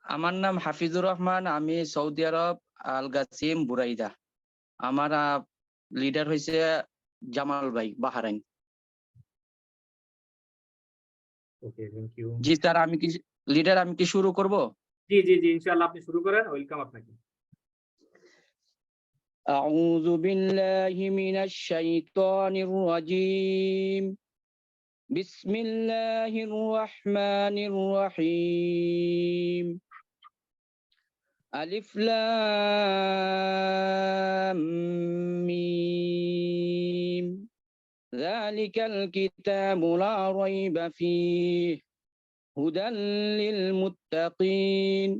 আমার নাম হাফিজুর রহমান, আমি সৌদি আরব আল গাসিম বুরাইদা। আমার লিডার হয়েছে জামাল ভাই, বাহারাইন। ওকে, থ্যাংক ইউ। জি স্যার, আমি কি শুরু করব? জি জি জি, ইনশাআল্লাহ আপনি শুরু করেন। ওয়েলকাম আপনাকে। أعوذ بالله من الشيطان الرجيم. بسم الله الرحمن الرحيم. ألف لام ميم. ذلك الكتاب لا ريب فيه هدى للمتقين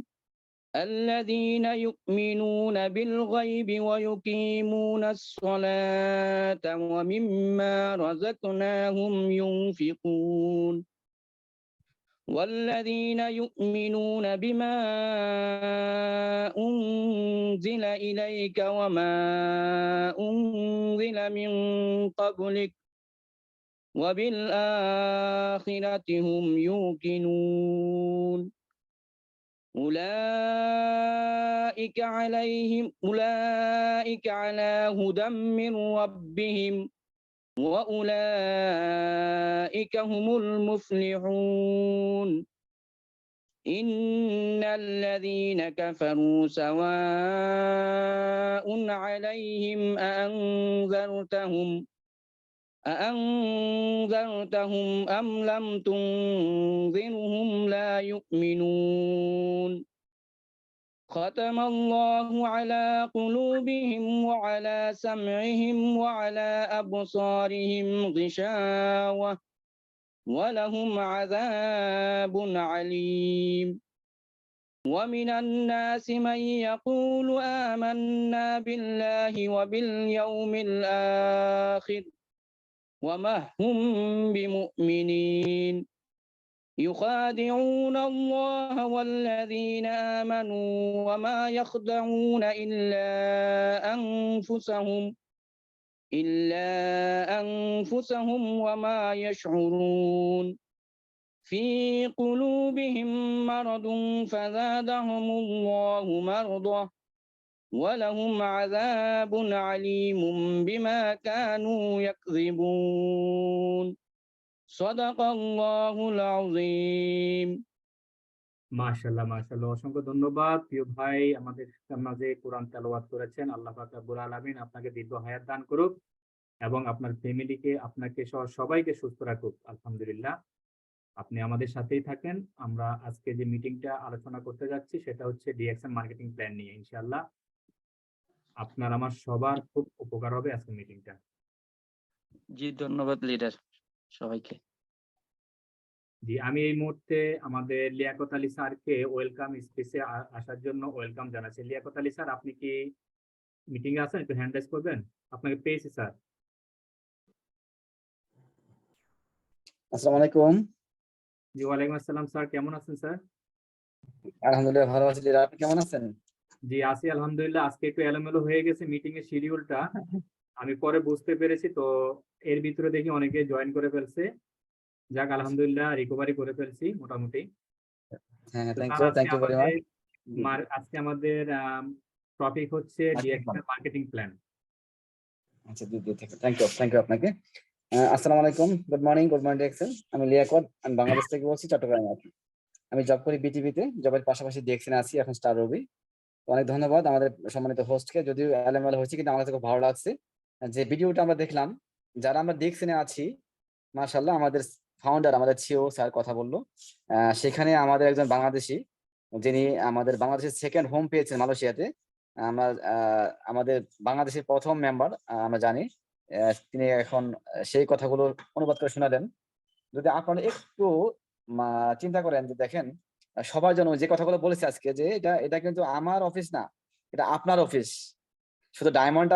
الذين يؤمنون بالغيب ويقيمون الصلاة ومما رزقناهم ينفقون والذين يؤمنون بما أنزل إليك وما أنزل من قبلك وبالآخرة هم يوقنون أولئك على هدى من ربهم وأولئك هم المفلحون إن الذين كفروا سواء عليهم أأنذرتهم أم لم تنذرهم لا يؤمنون ختم الله على قلوبهم وعلى سمعهم وعلى أبصارهم غشاوة ولهم عذاب عليم ومن الناس من يقول آمنا بالله وباليوم الآخر وما هم بمؤمنين يخادعون الله والذين آمنوا وما يخدعون إلا أنفسهم وما يشعرون في قلوبهم مرض فزادهم الله مرضا ولهم عذاب عليم بما كانوا يكذبون صدق الله العظيم। মাশাআল্লাহ মাশাআল্লাহ, অসংখ্য ধন্যবাদ প্রিয় ভাই আমাদের মাঝে কোরআন তেলাওয়াত করেছেন। আল্লাহ পাক রব্বুল আলামিন আপনাকে দীর্ঘ হায়াত দান করুক এবং আপনার ফ্যামিলিকে, আপনাকে সহ সবাইকে সুস্থ রাখুক। আলহামদুলিল্লাহ, আপনি আমাদের সাথেই থাকেন। আমরা আজকে যে মিটিংটা আলোচনা করতে যাচ্ছি সেটা হচ্ছে ডিএক্সএম মার্কেটিং প্ল্যান নিয়ে। ইনশাআল্লাহ আপনার আমার সবার খুব উপকার হবে আজকের মিটিংটা। জি ধন্যবাদ লিডার সবাইকে। জি, আমি এই মুহূর্তে আমাদের লিয়াকত আলী স্যারকে ওয়েলকাম স্পেসে আসার জন্য ওয়েলকাম জানাচ্ছি। লিয়াকত আলী স্যার, আপনি কি মিটিং এ আছেন? একটু হ্যান্ড রাইজ করবেন। আপনাকে পেয়েছি স্যার। আসসালামু আলাইকুম। জি, ওয়ালাইকুম আসসালাম স্যার, কেমন আছেন স্যার? আলহামদুলিল্লাহ ভালো আছি। লিডার, আপনি কেমন আছেন? জি আছি আলহামদুলিল্লাহ। আজকে একটু এলোমেলো হয়ে গেছে মিটিং এর শিডিউলটা, আমি পরে বুঝতে পেরেছি। তো এর ভিতরে দেখি অনেকে জয়েন করে ফেলছে। যাক আলহামদুলিল্লাহ, রিকভারি করে ফেলছি মোটামুটি। হ্যাঁ, তো থ্যাংক স্যার ইউ আজকে ভেরি মাচ। আমাদের টপিক হচ্ছে ডিএক্সএল মার্কেটিং প্ল্যান। আচ্ছা, থ্যাংক ইউ আপনাকে। আসসালামু আলাইকুম, গুড মর্নিং এক্সেল। আমি লিয়াকত, আমি বাংলাদেশ থেকে বলছি, চট্টগ্রামে আছি। আমি জব করি বিটিভিতে, জবের পাশাপাশি ডিএক্সএন আছি এখন স্টার রবি। অনেক ধন্যবাদ আমাদের সম্মানিত হোস্টকে। যদিও এলোমেলো হয়েছে কিন্তু আমার কাছে খুব ভালো লাগছে যে ভিডিওটা আমরা দেখলাম। যারা আমরা ডিএক্সএনে আছি, মাশাআল্লাহ, আমাদের ফাউন্ডার, আমাদের সিও স্যার কথা বললো। সেখানে আমাদের একজন বাংলাদেশি, যিনি আমাদের বাংলাদেশের সেকেন্ড হোম পেয়েছেন মালয়েশিয়াতে। আমরা আমাদের বাংলাদেশের প্রথম মেম্বার আমরা জানি। তিনি এখন সেই কথাগুলো অনুবাদ করে শোনালেন। যদি আপনারা একটু চিন্তা করেন যে দেখেন, সবার জন্য যে কথাগুলো বলেছে আজকে, যে এটা কিন্তু আমার অফিস না, এটা আপনার অফিস। শুধু ডায়মন্ড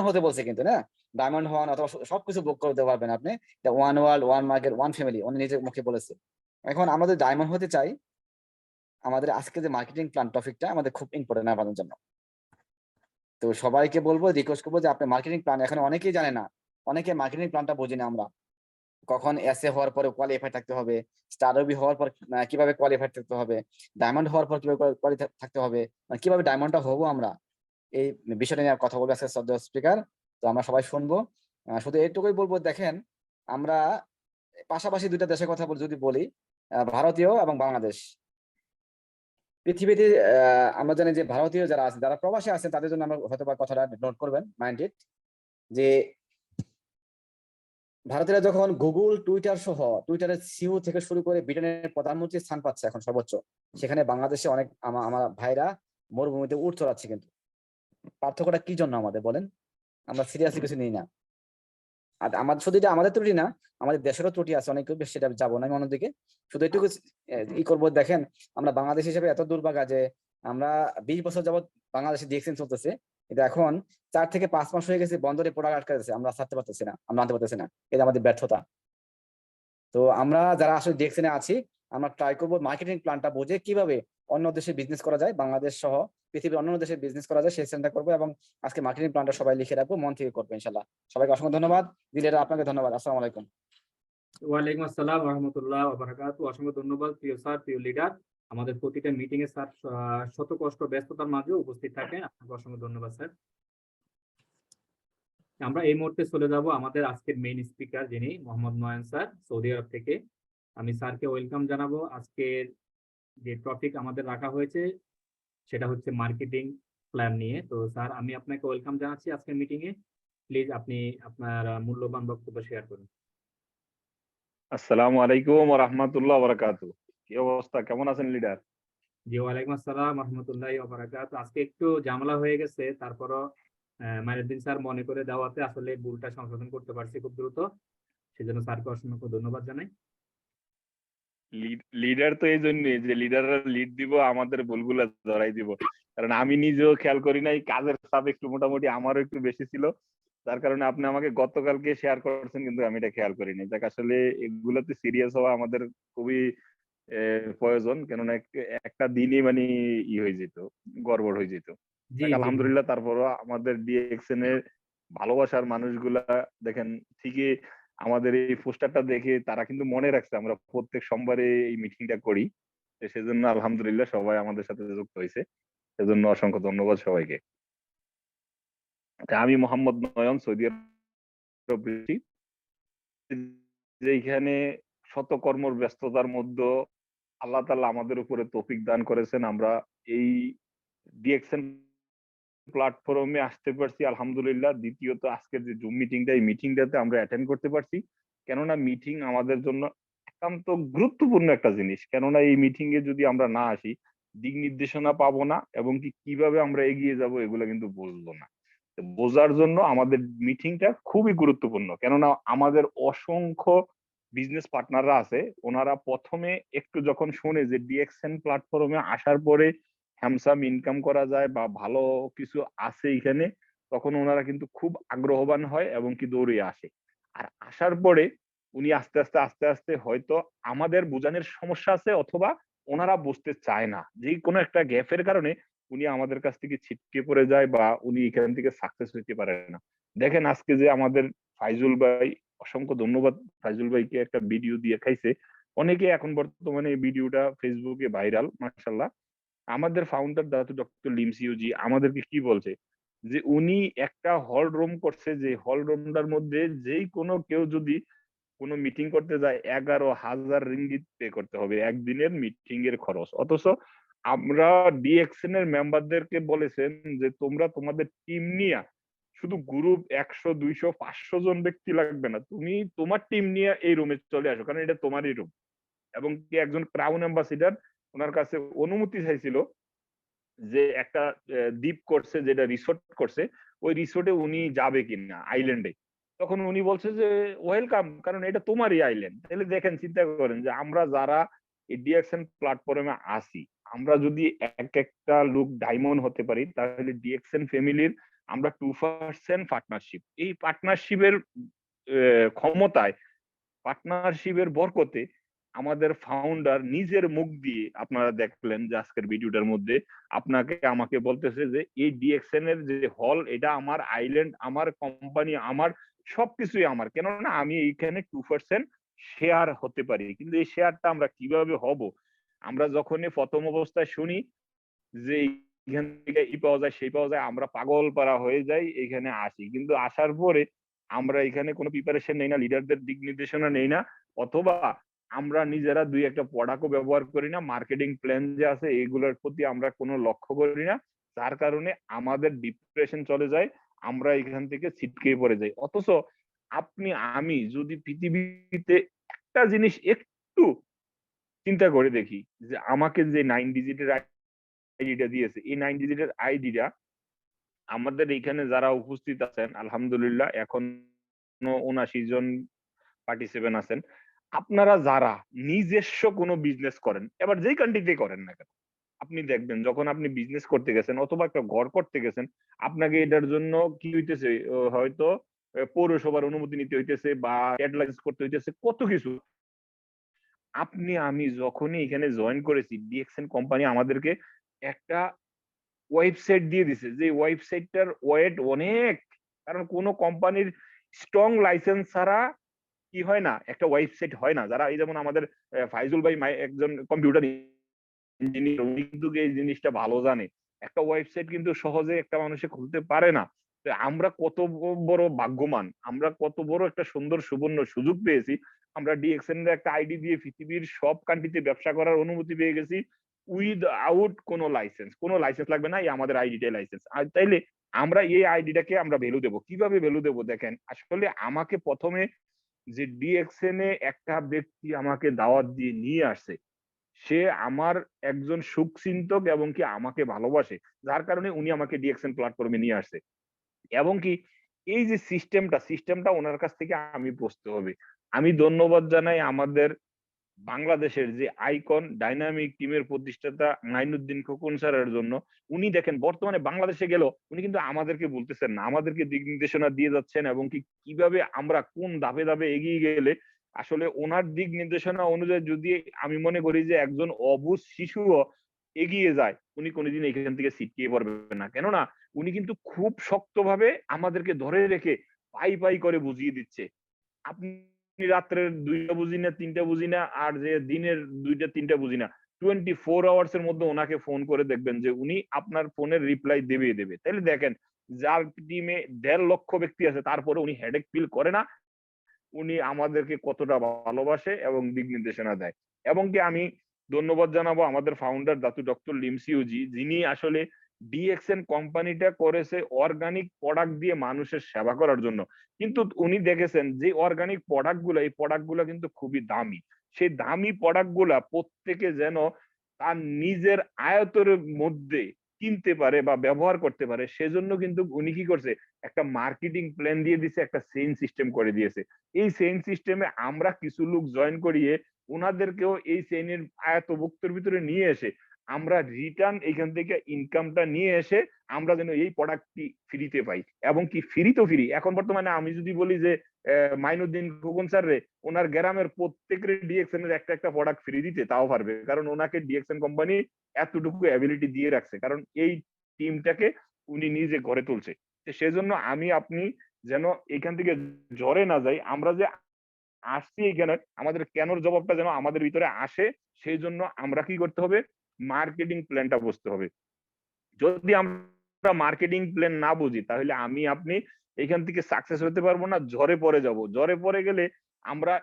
হতে বলছে কিন্তু না, ডায়মন্ড হন অথবা সবকিছু বুক করতে পারবেন আপনি। One world, one market, one family, উনি নিজের মুখে বলেছে। এখন আমাদের ডায়মন্ড হতে চাই, আমাদের আজকে যে মার্কেটিং প্ল্যান টপিকটা আমাদের খুব ইম্পর্টেন্ট আপনাদের জন্য। তো সবাইকে বলবো, রিকোয়েস্ট করবো যে আপনি মার্কেটিং প্ল্যান, এখন অনেকেই জানে না, অনেকে মার্কেটিং প্ল্যানটা বোঝে না আমরা। কখন এসএ হওয়ার পরে কোয়ালিফাই থাকতে হবে, স্টার রবি হওয়ার পর কিভাবে কোয়ালিফাই থাকতে হবে, ডায়মন্ড হওয়ার পর কিভাবে কোয়ালিফাই থাকতে হবে, মানে কিভাবে ডায়মন্ডটা হবো আমরা, এই বিষয়টা নিয়ে কথা বলবে আজকে শ্রদ্ধেয় স্পিকার। তো আমরা সবাই শুনবো। শুধু এইটুকুই বলবো, দেখেন আমরা পাশাপাশি দুইটা দেশের কথা যদি বলি, ভারতীয় এবং বাংলাদেশ। পৃথিবীতে আমরা জানি যে ভারতীয় যারা আছে, যারা প্রবাসী আছে, তাদের জন্য আমরা হয়তো বা কথাটা নোট করবেন মাইন্ডেড, যে ভারতীয়রা যখন গুগল, টুইটার সহ, টুইটারের সিইও থেকে শুরু করে ব্রিটেনের প্রধানমন্ত্রীর স্থান পাচ্ছে এখন সর্বোচ্চ, সেখানে বাংলাদেশে অনেক আমার ভাইরা মরুভূমিতে উট চড়াচ্ছে। কিন্তু পার্থক্যটা কি জন্য আমাদের বলেন? আমরা সিরিয়াসলি কিছু নিই না। আর আমাদের শুধু এটা আমাদের ত্রুটি না, আমাদের দেশেরও ত্রুটি আছে অনেক, বেশি সেটা যাবো না আমি অন্যদিকে। শুধু এটুকু ই করবো, দেখেন আমরা বাংলাদেশ হিসেবে এত দুর্ভাগা যে আমরা 20 বছর যাবত বাংলাদেশে ডিএক্সএন চলতেছে, এটা এখন 4 থেকে 5 মাস হয়ে গেছে, বন্দরে প্রোডাক্ট আটকে গেছে, আমরা ছাড়তে পারতেছি না, আমরা আনতে পারতেছি না। এটা আমাদের ব্যর্থতা। তো আমরা যারা আসলে ডিএক্সএনে আছি, আমরা ট্রাই করবো মার্কেটিং প্ল্যানটা বুঝে কিভাবে অন্য দেশে বিজনেস করা যায়, বাংলাদেশ সহ পৃথিবীর অন্য দেশে বিজনেস করা যায়, সেই চিন্তা করবো। এবং আজকে মার্কেটিং প্ল্যানটা সবাই লিখে রাখবো, মন থেকে করবো ইনশাল্লাহ। সবাইকে অসংখ্য ধন্যবাদ। দিলেরা আপনাকে ধন্যবাদ। আসসালামু আলাইকুম। ওয়ালাইকুম আসসালাম ওয়া রাহমাতুল্লাহি ওয়া বারাকাতুহু। অসংখ্য ধন্যবাদ প্রিয় স্যার, প্রিয় লিডার। আমাদের প্রতিটা মিটিং এ স্যার শত কষ্ট ব্যস্ততার মাঝে উপস্থিত থাকেন। আপনাকে অসংখ্য ধন্যবাদ স্যার। আমরা এই মুহূর্তে চলে যাব আমাদের আজকের মেইন স্পিকার, যিনি মোহাম্মদ নয়ন স্যার, সৌদি আরব থেকে। আমি স্যারকে ওয়েলকাম জানাবো। আজকের যে টপিক আমাদের রাখা হয়েছে সেটা হচ্ছে মার্কেটিং প্ল্যান নিয়ে। তো স্যার, আমি আপনাকে ওয়েলকাম জানাচ্ছি আজকের মিটিং এ। প্লিজ আপনি আপনার মূল্যবান বক্তব্য শেয়ার করুন। আসসালামু আলাইকুম ওয়া রাহমাতুল্লাহি ওয়া বারাকাতুহু। কি অবস্থা, কেমন আছেন লিডার? জি, ওয়ালাইকুম আসসালাম ওয়া রাহমাতুল্লাহি ওয়া বারাকাতুহু। আজকে একটু ঝামেলা হয়ে গেছে, তারপরও মাইনুদ্দিন স্যার মনে করে দেওয়াতে আসলে ভুলটা সংশোধন করতে পারছি খুব দ্রুত। সেজন্য স্যারকে অসংখ্য ধন্যবাদ জানাই। লিডার তো এই জন্যই যে লিডাররা লিড দিব, আমাদের ভুলগুলো ধরাই দিব। কারণ আমি নিজেও খেয়াল করি নাই, কাজের চাপ একটু মোটামুটি আমারও একটু বেশি ছিল, তার কারণে আপনি আমাকে গতকালকে শেয়ার করছেন, কিন্তু আমি এটা খেয়াল করিনি। দেখ, আসলে এগুলোতে সিরিয়াস হওয়া আমাদের খুবই প্রয়োজন, কেননা একটা দিনই মানে হয়ে যেত, গড়বড় হয়ে যেত। জি দেখ, জি আলহামদুলিল্লাহ, তারপরও আমাদের ডিএক্সএন এর ভালোবাসার মানুষগুলা দেখেন ঠিকই আমাদের এই পোস্টারটা দেখে তারা কিন্তু মনে রাখছে আমরা প্রত্যেক সোমবারে এই মিটিংটা করি। সেজন্য আলহামদুলিল্লাহ সবাই আমাদের সাথে যুক্ত হয়েছে, সেজন্য অসংখ্য ধন্যবাদ সবাইকে। আমি মোহাম্মদ নয়ন, সৌদি আরব, যেখানে শত কর্মর ব্যস্ততার মধ্যে আল্লাহ তাআলা আমাদের উপরে তৌফিক দান করেছেন, আমরা এই ডিএক্সএন প্ল্যাটফর্মে আসতে পারছি আলহামদুলিল্লাহ। দ্বিতীয়ত আজকের যে জুম মিটিংটা, এই মিটিংটাতে আমরা অ্যাটেন্ড করতে পারছি, কেননা মিটিং আমাদের জন্য একান্ত গুরুত্বপূর্ণ একটা জিনিস। কেননা এই মিটিং এ যদি আমরা না আসি, দিক নির্দেশনা পাবো না, এবং কিভাবে আমরা এগিয়ে যাব এগুলো কিন্তু বুঝবো না। বোঝার জন্য আমাদের মিটিংটা খুবই গুরুত্বপূর্ণ, কেননা আমাদের অসংখ্য বিজনেস পার্টনাররা আছে, ওনারা প্রথমে একটু যখন শুনে যে ডিএক্সএন প্ল্যাটফর্মে আসার পরে হ্যামসাম ইনকাম করা যায় বা ভালো কিছু আছে এখানে, তখন ওনারা কিন্তু খুব আগ্রহবান হয় এবং কি দৌড়ে আসে। আর আসার পরে উনি আস্তে আস্তে আস্তে আস্তে হয়তো আমাদের বোঝানোর সমস্যা আছে, অথবা ওনারা বুঝতে চায় না, যে কোনো একটা গ্যাপের কারণে উনি আমাদের কাছ থেকে ছিটকে পড়ে যায় বা উনি এখান থেকে সাকসেস হইতে পারে না। দেখেন আজকে যে আমাদের ফাইজুল ভাই, অসংখ্য ধন্যবাদ ফাইজুল ভাইকে, একটা ভিডিও দিয়ে খাইছে, অনেকে এখন বর্তমানে এই ভিডিওটা ফেসবুকে ভাইরাল, মাশাআল্লাহ। আমাদের ফাউন্ডার দাদু ডক্টর লিমসিউজি আমাদেরকে কি বলছে, যে উনি একটা হল রুম করছে, যে হল রুমটার মধ্যে যেই কোনো কেউ যদি কোনো মিটিং করতে যায় 11,000 রিঙ্গিত পে করতে হবে একদিনের মিটিং এর খরচ। অথচ আমরা ডিএক্সএন এর মেম্বারদেরকে বলেছেন যে তোমরা তোমাদের টিম নিয়ে, শুধু গ্রুপ 100, 200, 500 জন ব্যক্তি লাগবে না, তুমি তোমার টিম নিয়ে এই রুমে চলে আসো, কারণ এটা তোমারই রুম। এবং কি একজন ক্রাউন অ্যাম্বাসিডার ওনার কাছে অনুমতি চাইছিল যে একটা দ্বীপ করছে, যেটা রিসোর্ট করছে, ওই রিসোর্টে উনি যাবে কিনা আইল্যান্ডে। তখন উনি বলছে যে ওয়েলকাম, কারণ এটা তোমারই আইল্যান্ড। তাহলে দেখেন, চিন্তা করেন যে আমরা যারা ডিএক্সএন প্ল্যাটফর্মে আসি, আমরা যদি এক একটা লোক ডায়মন্ড হতে পারি, তাহলে ডিএক্সএন ফ্যামিলির আমরা 2% পার্টনারশিপ, এই পার্টনারশিপের ক্ষমতায়, পার্টনারশিপের বরকতে আমাদের ফাউন্ডার নিজের মুখ দিয়ে, আপনারা দেখলেন যে আজকের ভিডিওটার মধ্যে আপনাকে আমাকে বলতেছে যে এই ডিএক্সএন এর যে হল, এটা আমার আইল্যান্ড, আমার কোম্পানি, আমার সবকিছুই আমার, কেননা আমি এইখানে 2% শেয়ার হতে পারি, কিন্তু এই শেয়ারটা আমরা কিভাবে হব? আমরা যখনই প্রথম অবস্থায় শুনি যে এইখান থেকে ই পাওয়া যায় সেই পাওয়া যায়, আমরা পাগল পারা হয়ে যাই, এখানে আসি। কিন্তু আসার পরে আমরা এখানে কোনো প্রিপারেশন নেই না, লিডারদের দিক নির্দেশনা নেই না, অথবা আমরা নিজেরা দুই একটা প্রোডাক্টও ব্যবহার করি না, মার্কেটিং প্ল্যান যে আছে এগুলোর প্রতি আমরা কোনো লক্ষ্য করি না, যার কারণে আমাদের ডিপ্রেশন চলে যায়, আমরা এখান থেকে ছিটকে পড়ে যাই। অথচ আপনি আমি যদি পৃথিবীতে একটা জিনিস একটু চিন্তা করে দেখি, যে আমাকে যে 9 ডিজিটের আইডিটা দিয়েছে, এই 9 ডিজিটের আইডিটা আমাদের এখানে যারা উপস্থিত আছেন আলহামদুলিল্লাহ এখনো 79 জন পার্টিসিপেন্ট আছেন। আপনারা যারা নিজস্ব কোনো বিজনেস করেন, এবার যেই কান্ট্রিতে করেন না কেন, আপনি দেখবেন যখন আপনি বিজনেস করতে গেছেন অথবা একটা ঘর করতে গেছেন, আপনাকে এটার জন্য কি হইতেছে, হয়তো পৌরসভার অনুমতি নিতে হইতেছে বা ট্রেড লাইসেন্স করতে হইতেছে, কত কিছু। আপনি আমি যখনই এখানে জয়েন করেছি, ডিএক্সএন কোম্পানি আমাদেরকে একটা ওয়েবসাইট দিয়ে দিছে, যে ওয়েবসাইটটার ওয়েট অনেক। কারণ কোন কোম্পানির স্ট্রং লাইসেন্স ছাড়া কি হয় না, একটা ওয়েবসাইট হয় না। যারা এই যেমন আমাদের ফাইজুল ভাই একজন কম্পিউটার ইঞ্জিনিয়ার, উনি কিন্তু এই জিনিসটা ভালো জানে। একটা ওয়েবসাইট কিন্তু সহজে একটা মানুষে খুলতে পারে না। তো আমরা কত বড় ভাগ্যবান, আমরা কত বড় একটা সুন্দর সুবর্ণ সুযোগ পেয়েছি। আমরা ডিএক্সএন এর একটা আইডি দিয়ে পৃথিবীর সব কান্ট্রিতে ব্যবসা করার অনুমতি পেয়ে গেছি, উইথআউট কোনো লাইসেন্স। কোনো লাইসেন্স লাগবে না, এই আমাদের আইডিটাই লাইসেন্স। আর তাইলে আমরা এই আইডিটাকে আমরা ভ্যালু দেবো। কিভাবে ভ্যালু দেবো দেখেন, আসলে আমাকে প্রথমে যে ডিএক্সএন এ একটা ব্যক্তি আমাকে দাওয়াত দিয়ে নিয়ে আসছে, সে আমার একজন সুখচিন্তক এবং কি আমাকে ভালোবাসে, যার কারণে উনি আমাকে ডিএক্সএন প্ল্যাটফর্মে নিয়ে আসছে। এবং কি এই যে সিস্টেমটা ওনার কাছ থেকে আমি বুঝতে হবে। আমি ধন্যবাদ জানাই আমাদের বাংলাদেশের যে আইকন ডাইনামিক টিমের প্রতিষ্ঠাতা মাইনুদ্দিন খোকন স্যারের জন্য। উনি দেখেন বর্তমানে বাংলাদেশে গেল, উনি কিন্তু আমাদেরকে বলতেছেন না, আমাদেরকে দিক নির্দেশনা দিয়ে যাচ্ছেন, এবং কি কিভাবে আমরা কোন ধাপে ধাপে এগিয়ে গেলে আসলে ওনার দিক নির্দেশনা অনুযায়ী যদি আমি মনে করি যে একজন অবুঝ শিশুও এগিয়ে যায়, উনি কোনোদিন এখান থেকে ছিটকে পড়বে না। কেননা উনি কিন্তু খুব শক্তভাবে আমাদেরকে ধরে রেখে পাই পাই করে বুঝিয়ে দিচ্ছে। আপনি রাত্রের 2টা বুঝি না 3টা বুঝি না, আর যে দিনের 2টা 3টা বুঝি না, 24 আওয়ার্স এর মধ্যে ওনাকে ফোন করে দেখবেন যে উনি আপনার ফোনের রিপ্লাই দেবে। তাহলে দেখেন, যার টিমে 1.5 লক্ষ ব্যক্তি আছে তারপরে উনি হেডেক ফিল করে না, উনি আমাদেরকে কতটা ভালোবাসে এবং দিক নির্দেশনা দেয়। এবং কি আমি ধন্যবাদ জানাবো আমাদের ফাউন্ডার দাতু ডক্টর লিমসিউজি, যিনি আসলে ডিএক্সএন কোম্পানিটা করেছে অর্গানিক প্রোডাক্ট দিয়ে মানুষের সেবা করার জন্য। কিন্তু উনি দেখেছেন যে অর্গানিক প্রোডাক্ট গুলো, এই প্রোডাক্ট গুলো কিন্তু খুবই দামি। সেই দামি প্রোডাক্ট গুলা প্রত্যেকে যেন তার নিজের আয়তের মধ্যে কিনতে পারে বা ব্যবহার করতে পারে, সেজন্য কিন্তু উনি কি করছে, একটা মার্কেটিং প্ল্যান দিয়ে দিছে, একটা চেইন সিস্টেম করে দিয়েছে। এই চেইন সিস্টেমে আমরা কিছু লোক জয়েন করিয়ে ওনাদেরকেও এই চেইনের আয়তভুক্তর ভিতরে নিয়ে এসে আমরা রিটার্ন এখান থেকে ইনকামটা নিয়ে এসে আমরা যেন এই প্রোডাক্টটি ফ্রিতে পাই। এবং কি ফ্রি তো ফ্রি, এখন বর্তমানে আমি যদি বলি যে মাইনুদ্দিন খোকন স্যার রে ওনার গ্রামের প্রত্যেকের ডিএক্সএন এর একটা একটা প্রোডাক্ট ফ্রি দিতে তাও পারবে, কারণ ওনাকে ডিএক্সএন কোম্পানি এতটুকু অ্যাবিলিটি দিয়ে রাখছে, কারণ এই টিমটাকে উনি নিজে গড়ে তুলছে। সেজন্য আমি আপনি যেন এখান থেকে জ্বরে না যাই, আমরা যে আসছি এখানে আমাদের কেনর জবাবটা যেন আমাদের ভিতরে আসে, সেই জন্য আমরা কি করতে হবে, মার্কেটিং প্ল্যানটা বুঝতে হবে। যদি আমরা মার্কেটিং প্ল্যান না বুঝি তাহলে আমি আপনি এখান থেকে সাকসেস হতে পারবো না, ঝরে পড়ে যাব। ঝরে পড়ে গেলে আমরা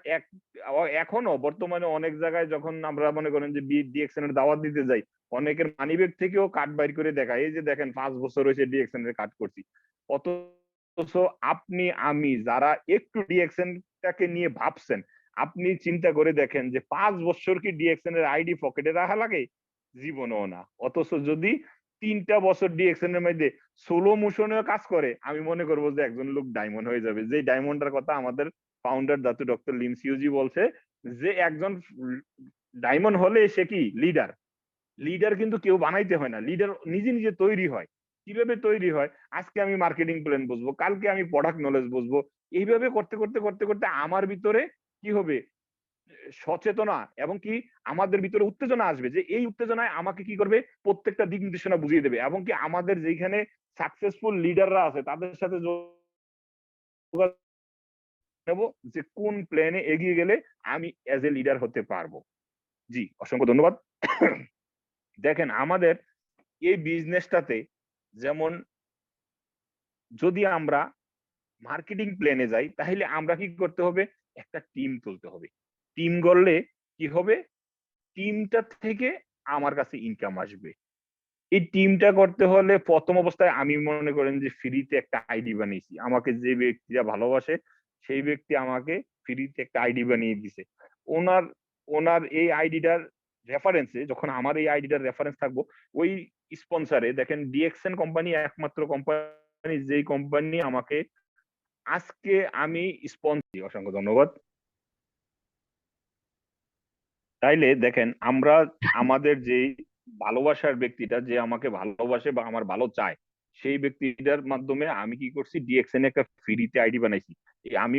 এখনো বর্তমানে অনেক জায়গায় যখন আমরা মনে করেন যে ডিএক্সএন এর দাওয়াত দিতে যাই, অনেকের মানিব্যাগ থেকেও কার্ড বাইর করে দেখায়, এই যে দেখেন 5 বছর হয়েছে ডিএক্সএন এর কার্ড করছি। অথচ আপনি আমি যারা একটু ডিএক্সএন টাকে নিয়ে ভাবছেন, আপনি চিন্তা করে দেখেন যে 5 বছর কি ডিএক্সএন এর আইডি পকেটে রাখা লাগে? জীবনও না। অথচ যদি 3টা বছর ডিএক্সএন এর মধ্যে সোলো মোশনেও কাজ করে, আমি মনে করবো যে একজন লোক ডায়মন্ড হয়ে যাবে। যে ডায়মন্ডের কথা আমাদের ফাউন্ডার দাতু ডক্টর লিমসিউজি বলছে, যে একজন ডায়মন্ড হলে সে কি লিডার। লিডার কিন্তু কেউ বানাইতে হয় না, লিডার নিজে নিজে তৈরি হয়। কিভাবে তৈরি হয়? আজকে আমি মার্কেটিং প্ল্যান বুঝবো, কালকে আমি প্রোডাক্ট নলেজ বুঝবো, এইভাবে করতে করতে করতে করতে আমার ভিতরে কি হবে, সচেতনা এবং কি আমাদের ভিতরে উত্তেজনা আসবে, যে এই উত্তেজনায় আমাকে কি করবে, প্রত্যেকটা দিক নির্দেশনা বুঝিয়ে দেবে। এবং কি আমাদের যেখানে সাকসেসফুল লিডাররা আছে তাদের সাথে যোগাযোগ নেব যে কোন প্ল্যানে এগিয়ে গেলে আমি অ্যাজ এ লিডার হতে পারবো। জি, অসংখ্য ধন্যবাদ। দেখেন আমাদের এই বিজনেসটাতে যেমন যদি আমরা মার্কেটিং প্ল্যানে যাই তাহলে আমরা কি করতে হবে, একটা টিম তুলতে হবে। টিম গড়লে কি হবে, টিমটা থেকে আমার কাছে ইনকাম আসবে। এই টিমটা করতে হলে প্রথম অবস্থায় আমি মনে করেন যে ফ্রিতে একটা আইডি বানিয়েছি, আমাকে যে ব্যক্তিরা ভালোবাসে সেই ব্যক্তি আমাকে ফ্রিতে একটা আইডি বানিয়ে দিছে। ওনার ওনার এই আইডিটার রেফারেন্সে যখন আমার এই আইডিটার রেফারেন্স থাকবো, ওই স্পন্সরে দেখেন ডিএক্সএন কোম্পানি একমাত্র কোম্পানি যেই কোম্পানি আমাকে আজকে আমি স্পন্সর। অসংখ্য ধন্যবাদ। তাইলে দেখেন আমরা আমাদের যেই ভালোবাসার ব্যক্তিটা যে আমাকে ভালোবাসে বা আমার ভালো চায় সেই ব্যক্তিটার মাধ্যমে আমি কি করছি, ডিএক্সএন একটা ফ্রিতে আইডি বানাইছি। আমি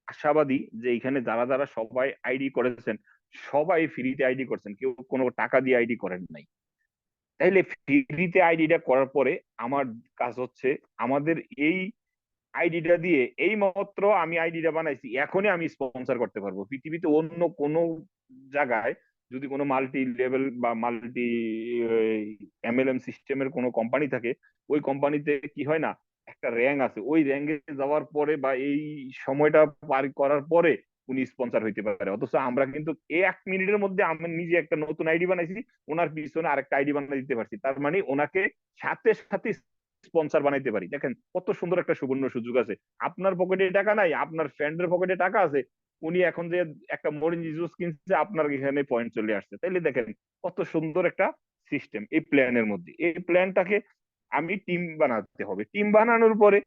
আশাবাদী যে এখানে যারা যারা সবাই আইডি করেছেন সবাই ফ্রিতে আইডি করছেন, কেউ কোনো টাকা দিয়ে আইডি করেন নাই। তাইলে ফ্রিতে আইডিটা করার পরে আমার কাজ হচ্ছে আমাদের এই আইডিটা দিয়ে এই মাত্র আমি আইডিটা বানাইছি, এখনই আমি স্পন্সর করতে পারবো। পৃথিবীতে অন্য কোনো জায়গায় যদি কোনো মাল্টি লেভেল বা মাল্টি এমএলএম সিস্টেমের কোনো কোম্পানি থাকে, ওই কোম্পানিতে কি হয় না, একটা র্যাঙ্ক আছে, ওই র্যাঙ্কে যাওয়ার পরে বা এই সময়টা পার করার পরে উনি স্পন্সর হইতে পারে। অথচ আমরা কিন্তু এই 1 মিনিটের মধ্যে আমি নিজে একটা নতুন আইডি বানাইছি, ওনার পিছনে আরেকটা আইডি বানাই দিতে পারছি, তার মানে ওনাকে সাথে সাথে স্পন্সর বানাইতে পারি। দেখেন কত সুন্দর একটা সুবর্ণ সুযোগ আছে। আপনার পকেটে টাকা নাই, আপনার ফ্রেন্ডের পকেটে টাকা আছে, উনি এখন যে একটা মরিচ জুস কিনছে আপনার এখানে পয়েন্ট চলে আসছে। তাইলে দেখেন কত সুন্দর একটা সিস্টেম এই প্ল্যানের মধ্যে। এই প্ল্যানটাকে আমি টিম বানাতে হবে। টিম বানানোর পরে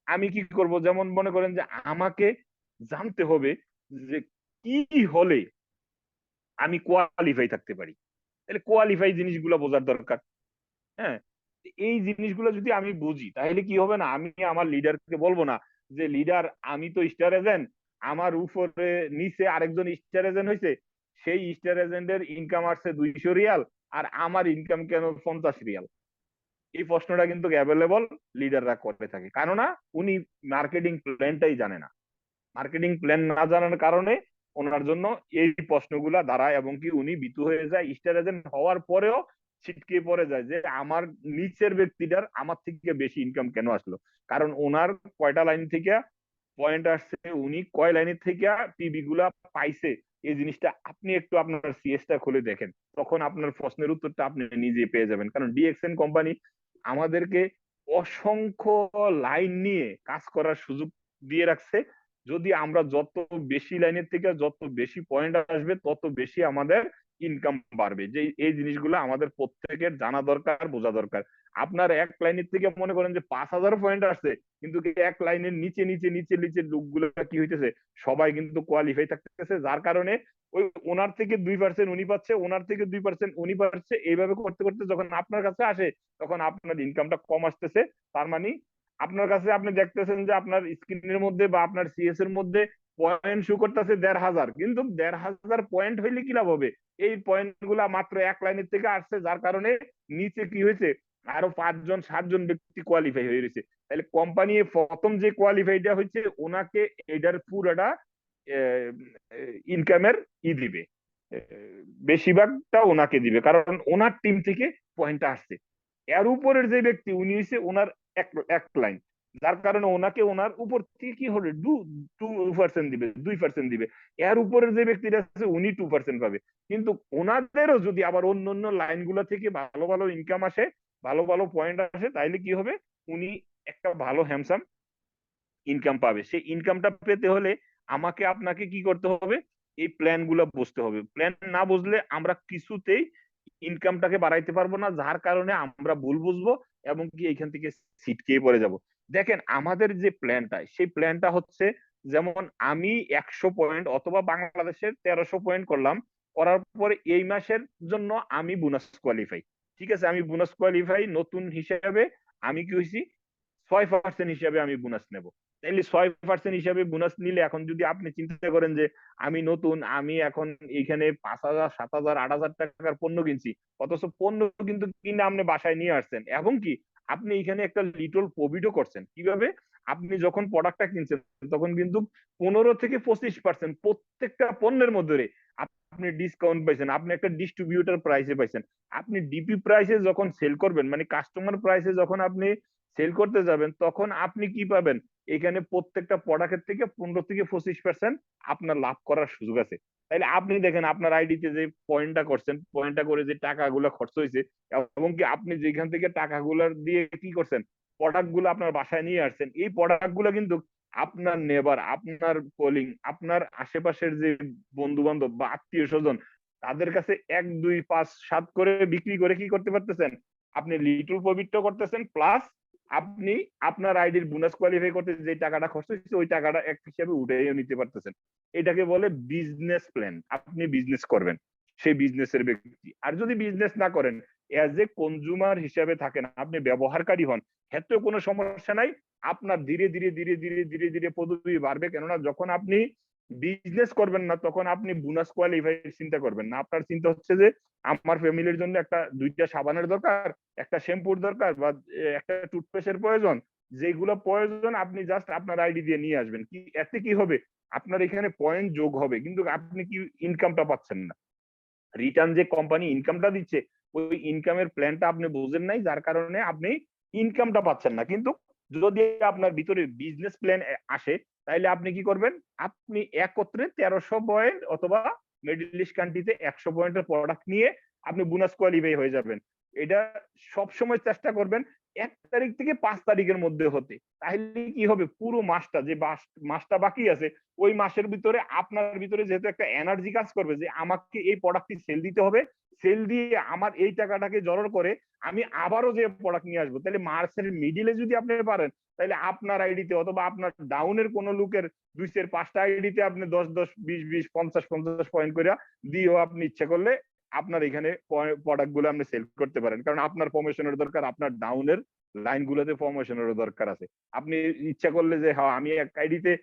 আমি কি করব, যেমন মনে করেন যে আমাকে জানতে হবে যে কি হলে আমি কোয়ালিফাই থাকতে পারি। তাহলে কোয়ালিফাই জিনিসগুলো বোঝার দরকার। হ্যাঁ, এই জিনিসগুলো যদি আমি বুঝি তাহলে কি হবে না, আমি আমার লিডারকে বলবো না যে লিডার আমি তো স্টার এজেন্ট, আমার উপরে নিচে আরেকজন স্টার এজেন্ট হয়েছে, সেই স্টার এজেন্টের ইনকাম আসছে 200 রিয়াল আর আমার ইনকাম কেন 50 রিয়াল। এই প্রশ্নটা কিন্তু অ্যাভেলেবল লিডাররা করে থাকে, কেননা উনি মার্কেটিং প্ল্যানটাই জানে না। মার্কেটিং প্ল্যান না জানার কারণে ওনার জন্য এই প্রশ্নগুলা দাঁড়ায় এবং কি উনি ভীতু হয়ে যায়, স্টার এজেন্ট হওয়ার পরেও ছিটকে পড়ে যায় যে আমার নিচের ব্যক্তিটার আমার থেকে বেশি ইনকাম কেন আসলো। কারণ ওনার কয়টা লাইন থেকে পয়েন্ট আসছে, উনি কয় লাইনের থেকে টিভি গুলা পাইছে, এই জিনিসটা আপনি একটু আপনার সিএসটা খুলে দেখেন, তখন আপনার প্রশ্নের উত্তরটা আপনি নিজে পেয়ে যাবেন। কারণ ডিএক্সএন কোম্পানি আমাদেরকে অসংখ্য লাইন নিয়ে কাজ করার সুযোগ দিয়ে রাখছে। যদি আমরা যত বেশি লাইনের থেকে যত বেশি পয়েন্ট আসবে তত বেশি আমাদের ইনকাম বাড়বে। যে এই জিনিসগুলো আমাদের প্রত্যেকের জানা দরকার, বোঝা দরকার। আপনার এক লাইনের থেকে মনে করেন যে 5,000 পয়েন্ট আসছে, কিন্তু এক লাইনের নিচে নিচে নিচে নিচে লোকগুলো কি হইতেছে, সবাই কিন্তু কোয়ালিফাই থাকতেছে, যার কারণে ওই ওনার থেকে 2% উনি পাচ্ছে, ওনার থেকে 2% উনি পাচ্ছে, এইভাবে করতে করতে যখন আপনার কাছে আসে তখন আপনার ইনকামটা কম আসতেছে। তার মানে আপনার কাছে আপনি দেখতেছেন যে আপনার স্ক্রিনের মধ্যে বা আপনার সিএস এর মধ্যে পয়েন্ট শো করতেছে 1,500, কিন্তু 1,500 পয়েন্ট হইলে কি লাভ হবে, এই পয়েন্ট গুলা মাত্র এক লাইনের থেকে আসছে, যার কারণে নিচে কি হয়েছে আরো 5 জন 7 জন ব্যক্তি কোয়ালিফাই হয়ে রয়েছে। তাহলে কোম্পানি প্রথম যে কোয়ালিফাইটা হচ্ছে ওনাকে এটার পুরাটা ইনকামের দিবে, বেশিরভাগটা ওনাকে দিবে, কারণ ওনার টিম থেকে পয়েন্টটা আসছে। এর উপরের যে ব্যক্তি উনি হচ্ছে ওনার এক লাইন, যার কারণে ওনাকে ওনার উপর থেকে কি হলে 2% দিবে, 2% দিবে। এর উপরের যে ব্যক্তিটা আছে উনি 2% পাবে। কিন্তু ওনাদেরও যদি আবার অন্য অন্য লাইন গুলা থেকে ভালো ভালো ইনকাম আসে, ভালো ভালো পয়েন্ট আসে, তাইলে কি হবে, উনি একটা ভালো হ্যান্ডসাম ইনকাম পাবে। সেই ইনকামটা পেতে হলে আমাকে আপনাকে কি করতে হবে, এই প্ল্যান গুলা বুঝতে হবে। প্ল্যান না বুঝলে আমরা কিছুতেই ইনকামটাকে বাড়াইতে পারবো না, যার কারণে আমরা ভুল বুঝবো এবং কি এখান থেকে ছিটকে পড়ে যাব। দেখেন আমাদের যে প্ল্যানটা, সেই প্ল্যানটা হচ্ছে যেমন আমি 100 পয়েন্ট অথবা বাংলাদেশের 1300 পয়েন্ট করলাম, করার পরে এই মাসের জন্য আমি বোনাস কোয়ালিফাই। ঠিক আছে, আমি বোনাস কোয়ালিফাই নতুন হিসেবে আমি কি হয়েছি 6% হিসাবে আমি বোনাস নেব। তাইলে 6% হিসাবে বোনাস নিলে এখন যদি আপনি চিন্তা করেন যে আমি নতুন, আমি এখন এখানে 5,000 7,000 8,000 টাকার পণ্য কিনছি, অথচ পণ্য কিন্তু কিনে আপনি বাসায় নিয়ে আসছেন এবং কি আপনি এখানে একটা লিটল প্রফিটও করছেন। কিভাবে, আপনি যখন প্রোডাক্টটা কিনছেন তখন কিন্তু 15 থেকে 25% প্রত্যেকটা পণ্যের মধ্যে আপনি ডিসকাউন্ট পাইছেন, আপনি একটা ডিস্ট্রিবিউটর প্রাইসে পাইছেন। আপনি ডিপি প্রাইসে যখন সেল করবেন, মানে কাস্টমার প্রাইসে যখন আপনি সেল করতে যাবেন, তখন আপনি কি পাবেন, এখানে প্রত্যেকটা প্রোডাক্টের থেকে 15 থেকে 25% আপনার লাভ করার সুযোগ আছে। তাইলে আপনি দেখেন আপনার আইডিতে যে পয়েন্টটা করছেন, পয়েন্টটা করে যে টাকাগুলো খরচ হয়েছে, এবং কি আপনি যেখান থেকে টাকাগুলো দিয়ে কি করছেন, প্রোডাক্ট গুলো আপনার বাসায় নিয়ে আসছেন, এই প্রোডাক্ট গুলো কিন্তু আপনার নেবার, আপনার কলিং, আপনার আশেপাশের যে বন্ধু বান্ধব বা আত্মীয় স্বজন, তাদের কাছে 1, 2, 5, 7 করে বিক্রি করে কি করতে পারতেছেন, আপনি লিটল প্রফিট করতেছেন, প্লাস আপনি আপনার আইডির বোনাস কোয়ালিফাই করতে যে টাকাটা খরচ হচ্ছে ওই টাকাটা এক হিসাবে উঠেও নিতে পারতেছেন। এটাকে বলে বিজনেস প্ল্যান। আপনি বিজনেস করবেন, সেই বিজনেসের ব্যক্তি। আর যদি বিজনেস না করেন, এজ এ কনজিউমার হিসাবে থাকেন, আপনি ব্যবহারকারী হন, ক্ষেত্রে কোনো সমস্যা নাই। আপনার ধীরে ধীরে ধীরে ধীরে ধীরে ধীরে পদবি বাড়বে। কেননা যখন আপনি বিজনেস করবেন না, তখন আপনি বোনাস কোয়ালিফাই চিন্তা করবেন না। আপনার চিন্তা হচ্ছে যে আমার ফ্যামিলির জন্য একটা 2টা সাবানের দরকার, একটা শ্যাম্পুর দরকার, বা একটা টুথপেস্টের প্রয়োজন। যেগুলো প্রয়োজন আপনি জাস্ট আপনার আইডি দিয়ে নিয়ে আসবেন। কি এতে কি হবে, আপনার এখানে পয়েন্ট যোগ হবে, কিন্তু আপনি কি ইনকামটা পাচ্ছেন না। রিটার্ন যে কোম্পানি ইনকামটা দিচ্ছে, ওই ইনকামের প্ল্যানটা আপনি বুঝেন নাই, যার কারণে আপনি ইনকামটা পাচ্ছেন না। কিন্তু যদি আপনার ভিতরে বিজনেস প্ল্যান আসে, তাহলে আপনি কি করবেন, আপনি একত্রে 1300 পয়েন্ট অথবা মিডল ইস্ট কান্ট্রিতে 100 পয়েন্টের প্রোডাক্ট নিয়ে আপনি বোনাস কোয়ালিফাই হয়ে যাবেন। এটা সবসময় চেষ্টা করবেন 1 তারিখ থেকে 5 তারিখের মধ্যে হতে। তাহলে কি হবে, পুরো মাসটা যে মাসটা বাকি আছে, ওই মাসের ভিতরে আপনার ভিতরে যেহেতু একটা এনার্জি কাজ করবে যে আমাকে এই প্রোডাক্টটি সেল দিতে হবে, সেল দিয়ে আমার এই টাকাটাকে জড়ো করে আমি আবারও যে প্রোডাক্ট নিয়ে আসবো। তাহলে মার্চের মিডিলে যদি আপনি পারেন, তাহলে আপনার আইডিতে অথবা আপনার ডাউনের কোন লোকের 2-5টা আইডিতে আপনি 10-10, 20-20, 50-50 পয়েন্ট করে দিয়েও আপনি ইচ্ছা করলে আপনার এখানে প্রোডাক্ট গুলো আপনি সেল করতে পারেন। কারণ আপনার প্রমোশনের দরকার, আপনার ডাউনের লাইন গুলোতে প্রমোশনের দরকার আছে। আপনি ইচ্ছা করলে যে হ্যাঁ আমি এক আইডিতে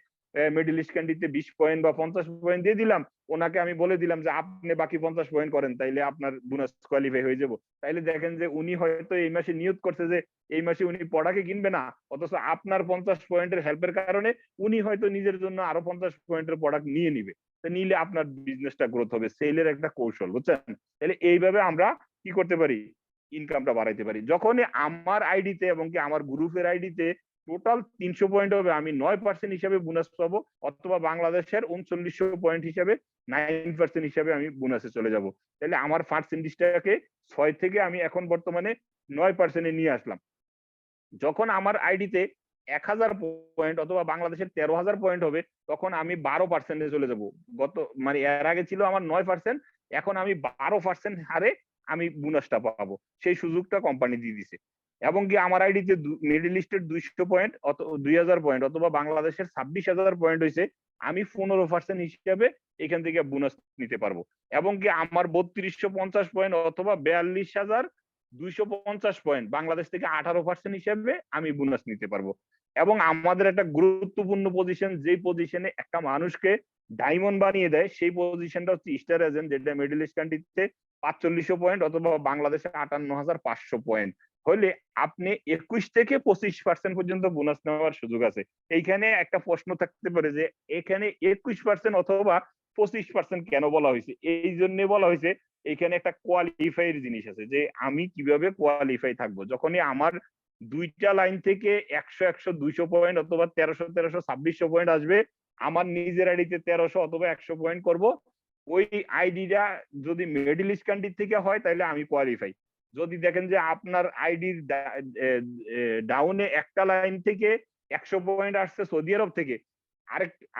মিডল ইস্ট কান্ট্রিতে 20 পয়েন্ট বা 50 পয়েন্ট দিয়ে দিলাম, ওনাকে আমি বলে দিলাম যে আপনি বাকি 50 পয়েন্ট করেন, তাইলে আপনার বোনাস কোয়ালিফাই হয়ে যাব। তাইলে দেখেন যে উনি হয়তো এই মাসে নিয়োগ করছে যে এই মাসে উনি পড়াকে কিনবে না, অথচ আপনার 50 পয়েন্টের হেল্পের কারণে উনি হয়তো নিজের জন্য আরো 50 পয়েন্টের প্রোডাক্ট নিয়ে নিবে। নিলে আপনার বিজনেসটা গ্রোথ হবে। সেলের একটা কৌশল, বুঝছেন? তাহলে এইভাবে আমরা কি করতে পারি, ইনকামটা বাড়াইতে পারি। যখনই আমার আইডিতে এবং কি আমার গ্রুপের আইডিতে টোটাল 300 পয়েন্ট হবে, আমি 9% হিসাবে বোনাস পাবো, অথবা বাংলাদেশের 3900 পয়েন্ট হিসাবে 9% হিসাবে আমি বোনাসে চলে যাব। তাহলে আমার পার্সেন্টেজটাকে 6 থেকে আমি এখন বর্তমানে 9% নিয়ে আসলাম। যখন আমার আইডিতে 1000 পয়েন্ট অথবা বাংলাদেশের 13,000 পয়েন্ট হবে, তখন আমি 12% চলে যাব। মানে এর আগে ছিল আমার 9%, এখন আমি 12% হারে আমি বোনাসটা পাবো। সেই সুযোগটা কোম্পানি দিয়ে দিছে। এবং কি আমার আইডিতে মিডল ইস্টের 200 পয়েন্ট, 2000 পয়েন্ট অথবা বাংলাদেশের 26,000 পয়েন্ট হয়েছে, আমি 15% হিসাবে এখান থেকে বোনাস নিতে পারবো। এবং কি আমার 3250 পয়েন্ট অথবা 42,250 পয়েন্ট, বাংলাদেশ থেকে 18% হিসেবে আমি বোনাস নিতে পারবো। এবং আমাদের একটা গুরুত্বপূর্ণ পজিশন, যে পজিশনে একটা মানুষকে ডায়মন্ড বানিয়ে দেয়, সেই পজিশনটা হচ্ছে স্টার এজেন্ট, যেটা মিডল ইস্ট কান্ট্রিতে 4500 পয়েন্ট অথবা বাংলাদেশে 58,500 পয়েন্ট হলে আপনি 21 থেকে 25% পর্যন্ত বোনাস নেওয়ার সুযোগ আছে। এইখানে একটা প্রশ্ন থাকতে পারে যে এখানে 21% অথবা 25% কেন বলা হয়েছে? এই জন্য বলা হয়েছে, এখানে একটা কোয়ালিফাইয়ের জিনিস আছে যে আমি কিভাবে কোয়ালিফাই থাকবো। যখনই আমার 2টা লাইন থেকে 100, 200 পয়েন্ট অথবা 1300, 2600 পয়েন্ট আসবে, আমার নিজের আইডিতে 1300 অথবা 100 পয়েন্ট করব। ওই আইডিটা যদি মিডল ইস্ট কান্ট্রি থেকে হয়, তাহলে আমি কোয়ালিফাই। যদি দেখেন যে আপনার আইডির ডাউনে একটা লাইন থেকে 100 পয়েন্ট আসছে সৌদি আরব থেকে,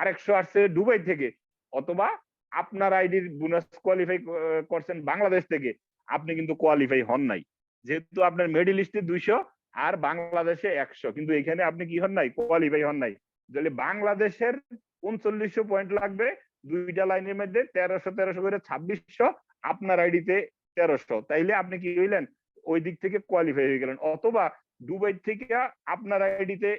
আরেকশো আসছে দুবাই থেকে, অথবা আপনার আইডির বোনাস কোয়ালিফাই করছেন বাংলাদেশ থেকে, আপনি কিন্তু কোয়ালিফাই হন নাই। যেহেতু আপনার মিডল ইস্টে 200 আর বাংলাদেশে 100, কিন্তু এখানে আপনি কি হন নাই, কোয়ালিফাই হন নাই। তাহলে বাংলাদেশের 3900 পয়েন্ট লাগবে, 2টা লাইনের মধ্যে 1300 করে 2600, আপনার আইডিতে 1300, তাইলে আপনি কি হইলেন, ওই দিক থেকে কোয়ালিফাই হয়ে গেলেন। অথবা দুবাই থেকে আপনার আইডিতে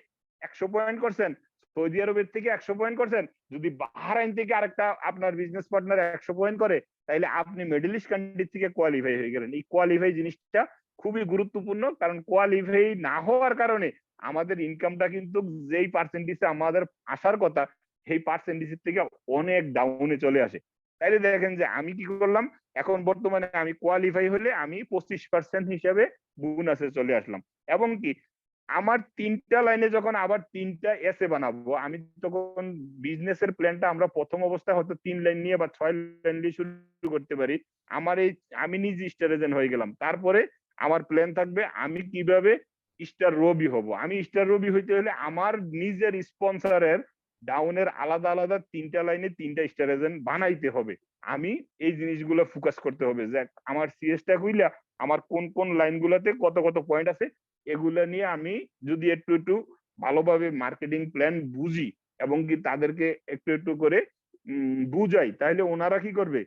100 পয়েন্ট করছেন, সৌদি আরবের থেকে 100 পয়েন্ট করছেন, যদি বাহরাইন থেকে আরেকটা আপনার বিজনেস পার্টনার 100 পয়েন্ট করে, তাইলে আপনি মিডল ইস্ট কান্ট্রি থেকে কোয়ালিফাই হয়ে গেলেন। এই কোয়ালিফাই জিনিসটা খুবই গুরুত্বপূর্ণ, কারণ কোয়ালিফাই না হওয়ার কারণে আমাদের ইনকামটা কিন্তু যেই পার্সেন্টেজে আমাদের আসার কথা সেই পার্সেন্টেজের থেকে অনেক ডাউনে চলে আসে। তাইলে দেখেন যে আমি কি করলাম, এখন বর্তমানে আমি কোয়ালিফাই হলে আমি 25% হিসাবে বোনাসে চলে আসলাম। এবং কি আমার 3টা লাইনে যখন আবার 3টা এসে বানাবো, আমি তখন বিজনেসের প্ল্যানটা আমরা প্রথম অবস্থায় হয়তো 3 লাইন নিয়ে বা 6 লাইন দিয়ে শুরু করতে পারি। আমার এই আমি নিজে স্টার এজেন্ট হয়ে গেলাম, তারপরে আমার প্ল্যান থাকবে আমি কিভাবে স্টার রবি হব। আমি স্টার রবি হইতে হলে আমার নিজের স্পন্সরের ডাউনের আলাদা আলাদা 3টা লাইনে 3টা স্টার এজেন্ট বানাইতে হবে। আমি এই জিনিসগুলো ফোকাস করতে হবে যে আমার সিএসটা কইলা আমার কোন কোন লাইনগুলোতে কত কত পয়েন্ট আছে, এগুলা নিয়ে আমি যদি একটু একটু ভালোভাবে মার্কেটিং প্ল্যান বুঝি এবং কি তাদেরকে একটু একটু করে বুঝাই, তাহলে ওনারা কি করবে,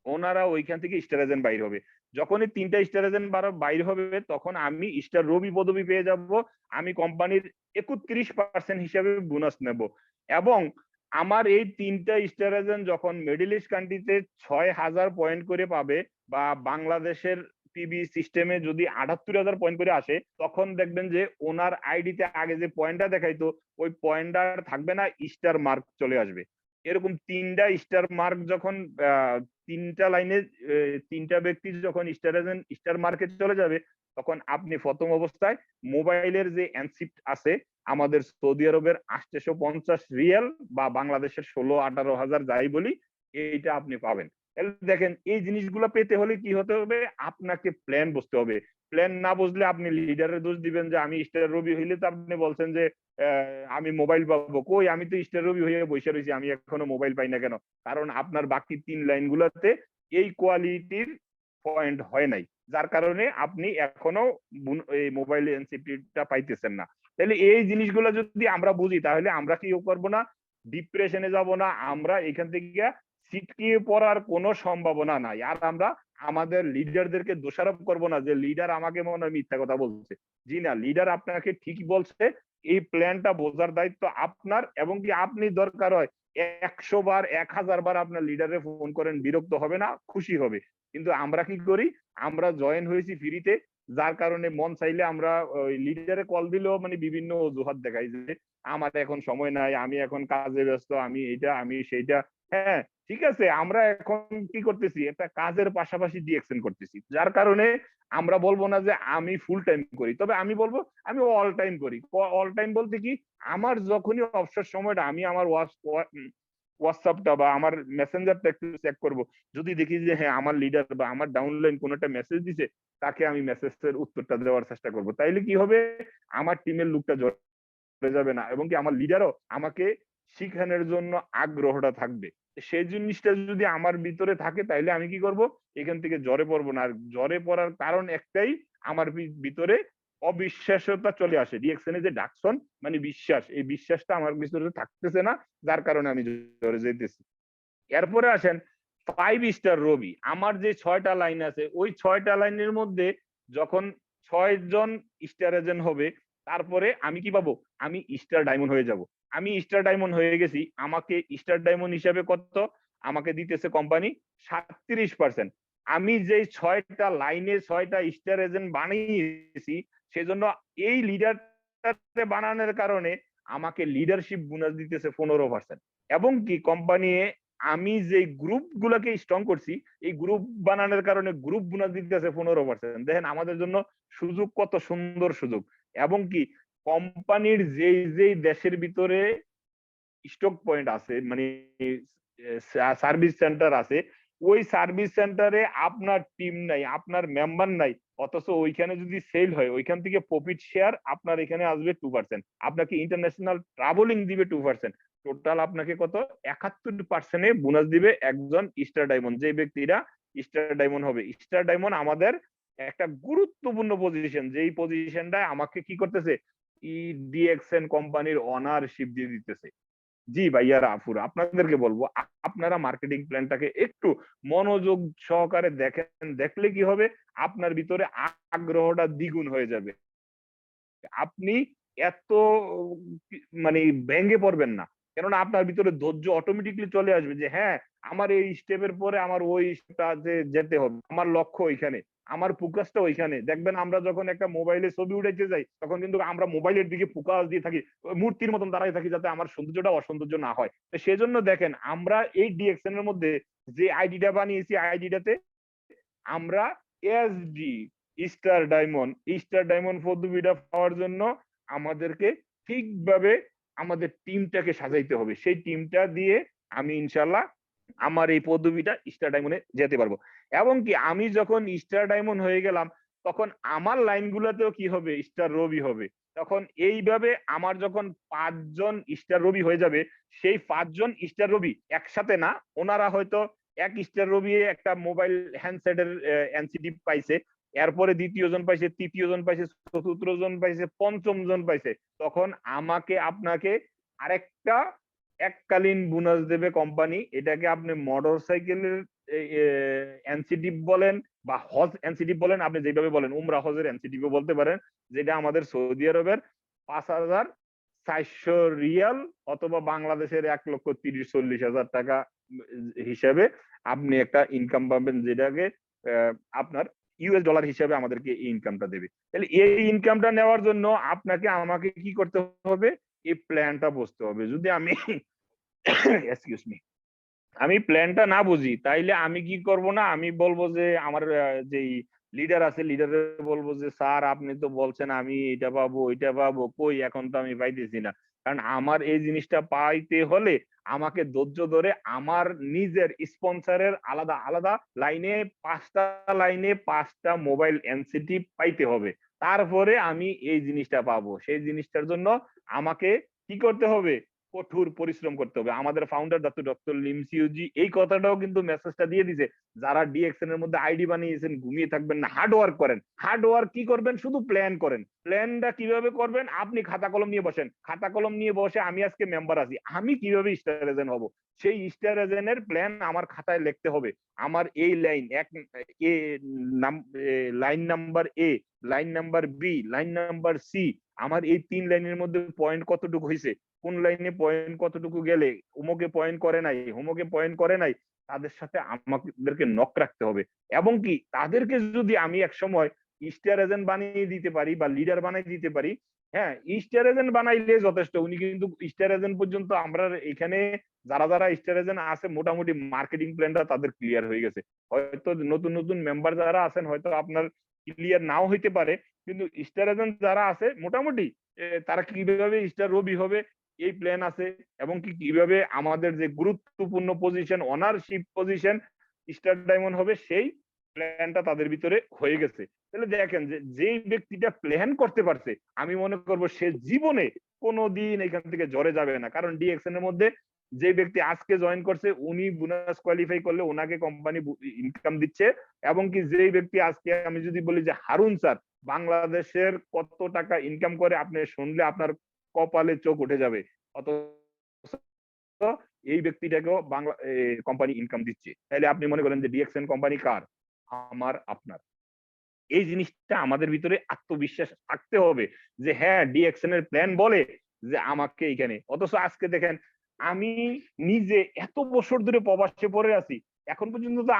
ওনারা ওইখান থেকে স্টার এজেন্ট বাইর হবে। যখনই 3টা স্টার এজেন্ট বাইর হবে তখন আমি স্টার রবি পদবি পেয়ে যাব। আমি কোম্পানির 31% হিসাবে বোনাস নেব। এবং আমার এই 3টা স্টার এজেন্ট যখন মিডল ইস্ট কান্ট্রিতে 6000 পয়েন্ট করে পাবে, বা বাংলাদেশের পিবি সিস্টেমে যদি 78,000 পয়েন্ট করে আসে, তখন দেখবেন যে ওনার আইডিতে আগে যে পয়েন্টটা দেখাইতো ওই পয়েন্টটা থাকবে না, স্টার মার্ক চলে আসবে। এরকম 3টা স্টার মার্ক যখন 3টা লাইনে 3টা ব্যক্তি যখন স্টার মার্কেট চলে যাবে, তখন আপনি প্রথম অবস্থায় মোবাইলের যে এনসিপ্ট আছে আমাদের সৌদি আরবের 850 রিয়াল বা বাংলাদেশের 16-18 হাজার যাই বলি, এইটা আপনি পাবেন। দেখেন এই জিনিসগুলো পেতে হলে কি হতে হবে, আপনাকে প্ল্যান বুঝতে হবে। প্ল্যান না বুঝলে আপনি লিডারের দোষ দিবেন যে আমি স্টার রবি হইলে, তো আপনি বলছেন যে আমি মোবাইল পাবো, কই আমি তো স্টার রবি হয়ে বসে রয়েছি, আমি এখনো মোবাইল পাই না কেন? কারণ আপনার বাকি 3 লাইন গুলাতে এই কোয়ালিটির পয়েন্ট হয় নাই, যার কারণে আপনি এখনো এই মোবাইল এনসিপিটা পাইতেছেন না। তাহলে এই জিনিসগুলো যদি আমরা বুঝি তাহলে আমরা কি করবো না, ডিপ্রেশনে যাব না, আমরা এখান থেকে ছিটকিয়ে পড়ার কোনো সম্ভাবনা নাই। আর আমরা আমাদের লিডারদেরকে দোষারোপ করব না যে লিডার আমাকে মনে হয় মিথ্যা কথা বলছে। জি না, লিডার আপনাকে ঠিক বলছে। এই প্ল্যানটা বোঝার দায়িত্ব আপনার, এবং কি আপনি দরকার হয় 100 বার 1000 বার আপনার লিডারে ফোন করেন, বিরক্ত হবে না, খুশি হবে। কিন্তু আমরা কি করি, আমরা জয়েন হয়েছি ফ্রিতে, যার কারণে মন চাইলে আমরা ওই লিডারে কল দিলেও মানে বিভিন্ন অজুহাত দেখাই যে আমার এখন সময় নাই, আমি এখন কাজে ব্যস্ত, আমি এটা আমি সেইটা। হ্যাঁ ঠিক আছে, আমরা এখন কি করতেছি, একটা কাজের পাশাপাশি ডিএকশন করতেছি, যার কারণে আমরা বলবো না যে আমি ফুল টাইম করি, তবে আমি বলবো আমি অল টাইম করি। অল টাইম বলতে কি, আমার যখনই অবসর সময়টা আমি আমার হোয়াটসঅ্যাপটা বা আমার মেসেঞ্জারটা একটু চেক করব, যদি দেখি যে হ্যাঁ আমার লিডার বা আমার ডাউনলাইন কোন একটা মেসেজ দিছে, তাকে আমি মেসেজের উত্তরটা দেওয়ার চেষ্টা করব। তাইলে কি হবে, আমার টিমের লোকটা ঝরে যাবে না, এবং কি আমার লিডারও আমাকে শিখানোর জন্য আগ্রহটা থাকবে। সেই জিনিসটা যদি আমার ভিতরে থাকে তাইলে আমি কি করব, এখান থেকে জ্বরে পড়বো না। আর জ্বরে পড়ার কারণ একটাই, আমার ভিতরে অবিশ্বাসতা চলে আসে। রিঅ্যাকশনে যে ডাকশন মানে বিশ্বাস, এই বিশ্বাসটা আমার ভিতরে থাকতেছে না, যার কারণে আমি জ্বরে যেতেছি। এরপরে আসেন 5 স্টার রবি। আমার যে 6টা লাইন আছে, ওই 6টা লাইনের মধ্যে যখন 6 জন স্টার এজেন্ট হবে, তারপরে আমি কি পাবো, আমি স্টার ডায়মন্ড হয়ে যাব। আমি স্টার ডায়মন্ড হয়ে গেছি, আমাকে স্টার ডায়মন্ড হিসাবে কত আমাকে দিতেছে কোম্পানি, 37%। আমি যে 6টা লাইনে 6টা স্টার এজেন্ট বানিয়েছি, সেজন্য এই লিডারটাতে বানানোর কারণে আমাকে লিডারশিপ বোনাস দিতেছে 15%। এবং কি কোম্পানি আমি যে গ্রুপ গুলাকে স্ট্রং করছি, এই গ্রুপ বানানোর কারণে গ্রুপ বোনাস দিতেছে 15%। দেখেন আমাদের জন্য সুযোগ কত সুন্দর সুযোগ। এবং কি কোম্পানির যেই দেশের ভিতরে স্টক পয়েন্ট আছে, মানে সার্ভিস সেন্টার আছে, ওই সার্ভিস সেন্টারে আপনার টিম নাই, আপনার মেম্বার নাই, অথচ ওইখানে যদি সেল হয় ওইখান থেকে প্রফিট শেয়ার আপনার এখানে আসবে 2%, আপনাকে ইন্টারন্যাশনাল ট্রাভেলিং দিবে 2%। টোটাল আপনাকে কত 71% বোনাস দিবে একজন স্টার ডায়মন্ড, যে ব্যক্তিরা স্টার ডায়মন্ড হবে। স্টার ডায়মন্ড আমাদের একটা গুরুত্বপূর্ণ পজিশন, যেই পজিশনটা আমাকে কি করতেছে, ডিএক্সএন কোম্পানির অনারশিপ দিয়ে দিতেছে। জি ভাইয়ারা আফুরা, আপনাদেরকে বলবো আপনারা মার্কেটিং প্ল্যানটাকে একটু মনোযোগ সহকারে দেখেন, দেখলে কি হবে, আপনার ভিতরে আগ্রহটা দ্বিগুণ হয়ে যাবে। আপনি এত মানে ভেঙে পড়বেন না, কেননা আপনার ভিতরে ধৈর্য অটোমেটিকলি চলে আসবে যে হ্যাঁ আমার এই স্টেপের পরে আমার ওই স্টেপটা যেতে হবে, আমার লক্ষ্য ওইখানে। আমার ফোকাসটা ওইখানে। দেখবেন আমরা যখন একটা মোবাইলে ছবি উঠাইতে যাই তখন কিন্তু আমরা মোবাইলের দিকে ফোকাস দিয়ে থাকি, মূর্তির মতন দাঁড়াই থাকি, যাতে আমার সৌন্দর্যটা অসৌন্দর্য না হয়। তো সেজন্য দেখেন আমরা এই ডিএক্সএন এর মধ্যে যে আইডিটা বানিয়েছি, আইডিটাতে আমরা এসডি স্টার ডায়মন্ড পদবিটা পাওয়ার জন্য আমাদেরকে ঠিকভাবে আমাদের টিমটাকে সাজাইতে হবে। সেই টিমটা দিয়ে আমি ইনশাল্লাহ আমার এই পদবিটা স্টার ডায়মন্ডে যেতে পারবো। এবং কি আমি যখন স্টার ডায়মন্ড হয়ে গেলাম তখন আমার লাইনগুলোতেও কি হবে, স্টার রবি হবে। তখন এইভাবে আমার যখন 5 জন স্টার রবি হয়ে যাবে, সেই 5 জন স্টার রবি একসাথে না, ওনারা হয়তো এক স্টার রবি একটা মোবাইল হ্যান্ডসেটের এনসিডি পাইছে, এরপরে দ্বিতীয় জন পাইছে, তৃতীয় জন পাইছে, চতুর্থ জন পাইছে, পঞ্চম জন পাইছে, তখন আমাকে আপনাকে আরেকটা এককালীন বোনাস দেবে কোম্পানি। এটাকে আপনি মোটর সাইকেলের এনসিডি বলেন বা হজ এনসিডি বলেন, আপনি যেভাবে বলেন, উমরা হজের এনসিডি বলতে পারেন, যেটা আমাদের সৌদি আরবের 5,400 রিয়াল অথবা বাংলাদেশের 1,30,40,000 টাকা হিসাবে আপনি একটা ইনকাম পাবেন, যেটাকে আপনার ইউএস ডলার হিসাবে আমাদেরকে এই ইনকামটা দেবে। তাহলে এই ইনকামটা নেওয়ার জন্য আপনাকে আমাকে কি করতে হবে, এই প্ল্যানটা বুঝতে হবে। যদি আমি এক্সকিউজ মি, আমি প্ল্যানটা না বুঝি তাইলে আমি কি করব না, আমি বলবো যে আমার যেই লিডার আছে, লিডারে বলবো যে স্যার আপনি তো বলছেন আমি এটা পাবো ওইটা পাবো, কই এখন তো আমি পাইতেছি না। কারণ আমার এই জিনিসটা পাইতে হলে আমাকে ধৈর্য ধরে আমার নিজের স্পন্সরের আলাদা আলাদা লাইনে 5টা লাইনে 5টা মোবাইল এনসিটি পাইতে হবে, তারপরে আমি এই জিনিসটা পাবো। সেই জিনিসটার জন্য আমাকে কি করতে হবে, কঠোর পরিশ্রম করতে হবে। আমাদের ফাউন্ডার ডক্টর লিমসিউজি এই কথাটাও কিন্তু মেসেজটা দিয়ে দিছে, যারা ডিএক্সএন এর মধ্যে আইডি বানিয়েছেন ঘুমিয়ে থাকবেন না, হার্ড ওয়ার্ক করেন। হার্ড ওয়ার্ক কি করবেন, শুধু প্ল্যান করেন। প্ল্যানটা কিভাবে করবেন, আপনি খাতা কলম নিয়ে বসেন, খাতা কলম নিয়ে বসে আমি আজকে মেম্বার আছি, আমি কিভাবে স্টার এজেন্ট হব, সেই স্টার এজেন্টের প্ল্যান আমার খাতায় লিখতে হবে। আমার এই line A line number A, line number B, line number C, আমার এই 3 লাইনের মধ্যে পয়েন্ট কতটুকু হয়েছে, কোন লাইনে পয়েন্ট কতটুকু গেলে অমুকে পয়েন্ট করে নাই, হোমকে পয়েন্ট করে নাই, তাদের সাথে আমাদেরকে নক রাখতে হবে। এবং কি তাদেরকে যদি আমি এক সময় স্টার এজেন্ট বানিয়ে দিতে পারি বা লিডার বানিয়ে দিতে পারি, হ্যাঁ স্টার এজেন্ট বানাইলে যথেষ্ট। উনি কিন্তু স্টার এজেন্ট পর্যন্ত আমরা এখানে যারা যারা স্টার এজেন্ট আছে মোটামুটি মার্কেটিং প্ল্যানটা তাদের ক্লিয়ার হয়ে গেছে। হয়তো নতুন নতুন মেম্বার যারা আছেন হয়তো আপনার ক্লিয়ার নাও হইতে পারে, কিন্তু স্টার এজেন্ট যারা আছে মোটামুটি তারা কিভাবে স্টার রবি হবে এই প্ল্যান আছে। এবং কি কিভাবে আমাদের যে গুরুত্বপূর্ণ position, ownership position star diamond হবে, সেই প্ল্যানটা তাদের ভিতরে হয়ে গেছে। তাহলে দেখেন যে যেই ব্যক্তিটা প্ল্যান করতে পারছে, আমি মনে করবো সে জীবনে কোনোদিন এখান থেকে ঝরে যাবে না। কারণ ডিএক্সএন এর মধ্যে যে ব্যক্তি আজকে জয়েন করছে উনি বোনাস কোয়ালিফাই করলে ওনাকে কোম্পানি ইনকাম দিচ্ছে। এবং কি যেই ব্যক্তি আজকে, আমি যদি বলি যে হারুন স্যার বাংলাদেশের কত টাকা ইনকাম করে, আপনি শুনলে আপনার কপালে চোখ উঠে যাবে, অত এই ব্যক্তিটাকেও বাংলা কোম্পানি ইনকাম দিচ্ছে। তাহলে আপনি মনে করেন যে ডিএক্সএন কোম্পানি কার, আমার আপনার। এই জিনিসটা আমাদের ভিতরে আত্মবিশ্বাস থাকতে হবে যে হ্যাঁ ডিএক্সএন এর প্ল্যান বলে যে আমাকে এইখানে। অথচ আজকে দেখেন আমি নিজে এত বছর ধরে প্রবাসে পড়ে আছি, এখন পর্যন্ত তো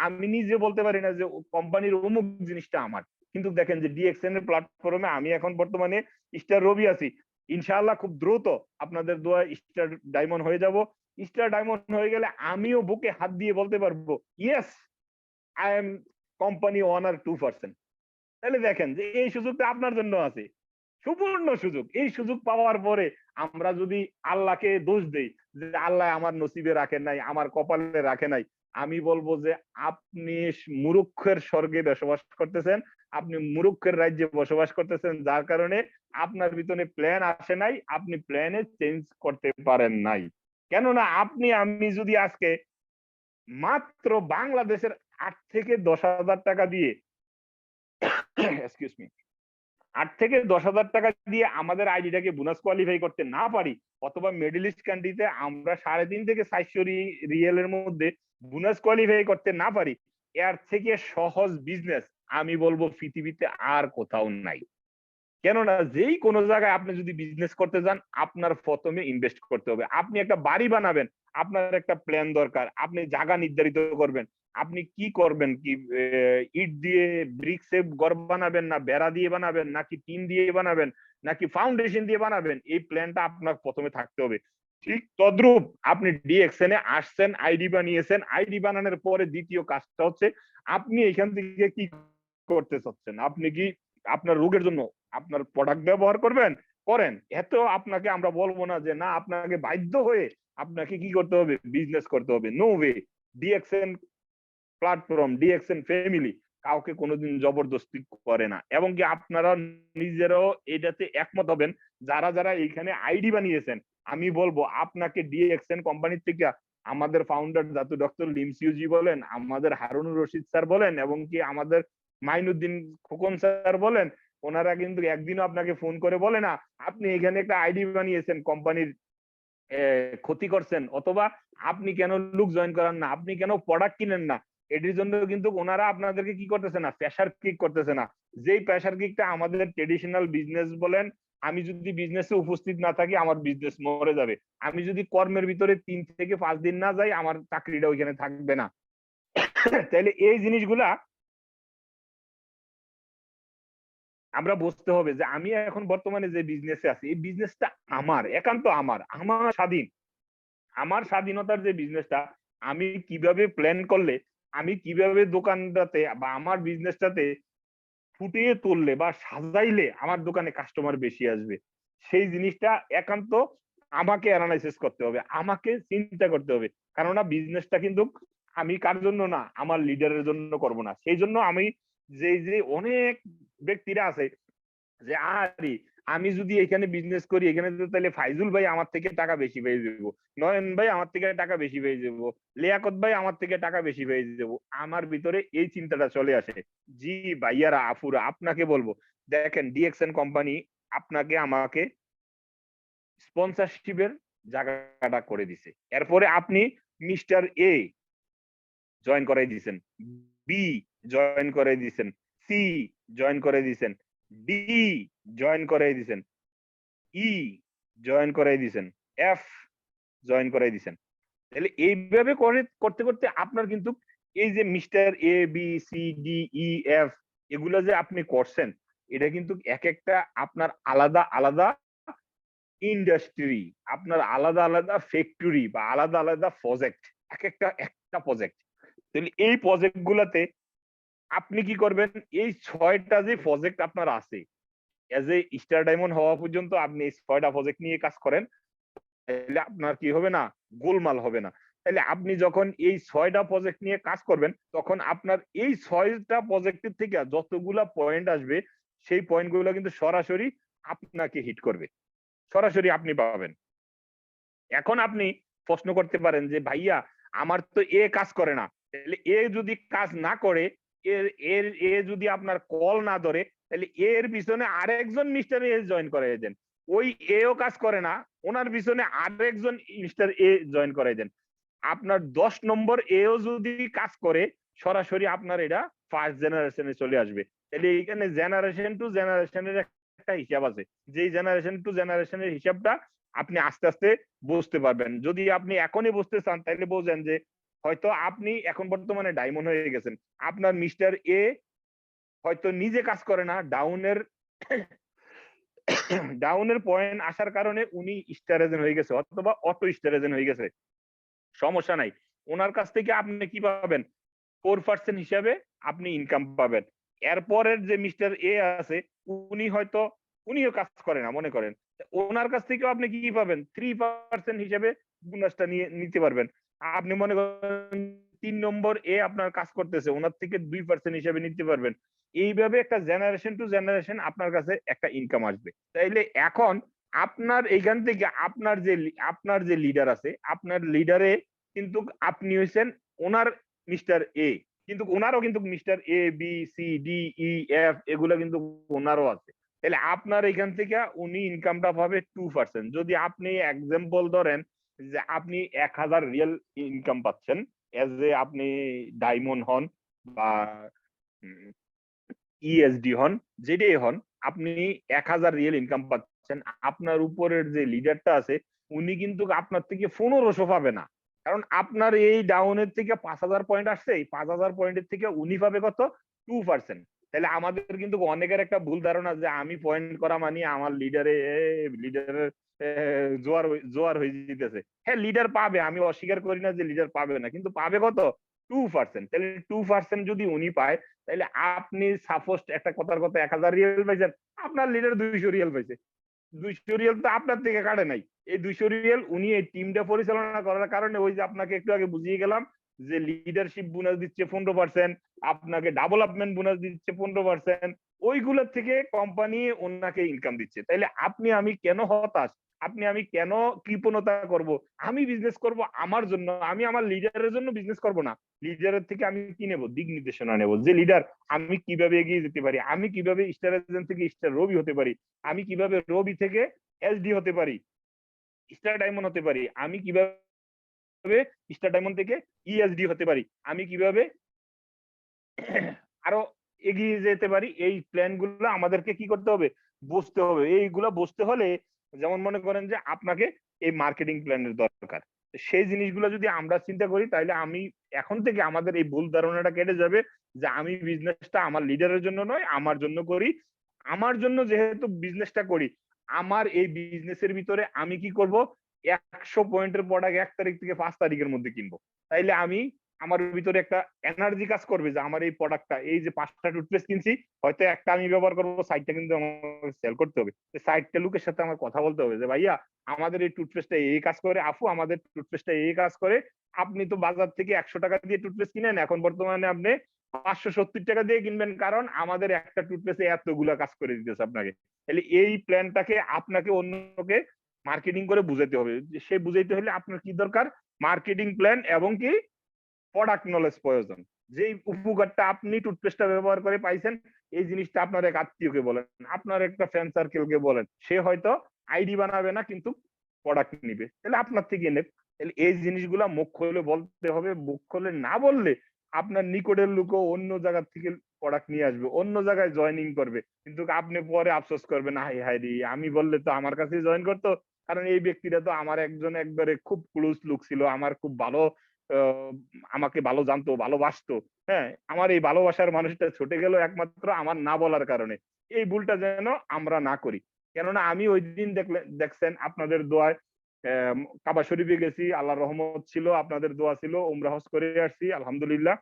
আমি নিজে বলতে পারি না যে কোম্পানির অমুক জিনিসটা আমার। কিন্তু দেখেন যে ডিএক্সএন এর প্ল্যাটফর্মে আমি এখন বর্তমানে স্টার রবি আছি, ইনশাআল্লাহ খুব দ্রুত আপনাদের দোয়া স্টার ডায়মন্ড হয়ে যাব। স্টার ডায়মন্ড হয়ে গেলে আমিও বুকে হাত দিয়ে বলতে পারবো ইয়েস আই এম কোম্পানি ওনার 2%। তাহলে দেখেন যে এই সুযোগটা আপনার জন্য আছে, সুবর্ণ সুযোগ। এই সুযোগ পাওয়ার পরে আমরা যদি আল্লাহকে দোষ দেই যে আল্লাহ আমার নসিবে রাখে নাই, আমার কপালে রাখে নাই, আমি বলবো যে আপনি মূর্খের স্বর্গে বসবাস করতেছেন, আপনি মূর্খের রাজ্যে বসবাস করতেছেন, যার কারণে আপনার ভিতরে প্ল্যান আসে নাই, আপনি প্ল্যানে চেঞ্জ করতে পারেন নাই। কেননা আমি যদি আজকে মাত্র বাংলাদেশের 8 থেকে 10,000 টাকা দিয়ে এক্সকিউজ মি 8 থেকে 10,000 টাকা দিয়ে আমাদের আইডিটাকে বোনাস কোয়ালিফাই করতে না পারি, অথবা মিডল ইস্ট কান্ট্রিতে আমরা 3.5 থেকে 400 রিয়েলের মধ্যে বোনাস কোয়ালিফাই করতে না পারি, এর থেকে সহজ বিজনেস আমি বলবো পৃথিবীতে আর কোথাও নাই। কেননা যেই কোনো জায়গায় আপনি যদি বিজনেস করতে যান আপনার প্রথমে ইনভেস্ট করতে হবে। আপনি একটা বাড়ি বানাবেন, আপনার একটা প্ল্যান দরকার, আপনি জায়গা নির্ধারিত করবেন, আপনি কি করবেন, কি ইট দিয়ে ব্রিক্সে ঘর বানাবেন, না বেড়া দিয়ে বানাবেন, নাকি টিন দিয়ে বানাবেন, নাকি ফাউন্ডেশন দিয়ে বানাবেন, এই প্ল্যানটা আপনার প্রথমে থাকতে হবে। ঠিক তদ্রূপ আপনি ডিএক্সএন এ আসছেন, আইডি বানিয়েছেন, আইডি বানানোর পরে দ্বিতীয় কাজটা হচ্ছে আপনি এখান থেকে কি করতে চাচ্ছেন। আপনি কি আপনার রোগের জন্য আপনার প্রোডাক্ট ব্যবহার করবেন, করেন, এত আপনাকে আমরা বলবো না যে না আপনাকে বাধ্য হয়ে আপনাকে কি করতে হবে, বিজনেস করতে হবে। No way. DXN platform, DXN family কাউকে কোনোদিন জবরদস্তি করে না, এবং কি আপনারা নিজেরাও এটাতে একমত হবেন যারা যারা এইখানে আইডি বানিয়েছেন। আমি বলবো আপনাকে ডিএক্সএন কোম্পানির থেকে আমাদের ফাউন্ডার জাতু ডক্টর লিমসিউজি বলেন, আমাদের হারুনুর রশিদ স্যার বলেন, এবং কি আমাদের মাইনুদ্দিন খোকন স্যার বলেন, ওনারা কিন্তু একদিনও আপনাকে ফোন করে বলে না আপনি এখানে একটা আইডি বানিয়েছেন, কোম্পানির ক্ষতি করছেন, অথবা আপনি কেন লোক জয়েন করান না, আপনি কেন প্রোডাক্ট কিনেন না। এটির জন্য কিন্তু ওনারা আপনাদেরকে কি করতেছে না, প্রেসার কিক করতেছে না। যেই প্রেসার কিকটা আমাদের ট্রেডিশনাল বিজনেস বলেন, আমি যদি বিজনেসে উপস্থিত না থাকি আমার বিজনেস মরে যাবে, আমি যদি কর্মের ভিতরে 3 থেকে 5 দিন না যাই আমার চাকরিটা ওইখানে থাকবে না। তাইলে এই জিনিসগুলা আমরা বুঝতে হবে যে আমি এখন বর্তমানে যে বিজনেসে আছি এই বিজনেসটা আমার, একান্ত আমার, আমার স্বাধীন, আমার স্বাধীনতার যে বিজনেসটা আমি কিভাবে প্ল্যান করলে, আমি কিভাবে দোকানটাতে বা আমার বিজনেসটাতে ফুটিয়ে তুললে বা সাজাইলে আমার দোকানে কাস্টমার বেশি আসবে, সেই জিনিসটা একান্ত আমাকে অ্যানালাইসিস করতে হবে, আমাকে চিন্তা করতে হবে। কেননা বিজনেসটা কিন্তু আমি কার জন্য না, আমার লিডারের জন্য করব না। সেই জন্য আমি যে অনেক ব্যক্তিরা আছে যে আরে আমি যদি এখানে বিজনেস করি, এখানে তো তাহলে ফাইজুল ভাই আমার থেকে টাকা বেশি পেয়ে যাবো, নয়ন ভাই আমার থেকে টাকা বেশি পেয়ে যাবো, লিয়াকত ভাই আমার থেকে টাকা বেশি পেয়ে যাবো, আমার ভিতরে এই চিন্তাটা চলে আসে। জি ভাইয়ারা, আফুরা, আপনাকে বলবো দেখেন ডিএক্সএন কোম্পানি আপনাকে আমাকে স্পন্সরশিপের জায়গাটা করে দিছে, এরপরে আপনি মিস্টার এ জয়েন করাই দিয়েছেন, বি জয়েন করাই দিয়েছেন, সি জয়েন করাই দিয়েছেন, ডি জয়েন করাই দিয়েছেন, ই জয়েন করাই দিয়েছেন, এফ জয়েন করাই দিয়েছেন। তাহলে এইভাবে করতে করতে আপনার কিন্তু এই যে mister A B C D E F এগুলো যে আপনি করছেন, এটা কিন্তু এক একটা আপনার আলাদা আলাদা ইন্ডাস্ট্রি, আপনার আলাদা আলাদা ফ্যাক্টরি বা আলাদা আলাদা প্রজেক্ট, এক একটা একটা প্রজেক্ট। তাহলে এই প্রজেক্ট গুলাতে আপনি কি করবেন, এই 6টা যে প্রজেক্ট আপনার আছে এজ এ স্টার ডায়মন্ড হওয়া পর্যন্ত আপনি এই 6টা প্রজেক্ট নিয়ে কাজ করেন, তাহলে আপনার কি হবে না, গোলমাল হবে না। তাহলে আপনি যখন এই 6টা প্রজেক্ট নিয়ে কাজ করবেন তখন আপনার এই 6টা প্রজেক্টের থেকে যতগুলা পয়েন্ট আসবে সেই পয়েন্ট গুলো কিন্তু সরাসরি আপনাকে হিট করবে, সরাসরি আপনি পাবেন। এখন আপনি প্রশ্ন করতে পারেন যে ভাইয়া আমার তো এ কাজ করে না, তাহলে এ যদি কাজ না করে, এর এর এ যদি আপনার কল না ধরে, তাহলে এর পিছনে আরেকজন মিস্টার এ জয়েন করে দেন। ওই এও কাজ করে না, ওনার পিছনে আরেকজন মিস্টার এ জয়েন করে দেন। আপনার 10 নম্বর এও যদি কাজ করে সরাসরি আপনার এটা ফার্স্ট জেনারেশনে চলে আসবে। তাহলে এইখানে জেনারেশন টু জেনারেশনের একটা হিসাব আছে, যেই জেনারেশন টু জেনারেশনের হিসাবটা আপনি আস্তে আস্তে বুঝতে পারবেন। যদি আপনি এখনই বুঝতে চান তাহলে বোঝেন যে হয়তো আপনি এখন বর্তমানে ডায়মন্ড হয়ে গেছেন, আপনার মিস্টার এ হয়তো নিজে কাজ করে না, ডাউনের পয়েন্ট আসার কারণে উনি স্টার এজেন্ট হয়ে গেছে অথবা অটো স্টার এজেন্ট হয়ে গেছে, সমস্যা নাই। ওনার কাছ থেকে আপনি কি পাবেন, 4% হিসাবে আপনি ইনকাম পাবেন। এরপরের যে মিস্টার এ আছে উনিও কাজ করে না মনে করেন, ওনার কাছ থেকেও আপনি কি পাবেন, 3% হিসাবে বোনাসটা নিতে পারবেন। আপনি মনে করেন 3 নম্বর এ আপনার কাজ করতেছে, ওনার থেকে 2% হিসাবে নিতে পারবেন। এইভাবে একটা জেনারেশন টু জেনারেশন আপনার কাছে একটা ইনকাম আসবে। তাইলে এখন আপনার এইখান থেকে আপনার যে লিডার আছে, আপনার লিডারে কিন্তু আপনি হইছেন ওনার মিস্টার এ, কিন্তু ওনারও কিন্তু mister A B C D E F এগুলো কিন্তু ওনারও আছে। তাহলে আপনার এখান থেকে উনি ইনকামটা পাবে 2%। যদি আপনি এক্সাম্পল ধরেন যে আপনি 1000 রিয়েল ইনকাম পাচ্ছেন এজ এ আপনি ডায়মন্ড হন বা ইএসডি হন, যেটাই হন, আপনি 1000 রিয়েল ইনকাম পাচ্ছেন, আপনার উপরের যে লিডারটা আছে উনি কিন্তু আপনার থেকে 1500 পাবে না। কারণ আপনার এই ডাউনের থেকে 5000 পয়েন্ট আসছে, এই 5000 পয়েন্টের থেকে উনি পাবে কত? 2%। তাহলে আমাদের কিন্তু অনেকের একটা ভুল ধারণা যে আমি পয়েন্ট করা মানে আমার লিডারের জোয়ার জোয়ার হয়ে যেতেছে। হ্যাঁ, লিডার পাবে, আমি অস্বীকার করি না যে লিডার পাবে না, কিন্তু পাবে কত? 2%। তাহলে 2% যদি উনি পায়, তাহলে আপনি সাপোজ একটা কথার কথা 1000 রিয়েল পাইছেন, আপনার লিডার 200 রিয়েল পাইছে। 200 রিয়েল তো আপনার থেকে কাটে নাই। এই 200 রিয়েল উনি এই টিমটা পরিচালনা করার কারণে, ওই যে আপনাকে একটু আগে বুঝিয়ে গেলাম যে লিডারশিপ বোনাস দিচ্ছে 15%, আপনাকে ডেভেলপমেন্ট বোনাস দিচ্ছে 15%, ওইগুলোর থেকে কোম্পানি ওনাকে ইনকাম দিচ্ছে। তাইলে আপনি আমি কেন হতাশ, আপনি আমি কেন কৃপণতা করব? আমি বিজনেস করব আমার জন্য, আমি আমার লিডারের জন্য বিজনেস করব না। লিডারের থেকে আমি কি নেব? দিক নির্দেশনা নেব, যে লিডার আমি কিভাবে এগিয়ে যেতে পারি, আমি কিভাবে স্টার এজেন্ট থেকে স্টার রবি হতে পারি, আমি কিভাবে রবি থেকে এসডি হতে পারি, স্টার ডায়মন্ড হতে পারি, আমি কিভাবে স্টার ডায়মন্ড থেকে ইএসডি হতে পারি, আমি কিভাবে আরো এগিয়ে যেতে পারি। এই প্ল্যান গুলো আমাদেরকে কি করতে হবে? বুঝতে হবে। এইগুলো বুঝতে হলে যেমন মনে করেন যে আপনাকে এই মার্কেটিং প্ল্যানের দরকার। সেই জিনিসগুলো যদি আমরা চিন্তা করি, তাহলে আমি এখন থেকে আমাদের এই ভুল ধারণাটা কেটে যাবে যে আমি বিজনেসটা আমার লিডারের জন্য নয়, আমার জন্য করি। আমার জন্য যেহেতু বিজনেসটা করি, আমার এই বিজনেসের ভিতরে আমি কি করব? 100 পয়েন্টের প্রোডাক্ট 1 তারিখ থেকে 5 তারিখের মধ্যে কিনবো। তাইলে আমি, আমার ভিতরে একটা এনার্জি কাজ করবে যে আমার এই প্রোডাক্টটা, এই যে 5টা টুথপেস্ট কিনছি, হয়তো একটা আমি ব্যবহার করবো, সাইডটা কিন্তু আমার সেল করতে হবে। সাইডটা লোকের সাথে আমার কথা বলতে হবে যে ভাইয়া আমাদের এই টুথপেস্টটা এই কাজ করে, আপু আমাদের টুথপেস্টটা এই কাজ করে। আপনি তো বাজার থেকে 100 টাকা দিয়ে টুথপেস্ট কিনেন, এখন বর্তমানে আপনি 570 টাকা দিয়ে কিনবেন, কারণ আমাদের একটা টুথপেস্টে এতগুলা কাজ করে দিতেছে আপনাকে। তাহলে এই প্ল্যানটাকে আপনাকে অন্যকে মার্কেটিং করে বুঝাইতে হবে। সে বুঝাইতে হলে আপনার কি দরকার? মার্কেটিং প্ল্যান এবং কি প্রোডাক্ট নলেজ প্রয়োজন। যেই উপকারটা আপনি টুথপেস্টটা ব্যবহার করে পাইছেন, এই জিনিসটা আপনার এক আত্মীয়কে বলেন, আপনার একটা ফ্রেন্ড সার্কেলকে বলেন, সে হয়তো আইডি বানাবে না কিন্তু প্রোডাক্ট নিবে, তাহলে আপনার থেকে নেবে। তাহলে এই জিনিসগুলা মুখ খুলে বলতে হবে। মুখ খুলে না বললে আপনার নিকটের লোকও অন্য জায়গা থেকে প্রোডাক্ট নিয়ে আসবে, অন্য জায়গায় জয়েনিং করবে, কিন্তু আপনি পরে আফসোস করবেন, হাই হাই রে, আমি বললে তো আমার কাছে জয়েন করতো, কারণ এই ব্যক্তিটা তো আমার একজন একবারে খুব ক্লোজ লোক ছিল, আমার খুব ভালো, আহ, আমাকে ভালো জানতো, ভালোবাসতো। হ্যাঁ, আমার এই ভালোবাসার মানুষটা ছুটে গেল একমাত্র আমার না বলার কারণে। এই ভুলটা যেন আমরা না করি। কেননা আমি ওই দিন দেখছেন আপনাদের দোয়ায় কাবা শরীফে গেছি, আল্লাহর রহমত ছিল, আপনাদের দোয়া ছিল, উমরা হজ করে আসছি আলহামদুলিল্লাহ।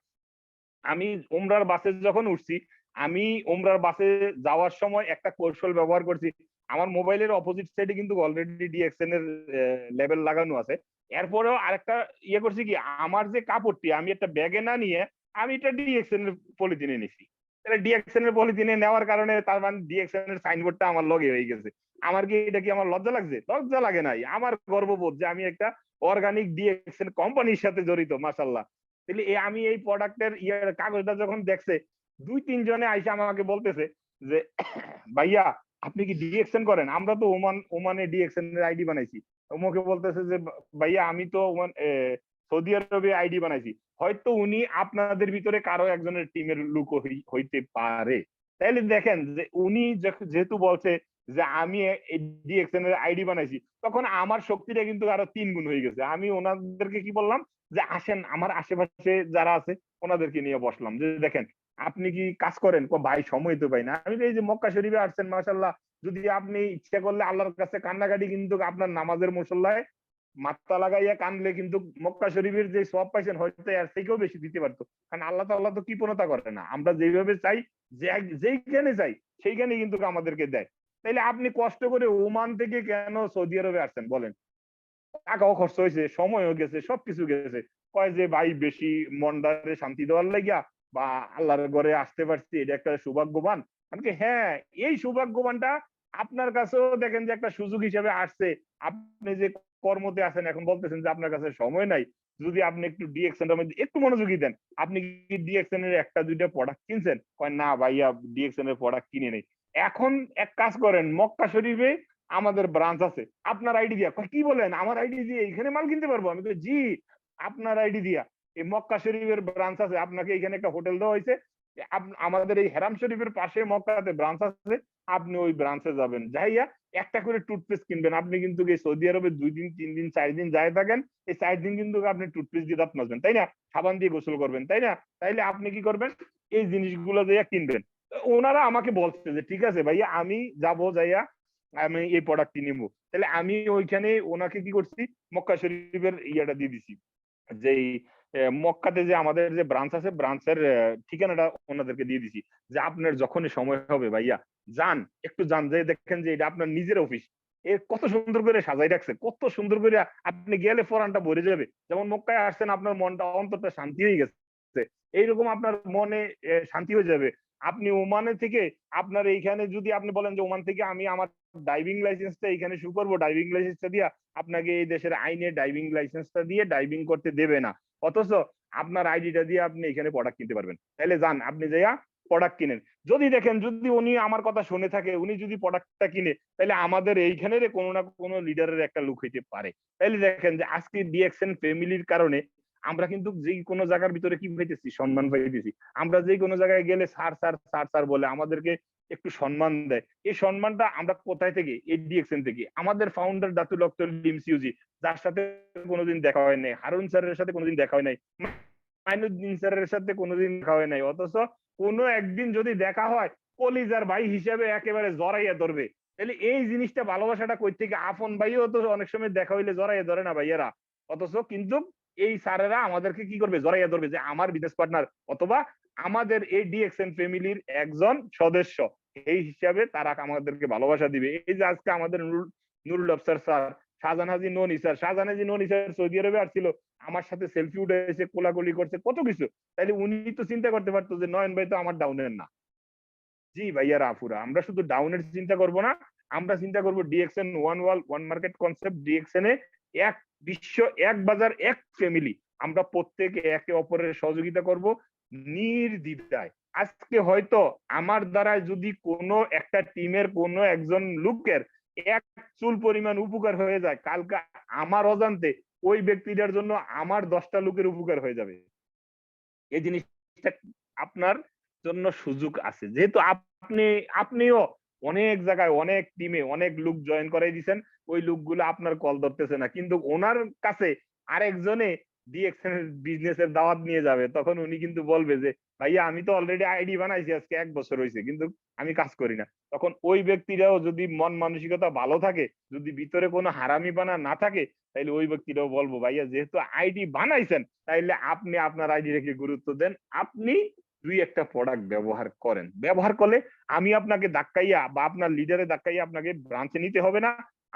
আমি উমরার বাসে যখন উঠছি, আমি উমরার বাসে যাওয়ার সময় একটা কৌশল ব্যবহার করছি। আমার মোবাইলের অপোজিট সাইডে কিন্তু অলরেডি ডিএক্সএন এর লেবেল লাগানো আছে। এরপরেও আরেকটা ইয়ে করছি কি, আমার যে কাপড়টি আমি একটা ব্যাগে না নিয়ে আমি এটা ডিএক্সএন এর পলিথিনে নিছি। তাহলে ডিএক্সএন এর পলিথিনে নেওয়ার কারণে তার মানে ডিএক্সএন এর সাইনবোর্ডটা আমার লগে হয়ে গেছে। আমার কি এটা কি আমার লজ্জা লাগছে? লজ্জা লাগে নাই, আমার গর্ববোধ যে আমি একটা অর্গানিক ডিএক্সএন কোম্পানির সাথে জড়িত, মাশাআল্লাহ। তাহলে আমি এই প্রোডাক্টের কাগজটা যখন দেখছে, 2-3 জনে আইসা আমাকে বলতেছে যে ভাইয়া আপনি কি ডিএক্সএন করেন? আমরা তো ওমানে ডিএক্সএন এর আইডি বানাইছি। ওমকে বলতেছে যে ভাইয়া আমি তো সৌদি আরবে আইডি বানাইছি। হয়তো উনি আপনাদের ভিতরে কারো একজনের টিমের লোক হইতে পারে। তাইলে দেখেন যে উনি যেহেতু বলছে যে আমি ডিএক্সএন এর আইডি বানাইছি, তখন আমার শক্তিটা কিন্তু আরো 3 গুণ হয়ে গেছে। আমি ওনাদেরকে কি বললাম যে আসেন আমার আশেপাশে যারা আছে ওনাদেরকে নিয়ে বসলাম, যে দেখেন আপনি কি কাজ করেন? ভাই সময় তো পাই না। আমি এই যে মক্কা শরীফে আসছেন, মাশাআল্লাহ, যদি আপনি ইচ্ছা করলে আল্লাহর কাছে কান্নাকাটি কিন্তু আপনার নামাজের মুসল্লায় মাথা লাগাইয়া কানলে কিন্তু মক্কা শরীফের যে সওয়াব পাইছেন হয়তো এর থেকেও বেশি দিতে পারতো। কারণ আল্লাহ তাআলা তো কৃপণতা করে না, আমরা যেভাবে চাই, যেইখানে চাই সেইখানে কিন্তু আমাদেরকে দেয়। তাইলে আপনি কষ্ট করে ওমান থেকে কেন সৌদি আরবে আসছেন বলেন? টাকাও খরচ হয়েছে, সময়ও গেছে, সবকিছু গেছে। কয় যে ভাই বেশি মনটারে শান্তি দেওয়ার লাগিয়া বা আল্লাহর ঘরে আসতে পারছি, এটা একটা সৌভাগ্যবান। আমি হ্যাঁ, এই সৌভাগ্যবানটা আপনার কাছেও দেখেন যে একটা সুযোগ হিসেবে আসছে। আপনি যে কর্মতে আছেন, এখন বলতেছেন যে আপনার কাছে সময় নাই, যদি আপনি একটু ডিএক্সএন এর মধ্যে একটু মনোযোগী দেন। আপনি কি ডিএক্সএন এর 1-2টা প্রোডাক্ট কিনছেন? কয় না ভাইয়া ডিএক্সএন এর প্রোডাক্ট কিনে নেই। এখন এক কাজ করেন, মক্কা শরীফে আমাদের ব্রাঞ্চ আছে, আপনার আইডি দিয়া। কি বলেন আমার আইডি দিয়ে এখানে মাল কিনতে পারবো? আমি জি, আপনার আইডি দিয়া এই মক্কা শরীফের ব্রাঞ্চ আছে, আপনাকে এখানে একটা হোটেল দেওয়া হয়েছে, আমাদের এই হেরাম শরীফের পাশে মক্কাতে ব্রাঞ্চ আছে, আপনি ওই ব্রাঞ্চে যাবেন, যাইয়া একটা করে টুথপেস্ট কিনবেন। আপনি কিন্তু এই সৌদি আরবে 2 দিন 3 দিন 4 দিন যায় থাকেন, এই 4 দিন কিন্তু আপনি টুথপেস্ট দিয়ে দাঁত মাজবেন, তাই না? সাবান দিয়ে গোসল করবেন, তাই না? তাইলে আপনি কি করবেন, এই জিনিসগুলো যাইয়া কিনবেন। ওনারা আমাকে বলছে যে ঠিক আছে ভাইয়া, আমি যাবো, যাইয়া আমি এই প্রোডাক্টটি নিবো। তাহলে আমি ওইখানে ওনাকে কি করছি, মক্কা শরীফের ইয়েটা দিয়ে দিছি, যে মক্কাতে যে আমাদের যে ব্রাঞ্চ আছে, ব্রাঞ্চের ঠিকানাটা ওনাদেরকে দিয়ে দিছি, যে আপনার যখনই সময় হবে ভাইয়া যান, একটু যান, যে দেখেন যে এটা আপনার নিজের অফিস, এ কত সুন্দর করে সাজাই রাখছে, কত সুন্দর করে, আপনি গেলে ফরানটা ভরে যাবে। যেমন মক্কায় আসছেন, আপনার মনটা অন্তরটা শান্তি হয়ে গেছে, এইরকম আপনার মনে শান্তি হয়ে যাবে। আপনি ওমানে থেকে আপনার এইখানে যদি আপনি বলেন যে ওমান থেকে আমি আমার ডাইভিং লাইসেন্সটা এখানে শুরু করবো, ডাইভিং লাইসেন্সটা দিয়ে আপনাকে এই দেশের আইনে ডাইভিং লাইসেন্সটা দিয়ে ডাইভিং করতে দেবে না, অথচ আপনার আইডিটা দিয়ে আপনি এখানে প্রোডাক্ট কিনতে পারবেন। তাহলে যান, আপনি যাইয়া প্রোডাক্ট কিনেন। যদি দেখেন, যদি উনি আমার কথা শুনে থাকে, উনি যদি প্রোডাক্টটা কিনে, তাহলে আমাদের এইখানের কোনো না কোনো লিডারের একটা লুক হইতে পারে। তাহলে দেখেন যে আজকে ডিএক্সএন ফ্যামিলির কারণে আমরা কিন্তু যে কোনো জায়গার ভিতরে কি পাইতেছি, সম্মান পাইতেছি। আমরা যে কোনো জায়গায় গেলে স্যার স্যার স্যার স্যার বলে আমাদেরকে একটু সম্মান দেয়। এই সম্মানটা আমরা কোথায় থেকে? এই ডিএক্সএন থেকে। আমাদের ফাউন্ডার দাতুল ডক্টর লিমসিউজি, যার সাথে কোনোদিন দেখা হয় নাই, হারুন স্যারের সাথে কোনোদিন দেখা হয় নাই, মাইনুদ্দিন স্যারের সাথে কোনোদিন দেখা হয় নাই, অথচ কোনো একদিন যদি দেখা হয়, কলিজার ভাই হিসেবে একেবারে জড়াইয়া ধরবে। তাহলে এই জিনিসটা, ভালোবাসাটা কই থেকে? আপন ভাইও তো অনেক সময় দেখা হইলে জড়াইয়া ধরে না ভাইয়ারা, অথচ কিন্তু এই স্যারেরা আমাদেরকে কি করবে, জড়াইয়া ধরবে, যে আমার বিজনেস পার্টনার অথবা আমাদের এই ডিএক্সএন ফ্যামিলির একজন সদস্য, এই হিসাবে তারা আমাদেরকে ভালোবাসা দিবে। এই যে আজকে আমাদের নুরুল আফসার স্যার, শাহজাহান হাজি ননি স্যার, শাহজাহান হাজি ননি স্যার সৌদি আরবে আসছিল, আমার সাথে সেলফি উঠেছে, কোলাকুলি করছে, কত কিছু। তাইলে উনি তো চিন্তা করতে পারতো যে নয়ন ভাই তো আমার ডাউনের না। জি ভাইয়ারা আফুরা, আমরা শুধু ডাউনের চিন্তা করব না, আমরা চিন্তা করব DXN one world one market concept, DXN এ এক বিশ্ব, এক বাজার, এক ফ্যামিলি। আমরা প্রত্যেকে একে অপরের সহযোগিতা করব নির্দ্বিধায়। আজকে হয়তো আমার দ্বারা যদি কোনো একটা টিমের কোনো একজন লোকের এক চুল পরিমাণ উপকার হয়ে যায়, কালকে আমার অজান্তে ওই ব্যক্তিটার জন্য আমার 10টা লোকের উপকার হয়ে যাবে। এই জিনিসটা আপনার জন্য সুযোগ আছে, যেহেতু আপনিও অনেক জায়গায় অনেক টিমে অনেক লোক জয়েন করাই দিচ্ছেন, ওই লোকগুলো আপনার কল ধরতেছে না, কিন্তু ওনার কাছে আরেকজনে ডিএক্সএন এর বিজনেসের দাওয়াত নিয়ে যাবে, তখন উনি কিন্তু বলবে যে ভাইয়া আমি তো অলরেডি আইডি বানাইছি, আজকে 1 বছর হয়েছে, কিন্তু আমি কাজ করি না। তখন ওই ব্যক্তিরাও যদি মন মানসিকতা ভালো থাকে, যদি ভিতরে কোনো হারামি বানা না থাকে, তাইলে ওই ব্যক্তিরাও বলবো ভাইয়া যেহেতু আইডি বানাইছেন, তাইলে আপনি আপনার আইডি রেখে গুরুত্ব দেন, আপনি 2-1টা প্রোডাক্ট ব্যবহার করেন। ব্যবহার করলে আমি আপনাকে ধাক্কাইয়া বা আপনার লিডারে ধাক্কাইয়া আপনাকে ব্রাঞ্চে নিতে হবে না,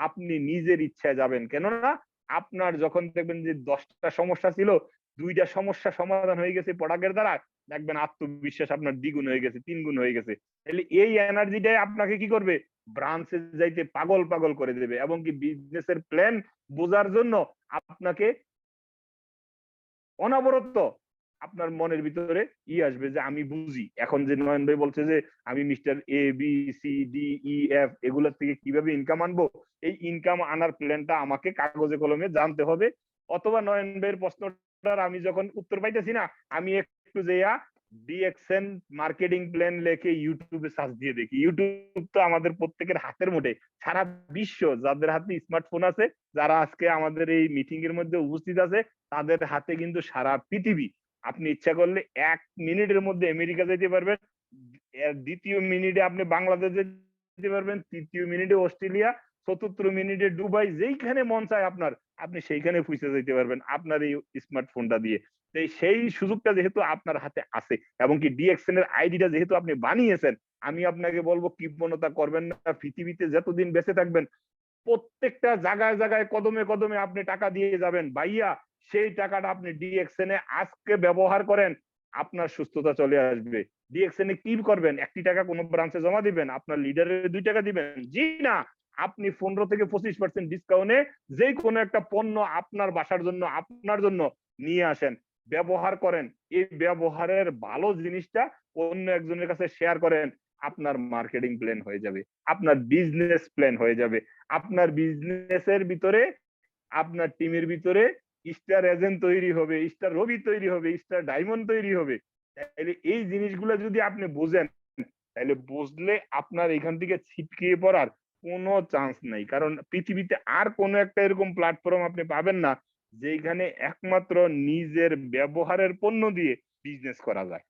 আপনি নিজের ইচ্ছায় যাবেন। কেননা আপনার যখন দেখবেন যে 10টা সমস্যা ছিল, 2টা সমস্যা সমাধান হয়ে গেছে প্রোডাক্টের দ্বারা, দেখবেন আত্মবিশ্বাস আপনার দ্বিগুণ হয়ে গেছে, 3 গুণ হয়ে গেছে। তাহলে এই এনার্জিটাই আপনাকে কি করবে, ব্রাঞ্চে যাইতে পাগল পাগল করে দেবে, এবং কি বিজনেসের প্ল্যান বোঝার জন্য আপনাকে অনবরত আপনার মনের ভিতরে আসবে যে আমি বুঝি। এখন যে নয়ন ভাই বলছে যে আমি mister A B C D E F এগুলোর থেকে কিভাবে ইনকাম আনবো, এই ইনকাম আনার প্ল্যানটা আমাকে কাগজে কলমে জানতে হবে। অথবা নয়ন ভাইয়ের প্রশ্নটার আমি যখন উত্তর পাইতেছি না, আমি একটু যেয়া ডিএক্সএন মার্কেটিং প্ল্যান লেখে ইউটিউবে সার্চ দিয়ে দেখি। ইউটিউব তো আমাদের প্রত্যেকের হাতের মুঠে, সারা বিশ্ব যাদের হাতে স্মার্টফোন আছে, যারা আজকে আমাদের এই মিটিং এর মধ্যে উপস্থিত আছে, তাদের হাতে কিন্তু সারা পৃথিবী। আপনি ইচ্ছা করলে 1 মিনিটের মধ্যে আমেরিকা যেতে পারবেন, 2য় মিনিটে আপনি বাংলাদেশ যেতে পারবেন, 3য় মিনিটে অস্ট্রেলিয়া, 4র্থ মিনিটে দুবাই, যেইখানে মন চায় আপনার, আপনি সেইখানে পৌঁছে যেতে পারবেন আপনার এই স্মার্টফোনটা দিয়ে। সেই সুযোগটা যেহেতু আপনার হাতে আছে, এবং কি ডিএক্সএন এর আইডিটা যেহেতু আপনি বানিয়েছেন, আমি আপনাকে বলবো কৃপণতা করবেন না। পৃথিবীতে যতদিন বেঁচে থাকবেন, প্রত্যেকটা জায়গায় জায়গায় কদমে কদমে আপনি টাকা দিয়ে যাবেন ভাইয়া, সেই টাকাটা আপনি ডিএক্সএন এ আজকে ব্যবহার করেন, আপনার সুস্থতা চলে আসবে। ডিএক্সএন এ কি করবেন, 1 টাকা কোন ব্রাঞ্চে জমা দিবেন, আপনার লিডারের 2 টাকা দিবেন? জি না, আপনি 15 থেকে 25% ডিসকাউন্টে যে কোনো একটা পণ্য আপনার বাসার জন্য, আপনার জন্য নিয়ে আসেন, ব্যবহার করেন। এই ব্যবহারের ভালো জিনিসটা অন্য একজনের কাছে শেয়ার করেন, আপনার মার্কেটিং প্ল্যান হয়ে যাবে, আপনার বিজনেস প্ল্যান হয়ে যাবে, আপনার বিজনেসের ভিতরে, আপনার টিমের ভিতরে স্টার এজেন্ট তৈরি হবে, স্টার রবি তৈরি হবে, স্টার ডায়মন্ড তৈরি হবে। তাহলে এই জিনিসগুলো যদি আপনি বুঝেন, তাহলে বুঝলে আপনার এখান থেকে ছিটকে পড়ার কোনো চান্স নাই। কারণ পৃথিবীতে আর কোনো একটা এরকম প্ল্যাটফর্ম আপনি পাবেন না যেখানে একমাত্র নিজের ব্যবহারের পণ্য দিয়ে বিজনেস করা যায়।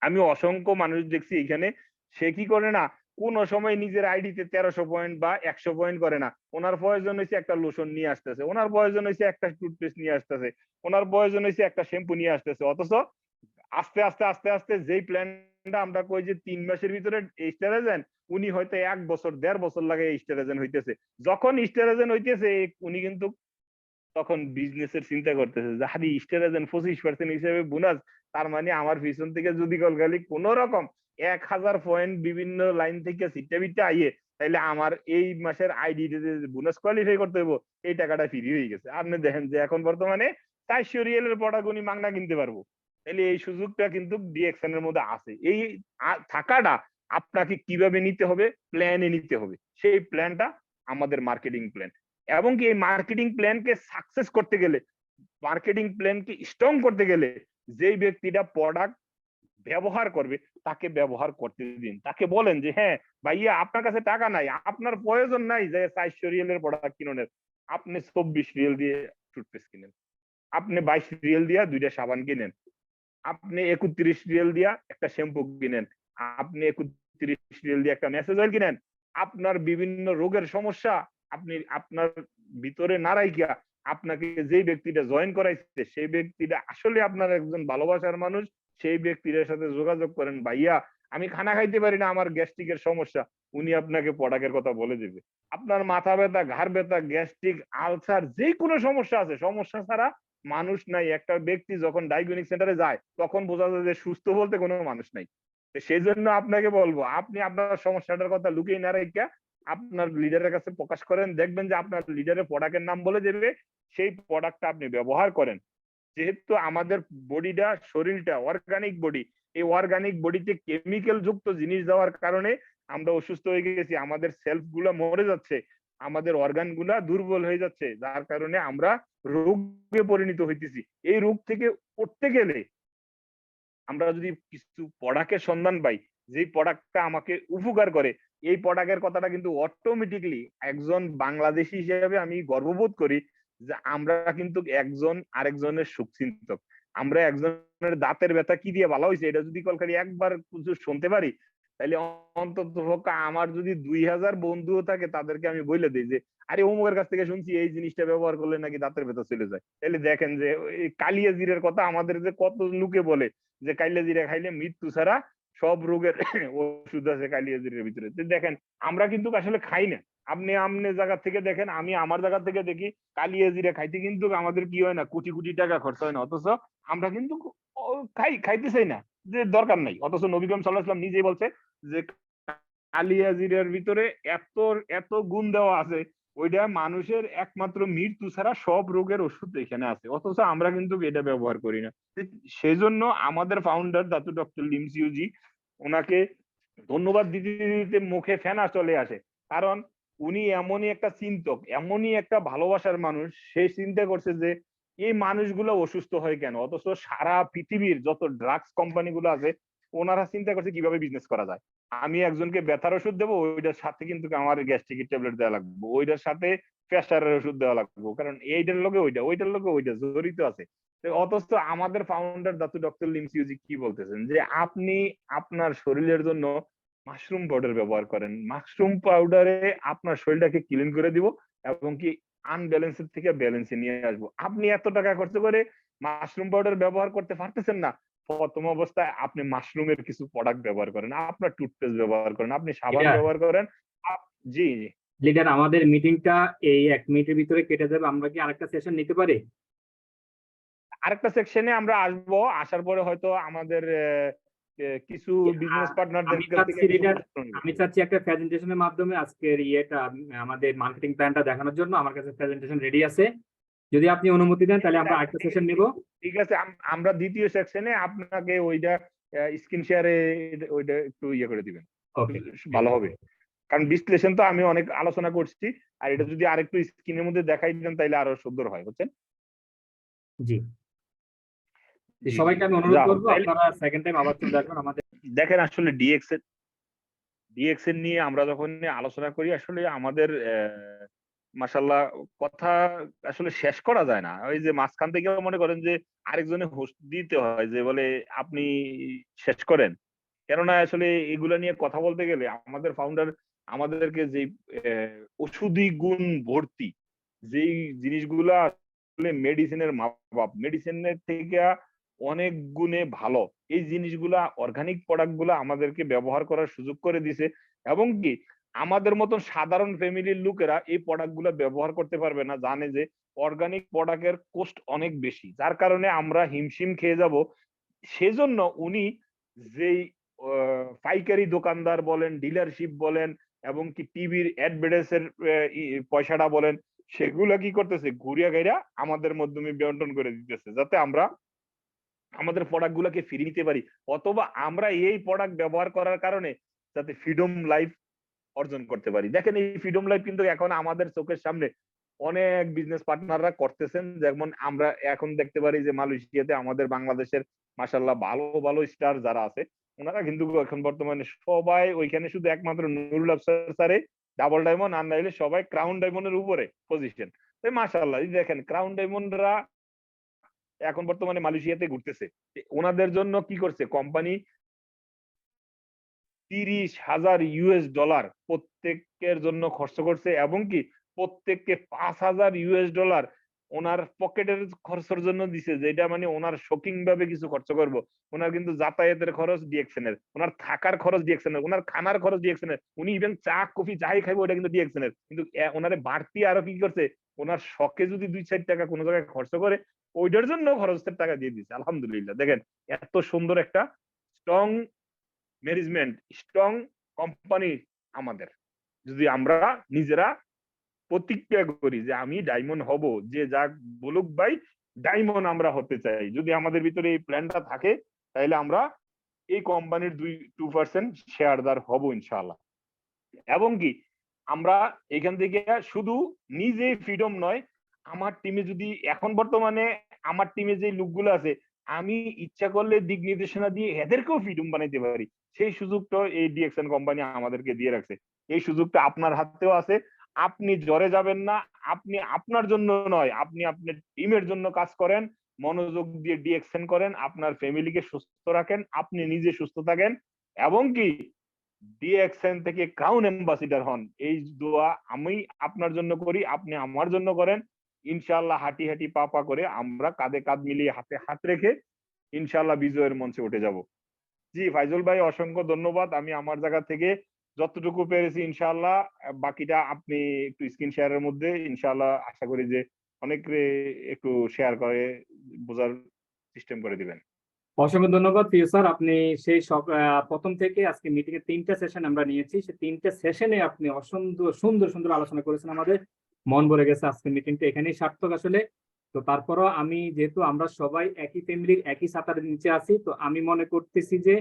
আমি অসংখ্য মানুষ দেখছি এখানে, সে কি করে না, কোন সময় নিজের আইডিতে 1300 পয়েন্ট বা 100 পয়েন্ট করে না। ওনার প্রয়োজন হয়েছে একটা লোশন নিয়ে আসতেছে, ওনার প্রয়োজন হয়েছে একটা টুথপেস্ট নিয়ে আসতেছে, ওনার প্রয়োজন হয়েছে একটা শ্যাম্পু নিয়ে আসতেছে। অথচ আস্তে আস্তে আস্তে আস্তে যেই প্ল্যানটা আমরা কই যে 3 মাসের ভিতরে স্টার এজেন্ট, উনি হয়তো 1 বছর 1.5 বছর লাগে স্টার এজেন্ট হইতেছে। যখন স্টার এজেন্ট হইতেছে উনি কিন্তু তখন বিজনেসের চিন্তা করতেছে যে হারি স্টার এজেন্ট 25% হিসেবে বোনাস, তার মানে আমার পিছন থেকে যদি কলকালি কোন রকম 1000 পয়েন্ট বিভিন্ন লাইন থেকে সিটটা বিটটা আইয়ে, তাইলে আমার এই মাসের আইডি বোনাস কোয়ালিফাই করতে হইব, এই টাকাটা ফ্রি হয়ে গেছে। আপনি দেখেন যে এখন বর্তমানে 400 রিয়েলের প্রোডাক্ট উনি মাগনা কিনতে পারবো। তাহলে এই সুযোগটা কিন্তু ডিএক্সএন এর মধ্যে আছে। এই থাকাটা আপনাকে কিভাবে নিতে হবে, প্ল্যানে নিতে হবে। সেই প্ল্যানটা আমাদের মার্কেটিং প্ল্যান। এবং কি এই মার্কেটিং প্ল্যানকে সাকসেস করতে গেলে, মার্কেটিং প্ল্যানকে স্ট্রং করতে গেলে, যেই ব্যক্তিটা প্রোডাক্ট ব্যবহার করবে তাকে ব্যবহার করতে দিন। তাকে বলেন যে হ্যাঁ ভাইয়া আপনার কাছে টাকা নাই, আপনার প্রয়োজন নাই যে 400 রিয়েলের প্রোডাক্ট কিনেন, আপনি 24 রিয়েল দিয়ে টুথপেস্ট কিনেন, আপনি 22 রিয়েল দিয়া 2টা সাবান কিনেন, আপনি 31 রিয়েল দিয়া একটা শ্যাম্পু কিনেন, আপনি 31 রিয়েল দিয়ে একটা মেসেজ অয়েল কিনেন। আপনার বিভিন্ন রোগের সমস্যা আপনি আপনার ভিতরে না রাইখা, আপনাকে যেই ব্যক্তিটা জয়েন করাইছে সেই ব্যক্তিটা আসলে আপনার একজন ভালোবাসার মানুষ, সেই ব্যক্তির সাথে যোগাযোগ করেন, ভাইয়া আমি খানা খাইতে পারি না, আমার গ্যাস্ট্রিকের সমস্যা, উনি আপনাকে প্রোডাক্টের কথা বলে দেবে। আপনার মাথা ব্যথা, ঘাড় ব্যথা, গ্যাস্ট্রিক, আলসার, যে কোনো সমস্যা আছে, সমস্যা ছাড়া মানুষ নাই। একটা ব্যক্তি যখন ডায়াগনস্টিক সেন্টারে যায় তখন বোঝা যায় যে সুস্থ বলতে কোনো মানুষ নাই। সেই জন্য আপনাকে বলবো, আপনি আপনার সমস্যাটার কথা লুকিয়ে না রেখে আপনার লিডারের কাছে প্রকাশ করেন, দেখবেন যে আপনার লিডারের প্রোডাক্টের নাম বলে দেবে, সেই প্রোডাক্টটা আপনি ব্যবহার করেন। যেহেতু আমাদের বডিটা, শরীরটা অর্গানিক বডি, এই অর্গানিক বডিতে কেমিক্যাল যুক্ত জিনিস দেওয়ার কারণে আমরা অসুস্থ হয়ে গেছি, আমাদের সেলফ গুলা মরে যাচ্ছে, আমাদের অর্গান গুলা দুর্বল হয়ে যাচ্ছে, যার কারণে আমরা রোগে পরিণত হইতেছি। এই রোগ থেকে উঠতে গেলে আমরা যদি কিছু প্রোডাক্টের সন্ধান পাই, যে প্রোডাক্টটা আমাকে উপকার করে, এই প্রোডাক্টের কথাটা কিন্তু অটোমেটিকলি একজন বাংলাদেশী হিসেবে আমি গর্ববোধ করি যে আমরা কিন্তু একজন আরেকজনের সুখচিন্তক। আমরা একজনের দাঁতের ব্যথা কি দিয়ে ভালো হয়েছে এটা যদি কলকারি একবার কিছু শুনতে পারি, তাহলে অন্তত আমার যদি 2000 বন্ধুও থাকে তাদেরকে আমি বলে দিই যে আরে অমুকের কাছ থেকে শুনছি এই জিনিসটা ব্যবহার করলে নাকি দাঁতের ব্যথা চলে যায়। তাহলে দেখেন যে এই কালিয়া জিরের কথা আমাদের যে কত লোকে বলে যে কালিয়া জিরা খাইলে মৃত্যু ছাড়া সব রোগের ওষুধ আছে কালিয়া জিরের ভিতরে। দেখেন আমরা কিন্তু আসলে খাই না। আপনি আমনে জায়গা থেকে দেখেন, আমি আমার জায়গা থেকে দেখি, কালিয়া জিরা খাইতে কিন্তু আমাদের কি হয় না, কোটি কোটি টাকা খরচ হয় না, অথচ আমরা কিন্তু খাইতে চাই না, যে দরকার নাই। অথচ নবী করিম সাল্লাল্লাহু আলাইহি ওয়াসাল্লাম নিজেই বলছে যে কালিয়া জিরার ভিতরে এত এত গুণ দেওয়া আছে, ওইটা মানুষের একমাত্র মৃত্যু ছাড়া সব রোগের ওষুধ এখানে আছে, অথচ আমরা কিন্তু এটা ব্যবহার করি না। সেই জন্য আমাদের ফাউন্ডার দাতু ডক্টর লিমসিউ জি, ওনাকে ধন্যবাদ দিতে দিতে মুখে ফেনা চলে আসে। কারণ উনি এমনই একটা চিন্তক, এমনই একটা ভালোবাসার মানুষ, সে চিন্তা করছে যে এই মানুষগুলো অসুস্থ হয় কেন, অথচ সারা পৃথিবীর যত ড্রাগস কোম্পানিগুলো আছে ওনারা চিন্তা করছে কিভাবে বিজনেস করা যায়। আমি একজনকে ব্যথার ওষুধ দেবো, ওইটার সাথে কিন্তু আমার গ্যাস্ট্রিকের ট্যাবলেট দেওয়া লাগবে, ওইটার সাথে প্রেসারের ওষুধ দেওয়া লাগবে, কারণ এইটার লোকে ওইটা, ওইটার লোকে ওইটা জড়িত আছে। অথচ আমাদের ফাউন্ডার দাতু ডক্টর লিমসিউজি কি বলতেছেন যে আপনি আপনার শরীরের জন্য মাশরুম পাউডার ব্যবহার করেন, মাশরুম পাউডারে আপনার শরীরটাকে ক্লিন করে দিব এবং কি আনব্যালেন্সের থেকে ব্যালেন্সে নিয়ে আসবো। আপনি এত টাকা খরচ করে মাশরুম পাউডার ব্যবহার করতে পারতেছেন না, প্রথম অবস্থায় আপনি মাশরুমের কিছু প্রোডাক্ট ব্যবহার করেন, আপনার টুথপেস্ট ব্যবহার করেন, আপনি সাবান ব্যবহার করেন। জি জি লিডার, আমাদের মিটিংটা এই 1 মিনিটের ভিতরে কেটে যাবে, আমরা কি আরেকটা সেশন নিতে পারি? আরেকটা সেকশনে আমরা আসবো, আসার পরে হয়তো আমাদের কিছু বিজনেস পার্টনারদের আমি চাচ্ছি একটা প্রেজেন্টেশনের মাধ্যমে আজকের ইয়েটা আমাদের মার্কেটিং প্ল্যানটা দেখানোর জন্য আমার কাছে প্রেজেন্টেশন রেডি আছে, যদি আপনি অনুমতি দেন তাহলে আমরা আরেকটা সেশন নিব। ঠিক আছে, আমরা দ্বিতীয় সেকশনে আপনাকে ওইটা স্ক্রিন শেয়ারে ওইটা একটু ইয়ে করে দিবেন, ভালো হবে। কারণ বিশ্লেষণ তো আমি অনেক আলোচনা করছি, আর এটা যদি আরেকটু স্ক্রিনের মধ্যে দেখাই দেন তাহলে আরো সুন্দর হয়, বুঝছেন? জি জি, সবাইকে আমি জি। অনুরোধ যাও, করবো তাইলে আপনারা সেকেন্ড টাইম আবার চলে আসবেন আমাদের। দেখেন আসলে ডিএক্সএন নিয়ে আমরা যখন আলোচনা করি আসলে আমাদের মাশাল্লাহ কথা আসলে শেষ করা যায় না। ওই যে মাঝখান থেকে মনে করেন যে আরেকজনে হোস্ট দিতে হয়, যে বলে আপনি শেষ করেন। কেননা আসলে এগুলা নিয়ে কথা বলতে গেলে আমাদের ফাউন্ডার আমাদেরকে যে ওষুধি গুণ ভর্তি যেই জিনিসগুলা আসলে মেডিসিনের মা বাপ, মেডিসিনের থেকে অনেক গুণে ভালো এই জিনিসগুলা, অর্গানিক প্রোডাক্ট গুলা আমাদেরকে ব্যবহার করার সুযোগ করে দিছে। এবং কি আমাদের মতন সাধারণ ফ্যামিলির লোকেরা এই প্রোডাক্ট গুলা ব্যবহার করতে পারবে না, জানে যে অর্গানিক প্রোডাক্টের কোস্ট অনেক বেশি, যার কারণে আমরা হিমশিম খেয়ে যাব। সেজন্য উনি যেই পাইকারি দোকানদার বলেন, ডিলারশিপ বলেন, এবং কি টিভির অ্যাডভার্টাইজের পয়সাটা বলেন, সেগুলা কি করতেছে ঘুরিয়া গাইরা আমাদের মাধ্যমে বন্টন করে দিতেছে, যাতে আমরা আমাদের প্রোডাক্ট গুলাকে ফিরিয়ে নিতে পারি, অথবা আমরা এই প্রোডাক্ট ব্যবহার করার কারণে যাতে ফ্রিডম লাইফ অর্জন করতে পারি। দেখেন এই ফ্রিডম লাইফ কিন্তু এখন আমাদের চোখের সামনে অনেক বিজনেস পার্টনাররা করতেছেন। যেমন আমরা এখন দেখতে পারি যে মালয়েশিয়াতে আমাদের বাংলাদেশের মাশাআল্লাহ ভালো ভালো স্টার যারা আছে, ওনারা কিন্তু এখন বর্তমানে সবাই ওইখানে শুধু একমাত্র নুরুল আফসার স্যারে ডাবল ডায়মন্ড, আর নাইলে সবাই ক্রাউন ডায়মন্ডের উপরে পজিশন। তো মাশাআল্লাহ দেখেন ক্রাউন ডায়মন্ডরা এখন বর্তমানে মালয়েশিয়াতে ঘুরতেছে। ওনাদের জন্য কি করছে কোম্পানি, $30,000 প্রত্যেকের জন্য খরচ করছে, এবং কি প্রত্যেককে $5,000 ওনার পকেটের খরচের জন্য দিছে, যেটা মানে ওনার শকিং ভাবে কিছু খরচ করবো। ওনার কিন্তু যাতায়াতের খরচ ডিএক্সএন এর, ওনার থাকার খরচ ডিএক্সএন এর, ওনার খানার খরচ ডিএক্সএন এর, উনি ইভেন চা কফি যাই খাইবো ওটা কিন্তু ডিএক্সএন এর। কিন্তু ওনারে বাড়তি আরো কি করছে, ওনার শখে যদি 2-4 টাকা কোনো জায়গায় খরচ করে ওইটার জন্য খরচের টাকা দিয়ে দিচ্ছে। আলহামদুলিল্লাহ দেখেন এত সুন্দর একটা স্ট্রং ম্যানেজমেন্ট, স্ট্রং কোম্পানি আমাদের। যদি আমরা নিজেরা প্রতিজ্ঞা করি যে আমি ডায়মন্ড হব, যে যা বলুক ভাই ডায়মন্ড আমরা হতে চাই, যদি আমাদের ভিতরে এই প্ল্যানটা থাকে, তাহলে আমরা এই কোম্পানির 2% শেয়ারদার হব ইনশাআল্লাহ। এবং কি আমরা এখান থেকে শুধু নিজে ফ্রিডম নয়, আমার টিমে যদি এখন বর্তমানে আমার টিমে যে লোকগুলো আছে, আমি ইচ্ছা করলে দিক নির্দেশনা দিয়ে এদেরকেও ফ্রিডম বানাইতে পারি। সেই সুযোগটা এই ডিএক্সএন কোম্পানি আমাদেরকে দিয়ে রাখছে। এই সুযোগটা আপনার হাতেও আছে। আপনি জ্বরে যাবেন না, আপনি আপনার জন্য নয়, আপনি আপনার টিমের জন্য কাজ করেন, মনোযোগ দিয়ে ডিএক্সএন করেন, আপনার ফ্যামিলিকে সুস্থ রাখেন, আপনি নিজে সুস্থ থাকেন, এবং কি ডিএক্সএন থেকে ক্রাউন অ্যাম্বাসিডার হন। এই দোয়া আমি আপনার জন্য করি, আপনি আমার জন্য করেন। ইনশাআল্লাহ হাঁটি হাঁটি পা পা করে আমরা কাঁধে কাঁধ মিলিয়ে হাতে হাত রেখে ইনশাআল্লাহ বিজয়ের মঞ্চে উঠে যাব। জি ফাইজুল ভাই অসংখ্য ধন্যবাদ। আমি আমার জায়গা থেকে যতটুকু পেরেছি ইনশাআল্লাহ, বাকিটা আপনি একটু স্ক্রিন শেয়ারের মধ্যে ইনশাআল্লাহ আশা করি যে অনেক একটু শেয়ার করে বোঝার সিস্টেম করে দিবেন। অসংখ্য ধন্যবাদ প্রিয় স্যার, আপনি সেই সব প্রথম থেকে আজকে মিটিং এর 3টা সেশন আমরা নিয়েছি, সেই 3টা সেশনে আপনি অসংখ্য সুন্দর সুন্দর আলোচনা করেছেন, আমাদের মন ভরে গেছে। আজকে মিটিংটা এখানেই সার্থক আসলে। তো তারপরও আমি যেহেতু আমরা সবাই একই ফ্যামিলির একই ছাতার নিচে আছি, তো আমি মনে করতেছি যে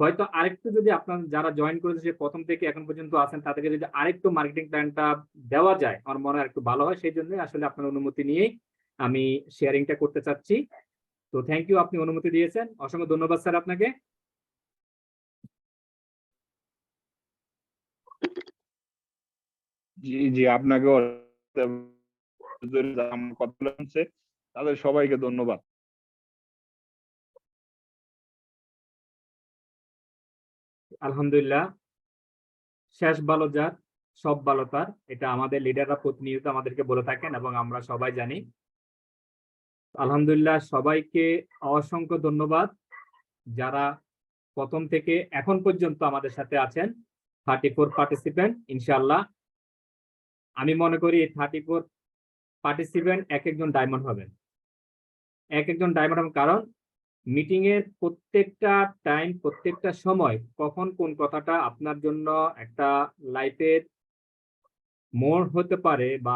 হয়তো আরেকটু যদি আপনার যারা জয়েন করেছে সে প্রথম থেকে এখন পর্যন্ত আছেন তাদেরকে যদি আরেকটু মার্কেটিং প্ল্যানটা দেওয়া যায় আমার মনে হয় একটু ভালো হয়। সেই জন্য আসলে আপনার অনুমতি নিয়েই আমি শেয়ারিংটা করতে চাচ্ছি। তো থ্যাংক ইউ, আপনি অনুমতি দিয়েছেন, অসংখ্য ধন্যবাদ স্যার আপনাকে। জি জি আপনাকেও কথা বলছে তাদের সবাইকে ধন্যবাদ। আলহামদুলিল্লাহ, শেষ ভালো যার সব ভালো তার, এটা আমাদের লিডাররা প্রতিনিয়ত আমাদেরকে বলে থাকেন এবং আমরা সবাই জানি। আলহামদুলিল্লাহ, সবাইকে অসংখ্য ধন্যবাদ যারা প্রথম থেকে এখন পর্যন্ত আমাদের সাথে আছেন। 34 পার্টিসিপেন্ট, ইনশাআল্লাহ আমি মনে করি এই 34 পার্টিসিপেন্ট এক একজন ডায়মন্ড হবেন, এক একজন ডায়মন্ড হবেন। কারণ মিটিং এর প্রত্যেকটা টাইম, প্রত্যেকটা সময় কখন কোন কথাটা আপনার জন্য একটা লাইফের মোড় হতে পারে বা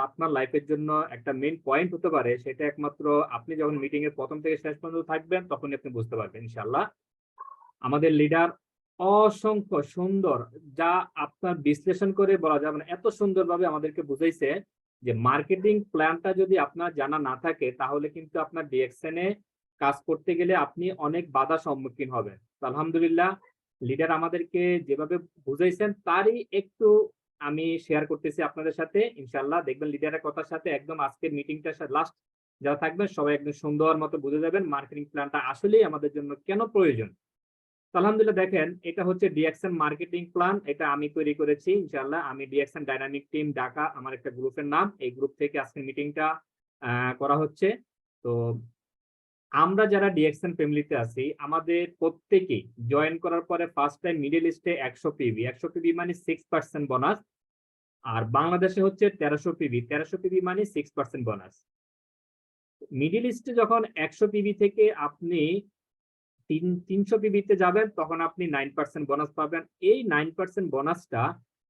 আপনার লাইফের জন্য একটা মেইন পয়েন্ট হতে পারে, সেটা একমাত্র আপনি যখন মিটিং এর প্রথম থেকে শেষ পর্যন্ত থাকবেন তখনই আপনি বুঝতে পারবেন ইনশাআল্লাহ। আমাদের লিডার অসংখ্য সুন্দর, যা আপনার বিশ্লেষণ করে বলা যাবে না, এত সুন্দরভাবে আমাদেরকে বুঝাইছে যে মার্কেটিং প্ল্যানটা যদি আপনার জানা না থাকে তাহলে কিন্তু আপনার ডিএক্সএন এ কাজ করতে গেলে আপনি অনেক বাধা সম্মুখীন হবেন। তো আলহামদুলিল্লাহ লিডার আমাদেরকে যেভাবে বুঝাইছেন তারই একটু আমি শেয়ার করতেছি আপনাদের সাথে। ইনশাআল্লাহ দেখবেন লিডারের কথার সাথে একদম আজকের মিটিংটা লাস্ট যারা থাকবেন সবাই একদম সুন্দর মতো বুঝে যাবেন মার্কেটিং প্ল্যানটা আসলেই আমাদের জন্য কেন প্রয়োজন। তো আলহামদুলিল্লাহ দেখেন এটা হচ্ছে ডিএক্সএন মার্কেটিং প্ল্যান, এটা আমি তৈরি করেছি ইনশাআল্লাহ। আমি ডিএক্সএন ডাইনামিক টিম ঢাকা আমার একটা গ্রুপের নাম, এই গ্রুপ থেকে আজকের মিটিংটা করা হচ্ছে। তো আমরা যারা ডিএক্সএন ফ্যামিলিতে আছি আমাদের প্রত্যেকেই জয়েন করার পরে ফার্স্ট টাইম মিডল ইস্টে 100 পিবি মানে 6% বোনাস, আর বাংলাদেশে হচ্ছে 1300 পিবি মানে 6% বোনাস। মিডল ইস্টে যখন 100 পিবি থেকে আপনি 300 পিবিতে যাবেন তখন আপনি 9% বোনাস পাবেন। এই 9% বোনাসটা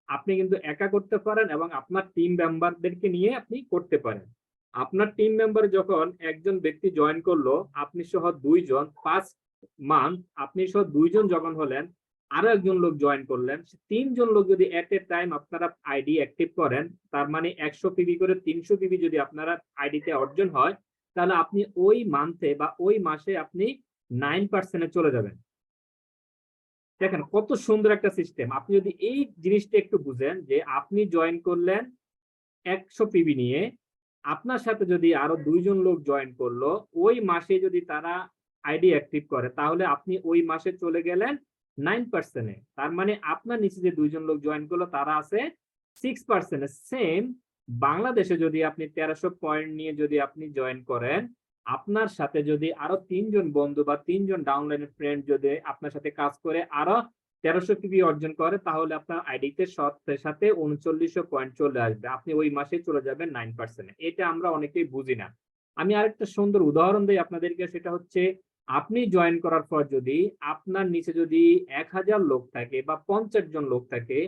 আপনি কিন্তু একা করতে পারেন এবং আপনার টিম মেম্বারদেরকে নিয়ে আপনি করতে পারেন। আপনার টিম মেম্বার যখন একজন ব্যক্তি জয়েন করলো, আপনি সহ 2 জন 5 মান্থ আপনি সহ 2 জন যখন হলেন, আরো একজন লোক জয়েন করলেন, 3 জন লোক যদি এট এ টাইম আপনারা আইডি অ্যাক্টিভ করেন, তার মানে 100 পিবি করে 300 পিবি যদি আপনারা আইডিতে অর্জন হয়, তাহলে আপনি ওই মান্থে বা ওই মাসে আপনি 9% চলে যাবেন। দেখেন কত সুন্দর একটা সিস্টেম। আপনি যদি এই জিনিসটা একটু বুঝেন যে আপনি জয়েন করলেন 100 পিবি নিয়ে, আপনার সাথে যদি আরো 2 জন লোক জয়েন করলো, ওই মাসে যদি তারা আইডি অ্যাক্টিভ করে, তাহলে আপনি ওই মাসে চলে গেলেন 9%-এ। তার মানে আপনার নিচে যে 2 জন লোক জয়েন করলো তারা আছে 6%-এ। সেম বাংলাদেশে যদি আপনি 1300 পয়েন্ট নিয়ে যদি আপনি জয়েন করেন, আপনার সাথে যদি আরো 3 জন বন্ধু বা 3 জন ডাউনলাইনের ফ্রেন্ড যদি আপনার সাথে কাজ করে আরো 1300 পিবি অর্জন করে, তাহলে আপনার আইডিতে সাথে সাথে 3900 পয়েন্ট চলে আসবে, আপনি ওই মাসে চলে যাবেন 9%-এ। এটা আমরা অনেকেই বুঝি না। আমি আরেকটা সুন্দর উদাহরণ দিই আপনাদেরকে, সেটা হচ্ছে আপনি জয়েন করার পর যদি আপনার নিচে যদি 1000 লোক থাকে বা 50 জন লোক থাকে,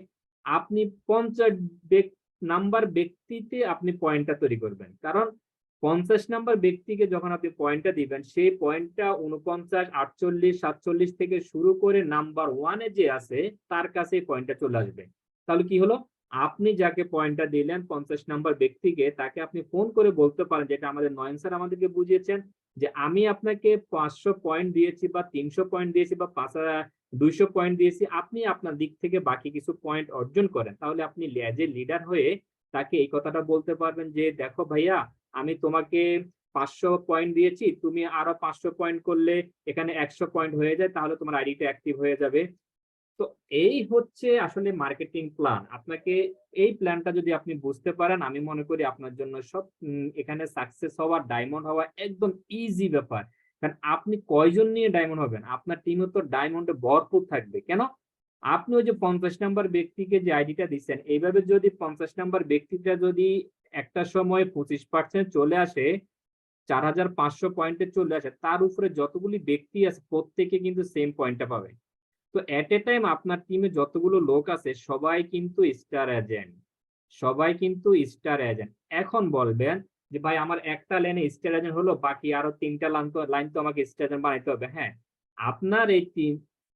আপনি 50 নাম্বার ব্যক্তিতে আপনি পয়েন্টটা তৈরি করবেন। কারণ 50 নাম্বার ব্যক্তিকে যখন আপনি পয়েন্টটা দিবেন, সেই পয়েন্টটা 49, 48, 47 থেকে শুরু করে নাম্বার 1-এ যে আছে তার কাছে পয়েন্টটা চলে আসবে। তাহলে কি হলো, আপনি যাকে পয়েন্টটা দিলেন 50 নাম্বার ব্যক্তিকে, তাকে আপনি ফোন করে বলতে পারেন, যেটা আমাদের নয়ন স্যার আমাদেরকে বুঝিয়েছেন, যে আমি আপনাকে 500 পয়েন্ট দিয়েছি বা 300 পয়েন্ট দিয়েছি বা 200 পয়েন্ট দিয়েছি, আপনি আপনার দিক থেকে বাকি কিছু পয়েন্ট অর্জন করেন। তাহলে আপনি এজ এ লিডার হয়ে তাকে এই কথাটা বলতে পারবেন যে দেখো ভাইয়া, আমি তোমাকে 500 পয়েন্ট দিয়েছি, তুমি আরো 500 পয়েন্ট করলে এখানে 100 পয়েন্ট হয়ে যায়, তাহলে তোমার আইডিটা অ্যাক্টিভ হয়ে যাবে। তো এই হচ্ছে আসলে মার্কেটিং প্ল্যান। আপনাকে এই প্ল্যানটা যদি আপনি বুঝতে পারেন, আমি মনে করি আপনার জন্য সব এখানে সাকসেস হওয়া, ডায়মন্ড হওয়া একদম ইজি ব্যাপার। কারণ আপনি কয়জন নিয়ে ডায়মন্ড হবেন? আপনার টিমও তো ডায়মন্ডে ভরপুর থাকবে। কেন? আপনি ওই যে 50 নাম্বার ব্যক্তিকে যে আইডিটা দিচ্ছেন, এইভাবে যদি 50 নাম্বার ব্যক্তিটা যদি একটা সময় 25% চলে আসে, 4500 পয়েন্টে চলে আসে, তার উপরে যতগুলি ব্যক্তি আছে প্রত্যেকে কিন্তু সেম পয়েন্টটা পাবে। তো এট এ টাইম আপনার টিমে যতগুলো লোক আছে সবাই কিন্তু স্টার এজেন্ট, সবাই কিন্তু স্টার এজেন্ট। এখন বলবেন যে ভাই আমার একটা লাইনে স্টার এজেন্ট হলো, বাকি আরো 3টা লাইন তো আমাকে স্টার এজেন্ট বানাইতে হবে। হ্যাঁ, আপনার এই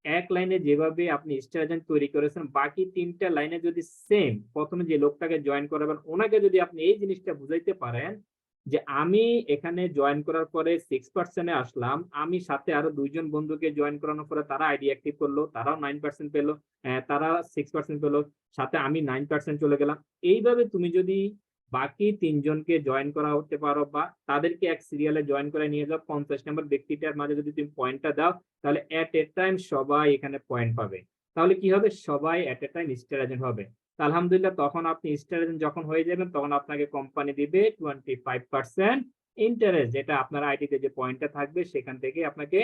এক লাইনে যেভাবে আপনি স্টার এজেন্ট তৈরি করেছেন, বাকি 3টা লাইনে যদি সেম প্রথমে যে লোকটাকে জয়েন করাবেন ওনাকে যদি আপনি এই জিনিসটা বুঝাইতে পারেন যে আমি এখানে জয়েন করার পরে 6%-এ আসলাম, আমি সাথে আরো 2 জন বন্ধুকে জয়েন করানোর পরে তারা আইডি অ্যাক্টিভ করলো, তারাও 9% পেলো, তারা 6% পেলো, সাথে আমি 9% চলে গেলাম। এইভাবে তুমি যদি বাকি 3 জনকে জয়েন করা হতে পারো বা তাদেরকে এক সিরিয়ালে জয়েন করে নিয়ে যাও, 50 নম্বর ব্যক্তিটার মাঝে যদি তুমি পয়েন্টটা দাও, তাহলে এট এ টাইম সবাই এখানে পয়েন্ট পাবে। তাহলে কি হবে, সবাই এট এ টাইম স্টার এজেন্ট হবে। আলহামদুলিল্লাহ তখন আপনি স্টার এজেন্ট যখন হয়ে যাবেন, তখন আপনাকে কোম্পানি দিবে 25% ইন্টারেস্ট, যেটা আপনার আইডিতে যে পয়েন্টটা থাকবে সেখান থেকে আপনাকে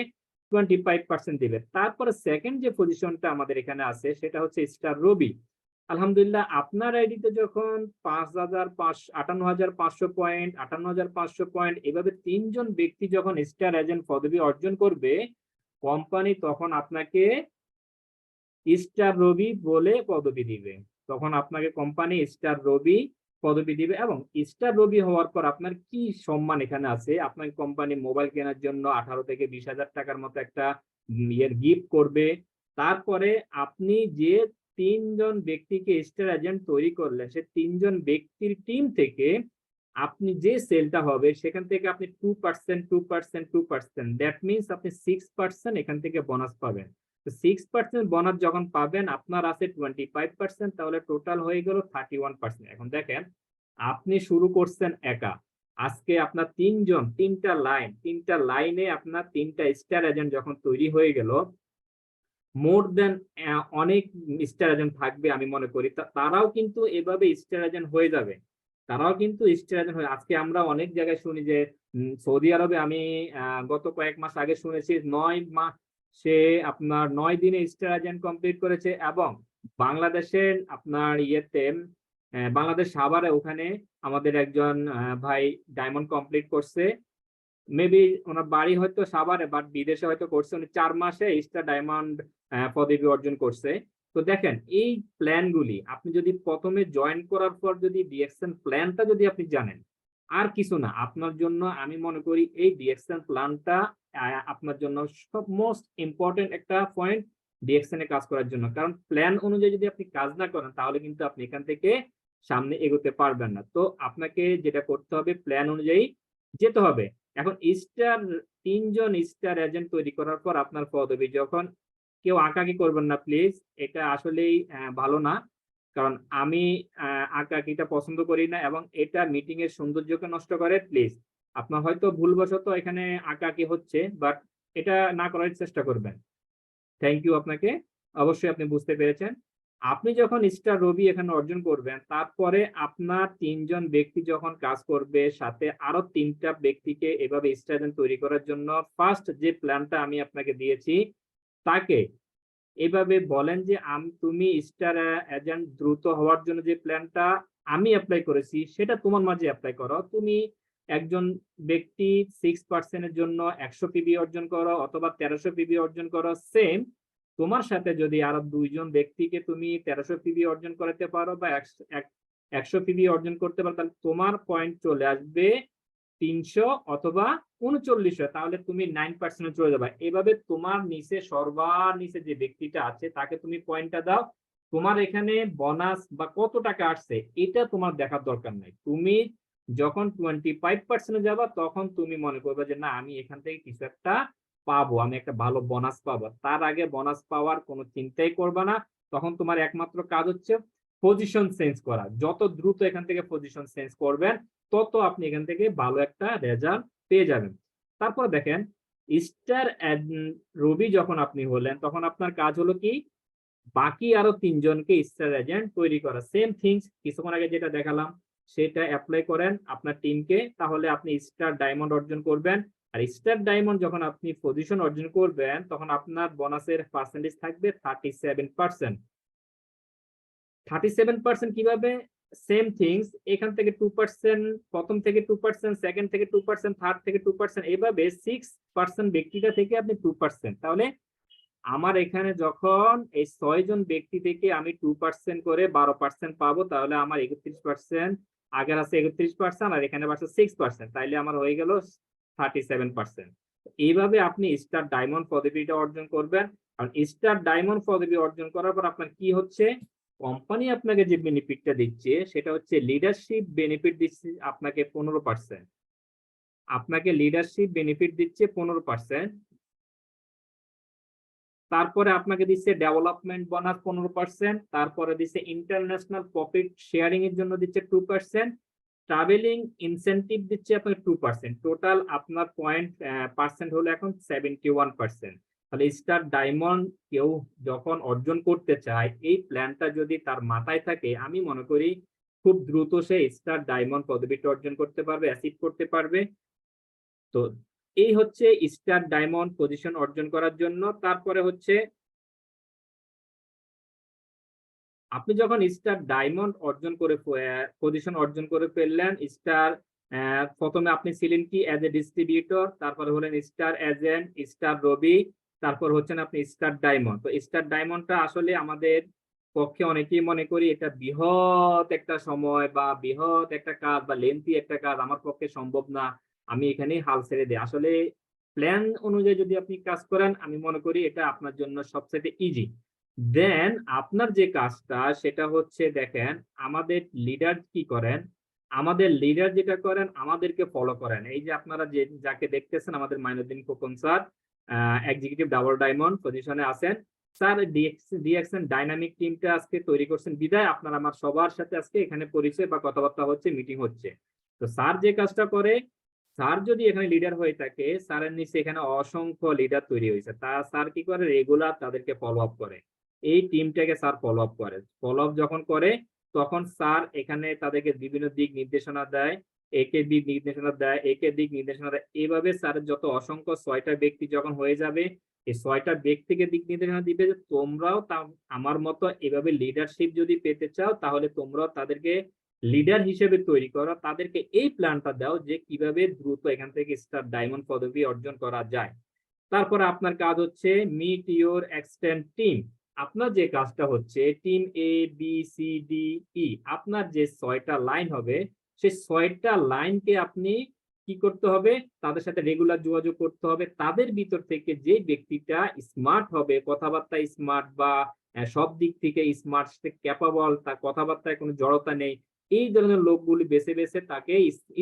25% দিবে। তারপরে সেকেন্ড যে পজিশনটা আমাদের এখানে আছে সেটা হচ্ছে স্টার রবি। আলহামদুলিল্লাহ আপনার আইডিতে যখন 58,500 পয়েন্ট, 58,500 পয়েন্ট, এভাবে 3 জন ব্যক্তি যখন স্টার এজেন্ট পদবি অর্জন করবে, কোম্পানি তখন আপনাকে স্টার রবি বলে পদবি দিবে। তখন আপনাকে কোম্পানি স্টার রবি পদবি দিবে, এবং স্টার রবি হওয়ার পর আপনার কি সম্মান এখানে আছে, আপনাকে কোম্পানি মোবাইল কেনার জন্য 18 থেকে 20,000 টাকার মতো একটা গিফট করবে। তারপরে আপনি যে 3 জন ব্যক্তিকে স্টার এজেন্ট তৈরি করলেন, সে 3 জন ব্যক্তির টিম থেকে আপনি যে সেলটা হবে সেখান থেকে আপনি 2%, 2%, 2%, দ্যাট মিনস আপনি 6% এখান থেকে বোনাস পাবেন। তো 6% বোনাস যখন পাবেন, আপনার আছে 25%, তাহলে টোটাল হয়ে গেল 31%। এখন দেখেন, আপনি শুরু করছেন একা, আজকে আপনার তিনটা লাইনে আপনার 3টা স্টার এজেন্ট যখন তৈরি হয়ে গেল, মোর দেন অনেক স্টার এজেন্ট থাকবে আমি মনে করি, তারাও কিন্তু এভাবে স্টার এজেন্ট হয়ে যাবে। তারাও কিন্তু স্টার এজেন্ট হয়ে, আজকে আমরা অনেক জায়গায় শুনি যে সৌদি আরবে আমি গত কয়েক মাস আগে শুনেছি 9 মাসে আপনার 9 দিনে স্টার এজেন্ট কমপ্লিট করেছে। এবং বাংলাদেশের আপনার বাংলাদেশ সাভারে ওখানে আমাদের একজন ভাই ডায়মন্ড কমপ্লিট করছে। মেবি ওনার বাড়ি হয়তো সাভারে, বাট বিদেশে হয়তো করছে। উনি 4 মাসে স্টার ডায়মন্ড পদবি অর্জন করছে। তো দেখেন, এই প্ল্যানগুলি আপনি যদি প্রথমে জয়েন করার পর যদি ডিএক্সএন প্ল্যানটা যদি আপনি জানেন, আর কিছু না, আপনার জন্য আমি মনে করি এই ডিএক্সএন প্ল্যানটা আপনার জন্য সব মোস্ট ইম্পর্টেন্ট একটা পয়েন্ট ডিএক্সএন এ কাজ করার জন্য। কারণ প্ল্যান অনুযায়ী যদি আপনি কাজ না করেন, তাহলে কিন্তু আপনি এখান থেকে সামনে এগোতে পারবেন না। তো আপনাকে যেটা করতে হবে, প্ল্যান অনুযায়ী যেতে হবে। এখন 3জন স্টার এজেন্ট তৈরি করার পর আপনার পদবি, যখন কেউ আঁকাকি করবেন না প্লিজ, এটা আসলেই ভালো না। কারণ আমি আঁকাকিটা পছন্দ করি না, এবং এটা মিটিং এর সৌন্দর্যকে নষ্ট করে। প্লিজ, আপনার হয়তো ভুলবশত এখানে আঁকাকি হচ্ছে, বাট এটা না করার চেষ্টা করবেন। থ্যাংক ইউ আপনাকে, অবশ্যই আপনি বুঝতে পেরেছেন। আপনি যখন স্টার রবি এখানে অর্জন করবেন, তারপরে আপনার 3জন ব্যক্তি যখন কাজ করবে, সাথে আরো 3টা ব্যক্তিকে এভাবে স্টার এজেন্ট তৈরি করার জন্য ফার্স্ট যে প্ল্যানটা আমি আপনাকে দিয়েছি, তাকে এভাবে বলেন যে তুমি স্টার এজেন্ট দ্রুত হওয়ার জন্য যে প্ল্যানটা আমি অ্যাপ্লাই করেছি, সেটা তোমার মাঝে অ্যাপ্লাই করো। তুমি একজন ব্যক্তি 6% এর জন্য 100 পিবি অর্জন করো, অথবা 1300 পিবি অর্জন করো, সেম তোমার সাথে যদি আরো 2জন ব্যক্তিকে তুমি 1300 পিবি অর্জন করাতে পারো, বা 100 পিবি অর্জন করতে পারো, তাহলে তোমার পয়েন্ট চলে আসবে 300 অথবা 3900, তাহলে তুমি 9% চলে যাবে। এভাবে তোমার নিচে সর্বনিচে যে ব্যক্তিটা আছে তাকে তুমি পয়েন্টটা দাও। তোমার এখানে বোনাস বা কত টাকা আসছে এটা তোমার দেখার দরকার নাই। তুমি যখন 25% যাবা, তখন তুমি মনে করবে যে না, আমি এখান থেকে কিছু একটা পাবো, আমি একটা ভালো বোনাস পাবো। তার আগে বোনাস পাওয়ার কোনো চিন্তাই করবে না। তখন তোমার একমাত্র কাজ হচ্ছে পজিশন চেঞ্জ করা। যত দ্রুত এখান থেকে পজিশন চেঞ্জ করবেন, তত আপনি এখান থেকে ভালো একটা রেজাল্ট পেয়ে যাবেন। তারপর দেখেন, স্টার রবি যখন আপনি হলেন, তখন আপনার কাজ হলো কি, বাকি আরো 3জনকে স্টার এজেন্ট তৈরি করা। সেম থিংস কিছুক্ষণ আগে যেটা দেখালাম, সেটা অ্যাপ্লাই করেন আপনার টিমকে, তাহলে আপনি স্টার ডায়মন্ড অর্জন করবেন। আর স্টার ডায়মন্ড যখন আপনি পজিশন অর্জন করবেন, তখন আপনার বোনাসের পার্সেন্টেজ থাকবে 37%। 37% কিভাবে? সেম থিংস, এখান থেকে 2%, প্রথম থেকে 2%, সেকেন্ড থেকে 2%, থার্ড থেকে 2%, এইভাবে 6% ব্যক্তিটা থেকে আপনি 2%। তাহলে আমার এখানে যখন এই 6জন ব্যক্তি থেকে আমি 2% করে 12% পাবো, তাহলে আমার 31%, আগের আছে 31%, আর এখানে আছে 6%, তাইলে আমার হয়ে গেল 37%। এইভাবে আপনি স্টার ডায়মন্ড পদবিটা অর্জন করবেন। কারণ স্টার ডায়মন্ড পদবি অর্জন করার পর আপনার কি হচ্ছে, কোম্পানি আপনাকে যে বেনিফিটটা দিচ্ছে, সেটা হচ্ছে লিডারশিপ বেনিফিট দিচ্ছে আপনাকে 15%। আপনাকে লিডারশিপ বেনিফিট দিচ্ছে 15%। তারপরে আপনাকে দিচ্ছে ডেভেলপমেন্ট বোনাস 15%, তারপরে দিচ্ছে ইন্টারন্যাশনাল প্রফিট শেয়ারিং এর জন্য দিচ্ছে 2%, ট্রাভেলিং ইনসেনটিভ দিচ্ছে আপনাকে 2%। টোটাল আপনার পয়েন্ট পার্সেন্ট হলো এখন 71%। তাহলে স্টার ডায়মন্ড কেউ যখন অর্জন করতে চায়, এই প্ল্যানটা যদি তার মাথায় থাকে, আমি মনে করি খুব দ্রুত সে স্টার ডায়মন্ড পদবিটা অর্জন করতে পারবে, অ্যাচিভ করতে পারবে। তো এই হচ্ছে স্টার ডায়মন্ড পজিশন অর্জন করার জন্য। তারপরে হচ্ছে আপনি যখন স্টার ডায়মন্ড অর্জন করে পজিশন অর্জন করে ফেললেন, স্টার প্রথমে আপনি ছিলেন কি এজ এ ডিস্ট্রিবিউটর, তারপরে হলেন স্টার এজেন্ট, স্টার রবি, তারপর হচ্ছেন আপনি স্টার ডায়মন্ড। তো স্টার ডায়মন্ডটা আসলে আমাদের পক্ষে অনেকেই মনে করি এটা বৃহৎ একটা সময় বা বৃহৎ একটা কাজ বা লেন্থি একটা কাজ, আমার পক্ষে সম্ভব না, আমি এখানেই হাল ছেড়ে দিই। আসলে প্ল্যান অনুযায়ী যদি আপনি কাজ করেন, আমি মনে করি এটা আপনার জন্য সবচেয়ে ইজি। দেন আপনার যে কাজটা সেটা হচ্ছে, দেখেন আমাদের লিডার কি করেন, আমাদের লিডার যেটা করেন আমাদেরকে ফলো করেন। এই যে আপনারা যে যাকে দেখতেছেন আমাদের Mainuddin Khokon sir executive double diamond পজিশনে আছেন। স্যার ডিএক্সএন ডাইনামিক টিমটা আজকে তৈরি করছেন বিদায় আপনার আমার সবার সাথে আজকে এখানে পরিচয় বা কথাবার্তা হচ্ছে, মিটিং হচ্ছে। তো স্যার যে কাজটা করে, স্যার যদি এখানে লিডার হয়ে থাকে, স্যারের নিচে এখানে অসংখ্য লিডার তৈরি হয়েছে, তা স্যার কি করে রেগুলার তাদেরকে ফলো আপ করে, এই টিমটাকে স্যার ফলো আপ করে। ফলো আপ যখন করে তখন স্যার এখানে তাদেরকে বিভিন্ন দিক নির্দেশনা দেয়, একে দিক নির্দেশনা দেয়, একে দিক নির্দেশনা দেয়। এইভাবে স্যারের যত অসংখ্য 6টা ব্যক্তি যখন হয়ে যাবে, এই 6টা ব্যক্তিকে দিক নির্দেশনা দিবে যে তোমরাও আমার মতো এভাবে লিডারশিপ যদি পেতে চাও তাহলে তোমরাও তাদেরকে লিডার হিসেবে তৈরি করো, তাদেরকে এই প্ল্যানটা দাও যে কিভাবে দ্রুত এখান থেকে স্টার ডায়মন্ড পদবি অর্জন করা যায়। তারপরে আপনার কাজ হচ্ছে মিট ইউর এক্সটেন্ড টিম। আপনার যে কাজটা হচ্ছে টিম এ বি সি ডি ই, আপনার যে 6টা লাইন হবে সেই 6টা লাইনকে আপনি কি করতে হবে, তাদের সাথে রেগুলার যোগাযোগ করতে হবে। তাদের ভিতর থেকে যে ব্যক্তিটা স্মার্ট হবে, কথাবার্তা স্মার্ট বা সব দিক থেকে স্মার্ট, ক্যাপাবল, তার কথাবার্তায় কোনো জড়তা নেই, এই ধরনের লোকগুলি বেছে বেছে তাকে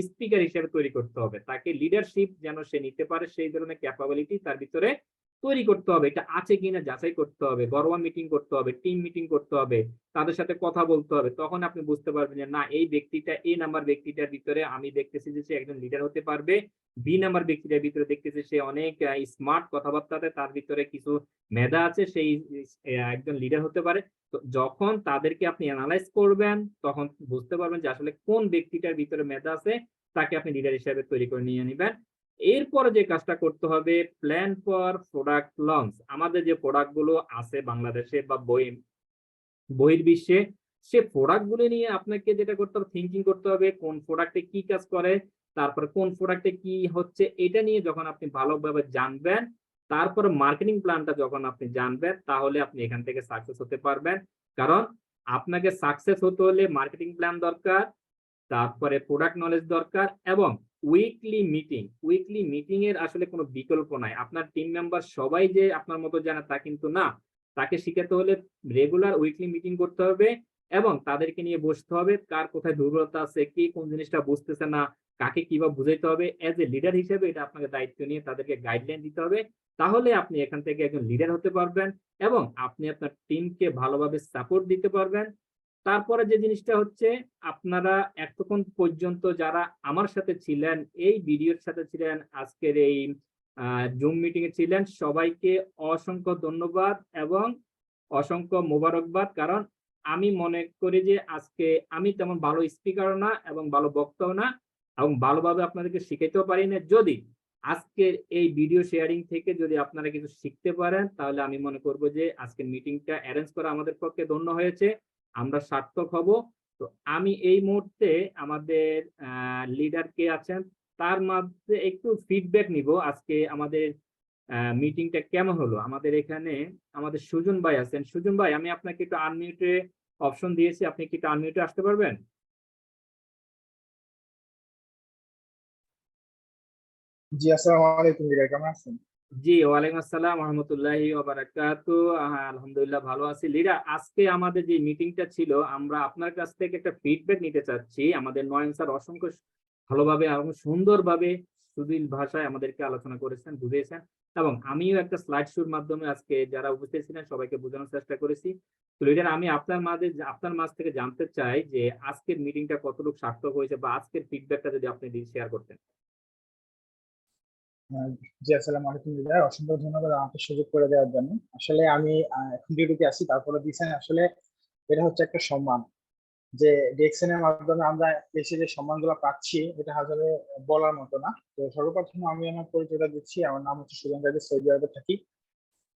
স্পিকার হিসেবে তৈরি করতে হবে। তাকে লিডারশিপ যেন সে নিতে পারে সেই ধরনের ক্যাপাবিলিটি তার ভিতরে তৈরি করতে হবে। এটা আছে কিনা যাচাই করতে হবে, ঘরোয়া মিটিং করতে হবে, টিম মিটিং করতে হবে, তাদের সাথে কথা বলতে হবে। তখন আপনি বুঝতে পারবেন যে না, এই ব্যক্তিটা এই নাম্বার ব্যক্তিটার ভিতরে আমি দেখতেছি যে সে একজন লিডার হতে পারবে, বি নাম্বার ব্যক্তিটার ভিতরে দেখতেছি সে অনেক স্মার্ট, কথাবার্তাতে তার ভিতরে কিছু মেধা আছে, সেই একজন লিডার হতে পারে। তো যখন তাদেরকে আপনি অ্যানালাইজ করবেন তখন বুঝতে পারবেন যে আসলে কোন ব্যক্তিটার ভিতরে মেধা আছে, তাকে আপনি লিডার হিসেবে তৈরি করে নিয়ে নেবেন। এরপরে যে কাজটা করতে হবে, প্ল্যান ফর প্রোডাক্ট লঞ্চ। আমাদের যে প্রোডাক্ট গুলো আছে বাংলাদেশে বা বহির্বিশ্বে, সে প্রোডাক্ট গুলো নিয়ে আপনাকে যেটা করতে হবে, থিঙ্কিং করতে হবে কোন প্রোডাক্টে কি কাজ করে, তারপর কোন প্রোডাক্টে কি হচ্ছে, এটা নিয়ে যখন আপনি ভালোভাবে জানবেন, তারপর মার্কেটিং প্ল্যানটা যখন আপনি জানবেন, তাহলে আপনি এখান থেকে সাকসেস হতে পারবেন। কারণ আপনাকে সাকসেস হতে হলে মার্কেটিং প্ল্যান দরকার, তারপরে প্রোডাক্ট নলেজ দরকার, এবং উইকলি মিটিং এর আসলে কোনো বিকল্প নাই। আপনার টিম মেম্বার সবাই যে আপনার মতো জানে তা কিন্তু না, তাকে শিখাতে হলে রেগুলার উইকলি মিটিং করতে হবে এবং তাদেরকে নিয়ে বসতে হবে, কার কোথায় দুর্বলতা আছে, কে কোন জিনিসটা বুঝতেছে না, কাকে কিভাবে বুঝাইতে হবে। এজ এ লিডার হিসেবে এটা আপনাকে দায়িত্ব নিয়ে তাদেরকে গাইডলাইন দিতে হবে। তাহলে আপনি এখান থেকে একজন লিডার হতে পারবেন এবং আপনি আপনার টিমকে ভালোভাবে সাপোর্ট দিতে পারবেন। তারপরে যে জিনিসটা হচ্ছে, আপনারা এতক্ষণ পর্যন্ত যারা আমার সাথে ছিলেন, এই ভিডিওর সাথে ছিলেন, আজকের এই জুম মিটিং এ ছিলেন, সবাইকে অসংখ্য ধন্যবাদ এবং অসংখ্য মোবারকবাদ। কারণ আমি মনে করি যে আজকে আমি তেমন ভালো স্পিকারও না এবং ভালো বক্তাও না এবং ভালোভাবে আপনাদেরকে শিখাইতেও পারি না। যদি আজকের এই ভিডিও শেয়ারিং থেকে যদি আপনারা কিছু শিখতে পারেন, তাহলে আমি মনে করব যে আজকের মিটিংটা অ্যারেঞ্জ করা আমাদের পক্ষে ধন্য হয়েছে, আমরা সার্থক হব। তো আমি এই মুহূর্তে আমাদের লিডার কে আছেন তার মধ্যে একটু ফিডব্যাক নিব, আজকে আমাদের মিটিংটা কেমন হলো। আমাদের এখানে আমাদের সুজন ভাই আছেন। সুজন ভাই, আমি আপনাকে একটু আনমিউটে অপশন দিয়েছি, আপনি কি একটু আনমিউটে আসতে পারবেন? জি, আসসালামু আলাইকুম লিডার, কেমন আছেন? জি, ওয়ালাইকুম আসসালাম রহমতুল্লাহি ওয়া বারাকাতু। আলহামদুলিল্লাহ ভালো আছি। লিডার, আজকে আমাদের যে মিটিংটা ছিল, আমরা আপনার কাছ থেকে একটা ফিডব্যাক নিতে চাচ্ছি। আমাদের নয়ন স্যার অসংখ্য ভালোভাবে এবং সুন্দরভাবে সুদীল ভাষায় আমাদেরকে আলোচনা করেছেন, বুঝিয়েছেন, এবং আমিও একটা স্লাইড শোর মাধ্যমে আজকে যারা উপস্থিত ছিলেন সবাইকে বোঝানোর চেষ্টা করেছি। তো লিডার, আমি আপনার মাঝ থেকে জানতে চাই যে আজকের মিটিংটা কতটুকু সার্থক হয়েছে বা আজকের ফিডব্যাকটা যদি আপনি শেয়ার করতেন। জি, আসসালামু আলাইকুম লিডার, অসংখ্য ধন্যবাদ আমাকে সুযোগ করে দেওয়ার জন্য। আসলে আমি এখন ডিউটিতে আছি, তারপরে দিয়েছেন। আসলে এটা হচ্ছে একটা সম্মান, যে ডিএক্সএন এর মাধ্যমে আমরা দেশে যে সম্মানগুলো পাচ্ছি, এটা আসলে বলার মতো না। তো সর্বপ্রথম আমি আমার পরিচয়টা দিচ্ছি। আমার নাম হচ্ছে সুজন রাজি, সৌদি আরবে থাকি,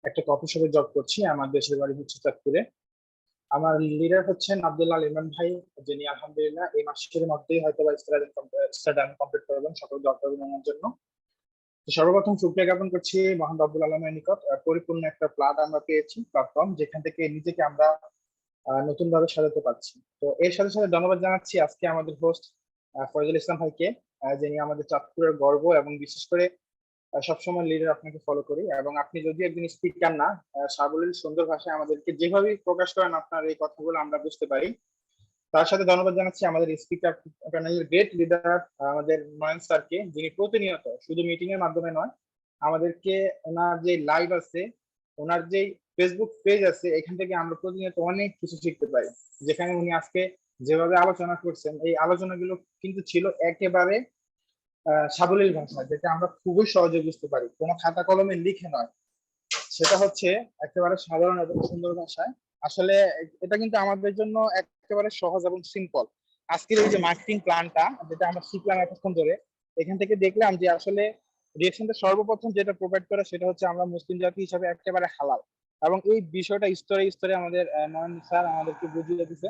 একটা কফি শপে জব করছি। আমার দেশের বাড়ি হচ্ছে চাঁদপুরে। আমার লিডার হচ্ছেন আব্দুল্লাহ ইমরান ভাই, যিনি আলহামদুলিল্লাহ এই মাসের মধ্যেই হয়তো স্টাডি কমপ্লিট করবেন সকল দরকার বিমানের জন্য। সর্বপ্রথম শুকরিয়া জ্ঞাপন করছি মহান রব্বুল আলমের নিকট। পরিপূর্ণ একটা আমরা পেয়েছি, প্ল্যাটফর্ম, যেখান থেকে নিজেকে আমরা নতুন ভাবে সাজাতে পারছি। তো এর সাথে সাথে ধন্যবাদ জানাচ্ছি আজকে আমাদের হোস্ট ফয়জুল ইসলাম ভাইকে, যিনি আমাদের চাঁদপুরের গর্ব, এবং বিশেষ করে সবসময় লিডার আপনাকে ফলো করি। এবং আপনি যদি একজন স্পিকার না, সাবলীল সুন্দর ভাষায় আমাদেরকে যেভাবে প্রকাশ করেন আপনার এই কথাগুলো আমরা বুঝতে পারি। তার সাথে ধন্যবাদ জানাচ্ছি আমাদের স্পিকার প্যানেলের গ্রেট লিডার আমাদের নয়ন স্যারকে, যিনি প্রতিনিয়ত শুধু মিটিং এর মাধ্যমে নয় আমাদেরকে ওনার যে লাইভ আছে, ওনার যে ফেসবুক পেজ আছে, এখান থেকে আমরা প্রতিনিয়ত অনেক কিছু শিখতে পারি। যেখানে উনি আজকে যেভাবে আলোচনা করছেন, এই আলোচনাগুলো কিন্তু ছিল একেবারে সাবলীল ভাষা, যেটা আমরা খুবই সহজে বুঝতে পারি, কোনো খাতা কলমে লিখে নয়। সেটা হচ্ছে একেবারে সাধারণ এবং সুন্দর ভাষায়। আসলে এটা কিন্তু আমাদের জন্য একেবারে সহজ এবং সিম্পল। আজকের এই যে মার্কেটিং প্ল্যানটা যেটা আমরা শিখলাম এতক্ষণ ধরে, এখান থেকে দেখলাম যে আসলে রিয়েকশনটা সর্বপ্রথম যেটা প্রোভাইড করে সেটা হচ্ছে আমরা মুসলিম জাতি হিসাবে একেবারে হালাল। এবং এই বিষয়টা স্তরে স্তরে আমাদের নয়ন স্যার আমাদেরকে বুঝিয়ে দিচ্ছে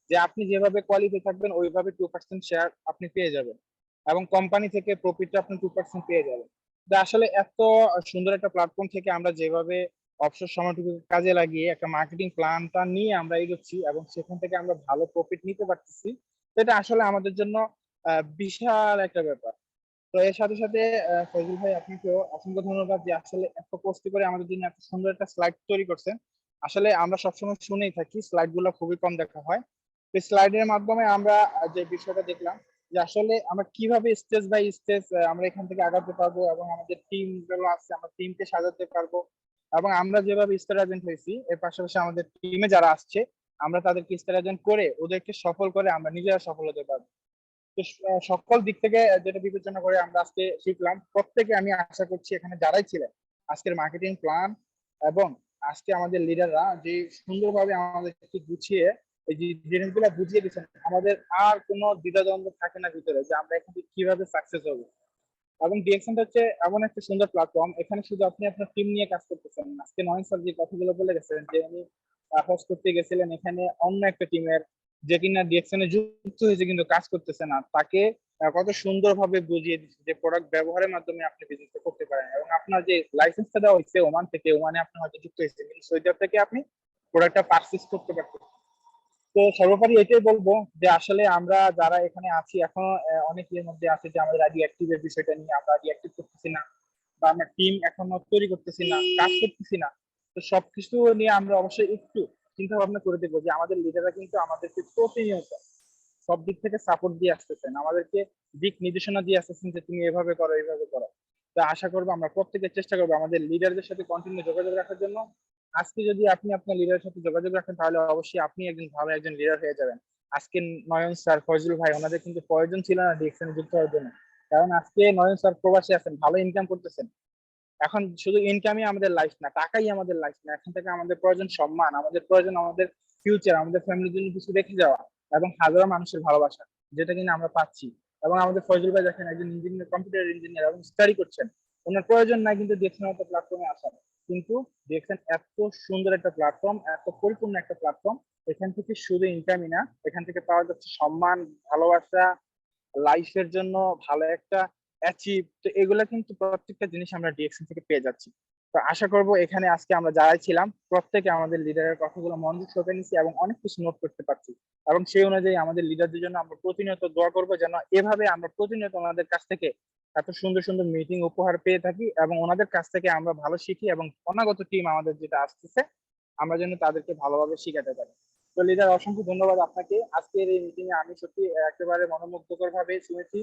যে আপনি যেভাবে কোয়ালিফাই থাকবেন ওইভাবে 2% শেয়ার আপনি পেয়ে যাবেন, এবং কোম্পানি থেকে প্রফিটটা আপনি 2% পেয়ে যাবেন। যে আসলে এত সুন্দর একটা প্ল্যাটফর্ম থেকে আমরা যেভাবে অবসর সময়টুকু কাজে লাগিয়ে একটা মার্কেটিং প্ল্যানটা নিয়ে আমরা এগোচ্ছি এবং সেখান থেকে আমরা ভালো প্রফিট নিতে পারতেছি, সেটা আসলে আমাদের জন্য বিশাল একটা ব্যাপার। তো এর সাথে সাথে ফজল ভাই আপনাকেও অসংখ্য ধন্যবাদ যে আসলে এত কষ্ট করে আমাদের জন্য এত সুন্দর একটা স্লাইড তৈরি করছেন। আসলে আমরা সবসময় শুনেই থাকি স্লাইড গুলো খুবই কম দেখা হয়, তো স্লাইডের মাধ্যমে আমরা যে বিষয়টা দেখলাম যে আসলে আমরা কিভাবে স্টেজ বাই স্টেজ আমরা এখান থেকে আগাতে পারবো এবং আমাদের টিম গুলো আছে আমরা টিমকে সাজাতে পারবো, এবং আমরা যেভাবে স্টার এজেন্ট হয়েছি এর পাশাপাশি আমাদের টিমে যারা আসছে আমরা তাদেরকে স্টার এজেন্ট করে ওদেরকে সফল করে আমরা নিজেরা সফল হতে পারবো। তো সকল দিক থেকে যেটা বিবেচনা করে আমরা আজকে শিখলাম, প্রত্যেকে আমি আশা করছি এখানে যারাই ছিলেন আজকের মার্কেটিং প্ল্যান এবং আজকে আমাদের লিডাররা যে সুন্দরভাবে আমাদেরকে গুছিয়ে এই যে জিনিসগুলো বুঝিয়ে দিচ্ছেন, আমাদের আর কোনো দ্বিধাদ্বন্দ্ব থাকে না ভিতরে যে আমরা এখান থেকে কিভাবে সাকসেস হবো। এবং ডিএক্সএনটা হচ্ছে এমন একটা সুন্দর প্ল্যাটফর্ম, এখানে শুধু আপনি আপনার টিম নিয়ে কাজ করতেছেন না। আজকে নয়ন স্যার যে কথাগুলো বলে গেছেন যে উনি হোস্ট করতে গেছিলেন এখানে অন্য একটা টিমের যে কিনা ডিএক্সএন এ যুক্ত হয়েছে কিন্তু কাজ করতেছে না, তাকে কত সুন্দরভাবে বুঝিয়ে দিচ্ছে যে প্রোডাক্ট ব্যবহারের মাধ্যমে আপনি বিজনেস করতে পারেন। এবং আপনার যে লাইসেন্সটা দেওয়া হয়েছে ওমান থেকে, ওমানে আপনি হয়তো যুক্ত হয়েছে কিন্তু সৌদি আরব থেকে আপনি প্রোডাক্টটা পারচেজ করতে পারতেন। তো সর্বোপরি এটাই বলবো যে আসলে আমরা যারা এখানে আছি এখন অনেকের মধ্যে আছে যে আমাদের আইডি অ্যাক্টিভের বিষয়টা নিয়ে আমরা আইডি অ্যাক্টিভ করতেছি না, বা আমরা টিম এখনো তৈরি করতেছি না, কাজ করতেছি না। তো সবকিছু নিয়ে আমরা অবশ্যই একটু চিন্তা ভাবনা করে দেখবো যে আমাদের লিডাররা কিন্তু আমাদেরকে প্রতিনিয়ত সব দিক থেকে সাপোর্ট দিয়ে আসতেছেন, আমাদেরকে দিক নির্দেশনা দিয়ে আসতেছেন যে তুমি এভাবে করো এইভাবে করো। তো আশা করবো আমরা প্রত্যেকে চেষ্টা করবো আমাদের লিডারদের সাথে কন্টিনিউ যোগাযোগ রাখার জন্য। আজকে যদি আপনি আপনার লিডারের সাথে যোগাযোগ রাখেন তাহলে অবশ্যই আপনি একজন ভালো একজন লিডার হয়ে যাবেন। আজকে নয়ন স্যার, ফয়জুল ভাই ওনাদের কিন্তু প্রয়োজন ছিল না ডিএক্সএনে যুক্ত হওয়ার জন্য, কারণ আজকে নয়ন স্যার প্রবাসী আছেন, ভালো ইনকাম করতেছেন। এখন শুধু ইনকামই আমাদের লাইফ না, টাকাই আমাদের লাইফ না, এখান থেকে আমাদের প্রয়োজন সম্মান, আমাদের প্রয়োজন আমাদের ফিউচার, আমাদের ফ্যামিলির জন্য কিছু রেখে যাওয়া এবং হাজারো মানুষের ভালোবাসা, যেটা কিনা আমরা পাচ্ছি। এবং আমাদের ফয়জুল ভাই দেখেন একজন ইঞ্জিনিয়ার, কম্পিউটার ইঞ্জিনিয়ার এবং স্টাডি করছেন, ওনার প্রয়োজন নাই কিন্তু ডিএক্সএন মতো প্ল্যাটফর্মে আসার। কিন্তু ডিএক্সএন এত সুন্দর একটা প্ল্যাটফর্ম, এত পরিপূর্ণ একটা প্ল্যাটফর্ম, এখান থেকে শুধু ইনকামই না, এখান থেকে পাওয়া যাচ্ছে সম্মান, ভালোবাসা, লাইফের জন্য ভালো একটা অ্যাচিভ। তো এগুলা কিন্তু প্রত্যেকটা জিনিস আমরা ডিএক্সএন থেকে পেয়ে যাচ্ছি। তো আশা করব এখানে আজকে আমরা যারাই ছিলাম প্রত্যেকে আমাদের লিডারের কথাগুলো মনোযোগ সহকারে নিচ্ছি এবং অনেক কিছু নোট করতে পারছি, এবং সেই অনুযায়ী আমাদের লিডারদের জন্য আমরা প্রতিনিয়ত দোয়া করবো যেন এভাবে আমরা প্রতিনিয়ত ওনাদের কাছ থেকে এত সুন্দর সুন্দর মিটিং উপহার পেয়ে থাকি এবং ওনাদের কাছ থেকে আমরা ভালো শিখি এবং অনাগত টিম আমাদের যেটা আসতেছে আমরা যেন তাদেরকে ভালোভাবে শিখাতে পারি। তো লিডার অসংখ্য ধন্যবাদ আপনাকে। আজকের এই মিটিং এ আমি সত্যি একেবারে মনোমুগ্ধকর ভাবে শুনেছি,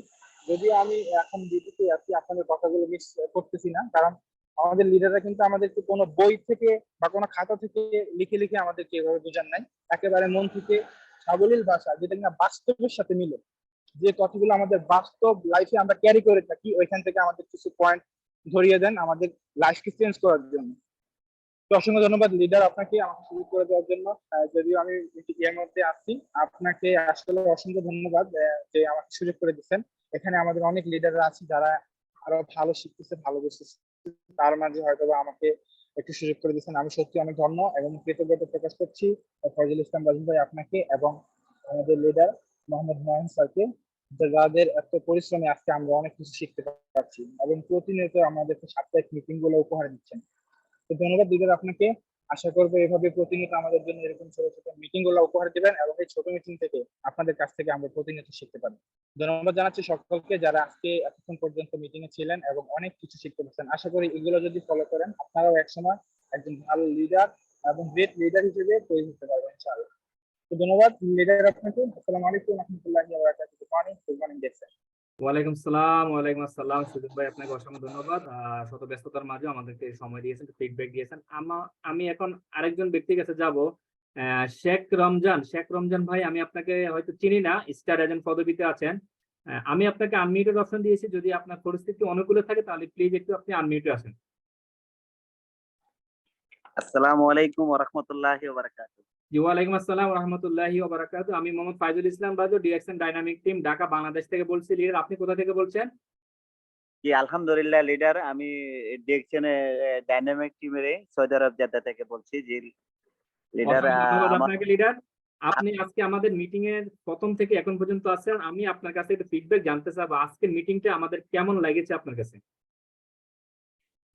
যদিও আমি এখন ডিউটিতে আছি আপনাদের কথাগুলো মিস করতেছি না, কারণ আমাদের লিডাররা কিন্তু আমাদেরকে কোনো বই থেকে বা কোনো খাতা থেকে লিখে লিখে আমাদেরকে এভাবে বোঝান নাই, একেবারে মন থেকে সাবলীল ভাষা যেটা কিনা বাস্তবের সাথে মিলে, যে কথাগুলো আমাদের বাস্তব লাইফে আমরা ক্যারি করে থাকি ওইখান থেকে আমাদের কিছু পয়েন্ট ধরিয়ে দেন আমাদের লাইফকে চেঞ্জ করার জন্য। তো অসংখ্য ধন্যবাদ লিডার আপনাকে আমাকে সুযোগ করে দেওয়ার জন্য। যদিও আমি এর মধ্যে আছি, আপনাকে আসলে অসংখ্য ধন্যবাদ যে আমাকে সুযোগ করে দিচ্ছেন। এখানে আমাদের অনেক লিডাররা আছে যারা আরো ভালো শিখতেছে, ভালো বুঝতেছে, তার মাঝে হয়তো আমাকে একটু সুযোগ করে দিচ্ছেন, আমি সত্যি অনেক ধন্য এবং কৃতজ্ঞতা প্রকাশ করছি ফয়জুল ইসলাম রাজীব ভাই আপনাকে এবং আমাদের লিডার মোহাম্মদ নয়ন স্যারকে, যাদের এত পরিশ্রমে আজকে আমরা অনেক কিছু শিখতে পারছি এবং প্রতিনিয়ত আমাদেরকে সাপ্তাহিক মিটিং গুলো উপহার দিচ্ছেন। তো ধন্যবাদ দিদার আপনাকে। আশা করবো এভাবে প্রতিনিয়ত আমাদের জন্য এরকম ছোট ছোট মিটিং গুলো উপহার দিবেন এবং এই ছোট মিটিং থেকে আপনাদের কাছ থেকে আমরা প্রতিনিয়ত শিখতে পারি। ধন্যবাদ জানাচ্ছি সকলকে যারা আজকে এতক্ষণ পর্যন্ত মিটিং এ ছিলেন এবং অনেক কিছু শিখতে পারছেন। আশা করি এগুলো যদি ফলো করেন আপনারাও একসময় একজন ভালো লিডার এবং গ্রেট লিডার হিসেবে তৈরি হতে পারবেন ইনশাআল্লাহ। তো ধন্যবাদ লিডার আপনাকে। আসসালামু আলাইকুম রহমতুল্লাহি ওয়া বারাকাতুহু। গুড মর্নিং দেখছেন। ওয়ালাইকুম আসসালাম সুজিত ভাই, আপনাকে অসংখ্য ধন্যবাদ। শত ব্যস্ততার মাঝে আমাদেরকে সময় দিয়েছেন, ফিডব্যাক দিয়েছেন। আমি এখন আরেকজন ব্যক্তির কাছে যাব। শেখ রমজান ভাই, আমি আপনাকে হয়তো চিনি না, স্টার এজেন্ট পদবিতে আছেন। আমি আপনাকে আনমিউটের অপশন দিয়েছি, যদি আপনার পরিস্থিতি অনুকূলে থাকে তাহলে প্লিজ একটু আপনি আনমিউটে আসেন। আসসালামু আলাইকুম ওয়া রাহমাতুল্লাহি ওয়া বারাকাতুহু। জি, ওয়ালাইকুম আসসালাম রাহমাতুল্লাহি ওয়া বারাকাতুহু। আমি Mohammad Faizul Islam Raju, DXN dynamic team Dhaka Bangladesh থেকে বলছি। লিডার, আপনি কোথা থেকে বলছেন? জি আলহামদুলিল্লাহ লিডার, আমি ডিরেকশনে ডাইনামিক টিমের সৌদি আরব জেদ্দা থেকে বলছি। জি লিডার, অসংখ্য ধন্যবাদ আমার আপনাকে লিডার। আপনি আজকে আমাদের মিটিং এর প্রথম থেকে এখন পর্যন্ত আছেন। আমি আপনার কাছে একটু ফিডব্যাক জানতে চাবো, আজকের মিটিংটা আমাদের কেমন লেগেছে আপনার কাছে?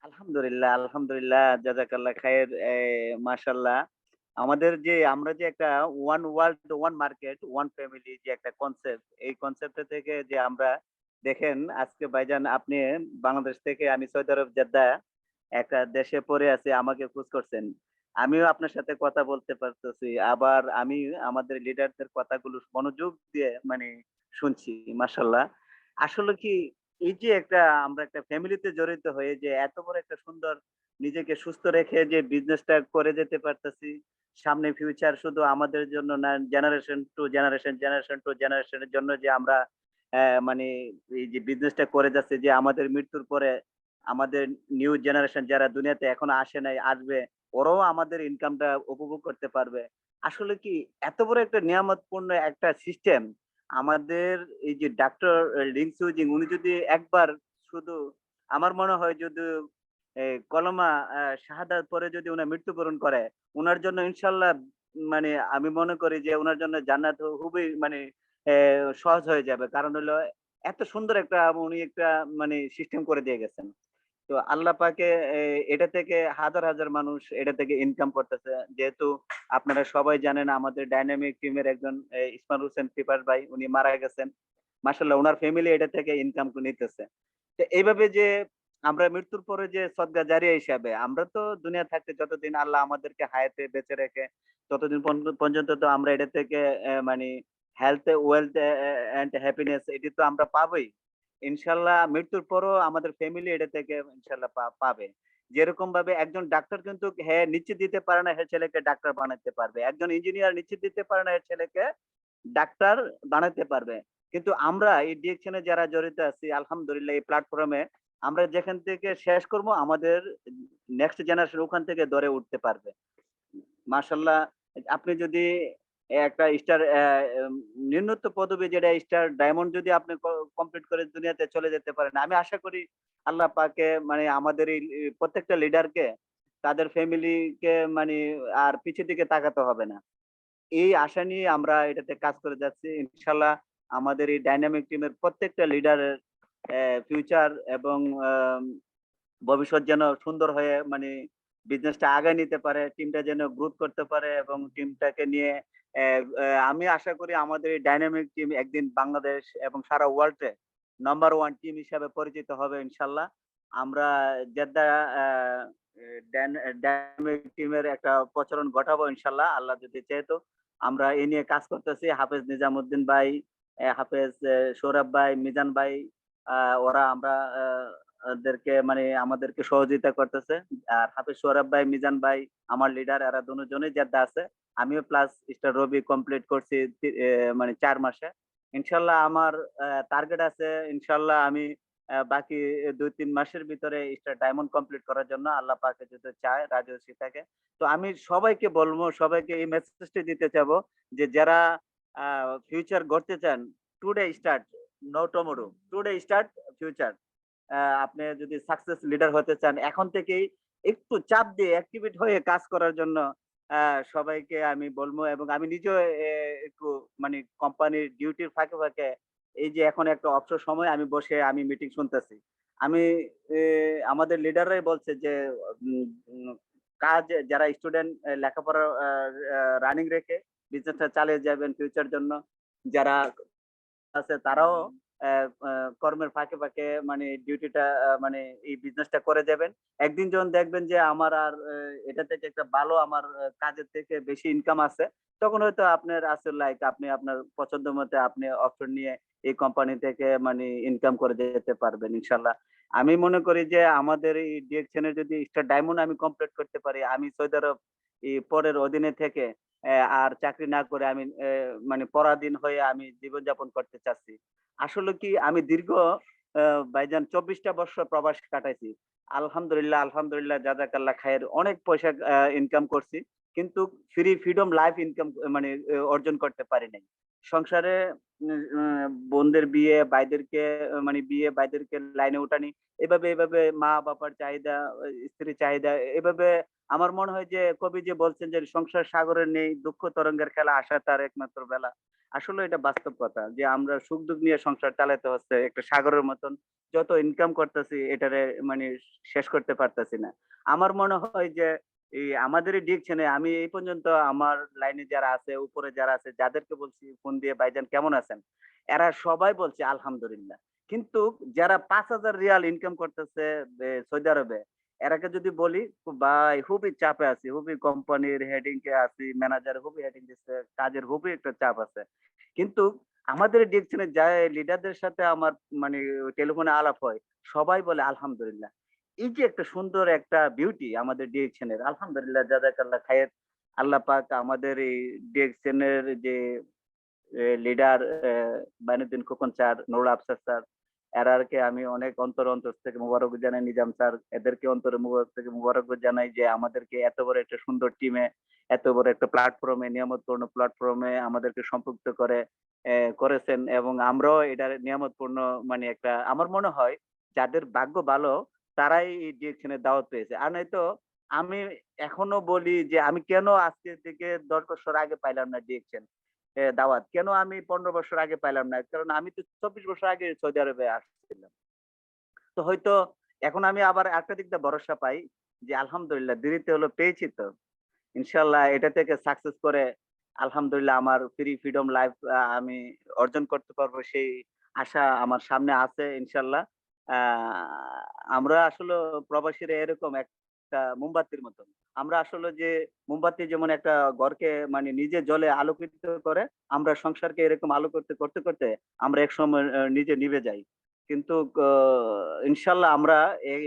আলহামদুলিল্লাহ জাযাকাল্লাহ খায়ের। মাশাআল্লাহ, আমাদের যে আমরা যে একটা one world one market one family যে একটা কনসেপ্ট, এই কনসেপ্ট থেকে যে আমরা দেখেন আজকে ভাইজান আপনি বাংলাদেশ থেকে, আমি সৌদি আরব জেদ্দা একটা দেশে পড়ে আছি, আমাকে খোঁজ করছেন। আমিও আপনার সাথে কথা বলতে পারতেছি, আবার আমি আমাদের লিডারদের কথাগুলো মনোযোগ দিয়ে মানে শুনছি। মাশাআল্লাহ, আসলে কি এই যে একটা আমরা একটা ফ্যামিলিতে জড়িত হয়ে যে এত বড় একটা সুন্দর নিজেকে সুস্থ রেখে যে বিজনেসটা করে যেতে পারতেছি, সামনে ফিউচার শুধু আমাদের জন্য না, generation to generation, generation to জেনারেশনের জন্য যে আমরা মানে এই যে বিজনেসটা করে যাচ্ছে, যে আমাদের মৃত্যুর পরে আমাদের নিউ জেনারেশন যারা দুনিয়াতে এখনো আসে নাই, আসবে, ওরাও আমাদের ইনকামটা উপভোগ করতে পারবে। আসলে কি এত বড় একটা নিয়ামতপূর্ণ একটা সিস্টেম আমাদের এই যে ডাক্তার লিংসুজিং, উনি যদি একবার শুধু, আমার মনে হয় যদি কলমা শাহাদাত পরে যদি উনি মৃত্যুবরণ করে, উনার জন্য ইনশাল্লাহ মানে আমি মনে করি যে উনার জন্য জান্নাত খুবই মানে সহজ হয়ে যাবে। কারণ হলো এত সুন্দর একটা উনি একটা মানে সিস্টেম করে দিয়ে গেছেন। তো আল্লাহ পাকে এটা থেকে হাজার হাজার মানুষ এটা থেকে ইনকাম করতেছে। যেহেতু আপনারা সবাই জানেন আমাদের ডাইনামিক টিমের একজন ইসমাইল হোসেন পিপাস ভাই, উনি মারা গেছেন। মাশাআল্লাহ, ওনার ফ্যামিলি এটা থেকে ইনকাম নিতেছে। তো এইভাবে যে আমরা মৃত্যুর পরে যে সদকা জারিয়া হিসাবে, আমরা তো দুনিয়া থাকতে যতদিন আল্লাহ আমাদেরকে হায়াতে বেঁচে রেখে ততদিন পর্যন্ত তো আমরা এটা থেকে মানে হেলথ, ওয়েলথ এন্ড হ্যাপিনেস এটি তো আমরা পাবোই। ইনশাল্লাহ মৃত্যুর পরও আমাদের ফ্যামিলি এটা থেকে ইনশাল্লাহ পাবে। যেরকম ভাবে একজন ডাক্তার কিন্তু হ্যাঁ নিশ্চিত দিতে পারে না হ্যাঁ ছেলেকে ডাক্তার বানাতে পারবে, একজন ইঞ্জিনিয়ার নিশ্চিত দিতে পারে না হ্যাঁ ছেলেকে ডাক্তার বানাতে পারবে। কিন্তু আমরা এই ডিরেকশনে যারা জড়িত আছি, আলহামদুলিল্লাহ এই প্ল্যাটফর্মে আমরা যেখান থেকে শেষ করব, আমাদের নেক্সট জেনারেশন ওখান থেকে ধরে উঠতে পারবে। মাশাআল্লাহ, আপনি যদি একটা স্টার নিম্নোচ্চ পদবী যেটা স্টার ডায়মন্ড যদি আপনি কমপ্লিট করে দুনিয়াতে চলে যেতে পারেন, আমি আশা করি আল্লাহ পাকে মানে আমাদের এই প্রত্যেকটা লিডারকে তাদের ফ্যামিলিকে মানে আর পিছের দিকে তাকাতে হবে না। এই আশা নিয়ে আমরা এটাতে কাজ করে যাচ্ছি। ইনশাল্লাহ আমাদের এই ডাইনামিক টিমের প্রত্যেকটা লিডারের ফিউচার এবং ভবিষ্যৎ যেন সুন্দর হয়ে মানে বিজনেসটা আগায় নিতে পারে, টিমটা যেন গ্রোথ করতে পারে, এবং টিমটাকে নিয়ে আমি আশা করি আমাদের এই ডাইনামিক টিম একদিন বাংলাদেশ এবং সারা ওয়ার্ল্ডে নাম্বার ওয়ান টিম হিসাবে পরিচিত হবে ইনশাল্লাহ। আমরা জেদ্দা ডাইনামিক টিমের একটা প্রচলন ঘটাবো ইনশাল্লাহ, আল্লাহ যদি চায়। তো আমরা এই নিয়ে কাজ করতেছি। হাফেজ নিজামুদ্দিন ভাই, হাফেজ সৌরভ ভাই, মিজান ভাই, ওরা আমরা ওদেরকে মানে আমাদেরকে সহযোগিতা করতেছে। আর হাফেজ সৌরভ ভাই, মিজান ভাই আমার লিডার, এরা দুজনেই জেদ্দা আছে। আমিও প্লাস স্টার রবি কমপ্লিট করছি মানে 4 মাসে। ইনশাল্লাহ আমার টার্গেট আছে, ইনশাল্লাহ আমি বাকি 2-3 মাসের ভিতরে স্টার ডায়মন্ড কমপ্লিট করার জন্য, আল্লাহ পাকে যদি চায় রাজস্বী থাকে। তো আমি সবাইকে বলবো, সবাইকে এই মেসেজটি দিতে চাবো যে যারা ফিউচার গড়তে চান, today start, no tomorrow, today start future. আপনি যদি সাকসেস লিডার হতে চান, এখন থেকেই একটু চাপ দিয়ে অ্যাক্টিভেট হয়ে কাজ করার জন্য সবাইকে আমি বলবো। এবং আমি নিজেও একটু মানে কোম্পানির ডিউটির ফাঁকে ফাঁকে এই যে এখন একটা অবসর সময় আমি বসে আমি মিটিং শুনতেছি। আমি আমাদের লিডাররাই বলছে যে কাজ যারা স্টুডেন্ট লেখাপড়া রানিং রেখে বিজনেসটা চালিয়ে যাবেন ফিউচার জন্য, যারা আছে তারাও কর্মের ফাঁকে ফাঁকে মানে ডিউটিটা মানে এই বিজনেসটা করে যাবেন। একদিন যখন দেখবেন যে আমার আর এটা থেকে একটা ভালো আমার কাজের থেকে বেশি ইনকাম আছে, তখন হয়তো আপনার আসলে লাইক আপনি আপনার পছন্দ মতো আপনি অপশন নিয়ে এই কোম্পানি থেকে মানে ইনকাম করে যেতে পারবেন ইনশাল্লাহ। আমি মনে করি যে আমাদের এই ডিএকশন এর যদি স্টার ডায়মন্ড আমি কমপ্লিট করতে পারি, আমি সৌদি আরব এই পরের অধীনে থেকে আর চাকরি না করে আমি মানে পরাধীন হয়ে আমি জীবনযাপন করতে চাচ্ছি। আসলে কি আমি দীর্ঘ ভাইজান 24টা বছর প্রবাস কাটাইছি। আলহামদুলিল্লাহ, আলহামদুলিল্লাহ, জাযাকাল্লাহ খায়ের, অনেক পয়সা ইনকাম করছি। কিন্তু ফ্রিডম লাইফ ইনকাম মানে অর্জন করতে পারি নাই। সংসারে বোনদের বিয়ে, ভাইদেরকে মানে বিয়ে, ভাইদেরকে লাইনে উঠানি। এভাবে মা বাবার চাহিদা, স্ত্রীর চাহিদা, এভাবে আমার মনে হয় যে কবি যে বলছেন যে সংসার সাগরের নেই, দুঃখ তরঙ্গের খেলা, আশা তার একমাত্র বেলা। আসলে এটা বাস্তব কথা যে আমরা সুখ দুঃখ নিয়ে সংসার চালাতে হচ্ছে একটা সাগরের মতন। যত ইনকাম করতেছি এটারে মানে শেষ করতে পারতেছি না। আমার মনে হয় যে এই আমাদের ডিকশনে আমি এই পর্যন্ত আমার লাইনে যারা আছে, উপরে যারা আছে, যাদেরকে বলছি ফোন দিয়ে ভাইজান কেমন আছেন, এরা সবাই বলছে আলহামদুলিল্লাহ। কিন্তু যারা 5,000 রিয়াল ইনকাম করতেছে সৌদি আরবে, এরাকে যদি বলি ভাই খুবই চাপে আছি, খুবই কোম্পানির হেডিং কে আছি, ম্যানেজার খুবই হেডিং দিচ্ছে, কাজের খুবই একটা চাপ আছে। কিন্তু আমাদের ডিকশনে যায় লিডারদের সাথে আমার মানে টেলিফোনে আলাপ হয়, সবাই বলে আলহামদুলিল্লাহ। এই যে একটা সুন্দর একটা বিউটি আমাদের ডিএকশনের, আলহামদুলিল্লাহ, জাযাকাল্লাহ খায়ের। আল্লাহ পাক আমাদের এই ডিএকশনের যে leader Bainuddin Khokon sir, Nurul Afsar sir, এরারকে আমি অনেক অন্তর থেকে মুবারক জানাই। নিজাম স্যার, এদেরকে অন্তর থেকে মুবারক জানাই যে আমাদেরকে এত বড় একটা সুন্দর টিমে, এত বড় একটা প্ল্যাটফর্মে, নিয়ামতপূর্ণ প্ল্যাটফর্মে আমাদেরকে সম্পৃক্ত করেছেন। এবং আমরাও এটার নিয়ামতপূর্ণ মানে একটা, আমার মনে হয় যাদের ভাগ্য ভালো তারাই এই ডিরেকশনে দাওয়াত পেয়েছে। আর নয়তো আমি এখনো বলি যে আমি কেন আজকে থেকে 10 বছর আগে পাইলাম না ডিরেকশন দাওয়াত, কেন আমি 15 বছর আগে পাইলাম না, কারণ আমি তো 24 বছর আগে সৌদি আরবে আসছিলাম। তো হয়তো এখন আমি আবার একটা দিক দিয়ে ভরসা পাই যে আলহামদুলিল্লাহ দেরিতে হলো পেয়েছি, তো ইনশাল্লাহ এটা থেকে সাকসেস করে আলহামদুলিল্লাহ আমার ফ্রিডম লাইফ আমি অর্জন করতে পারবো, সেই আশা আমার সামনে আছে ইনশাল্লাহ। আমরা আসলে প্রবাসীরা এরকম একটা মোমবাতির মতন। আমরা আসলে যে মোমবাতি যেমন একটা ঘরকে মানে নিজে জ্বলে আলোকিত করে, আমরা সংসারকে এরকম আলো করতে করতে করতে আমরা এক সময় নিজে নিভে যাই। কিন্তু ইনশাল্লাহ আমরা এই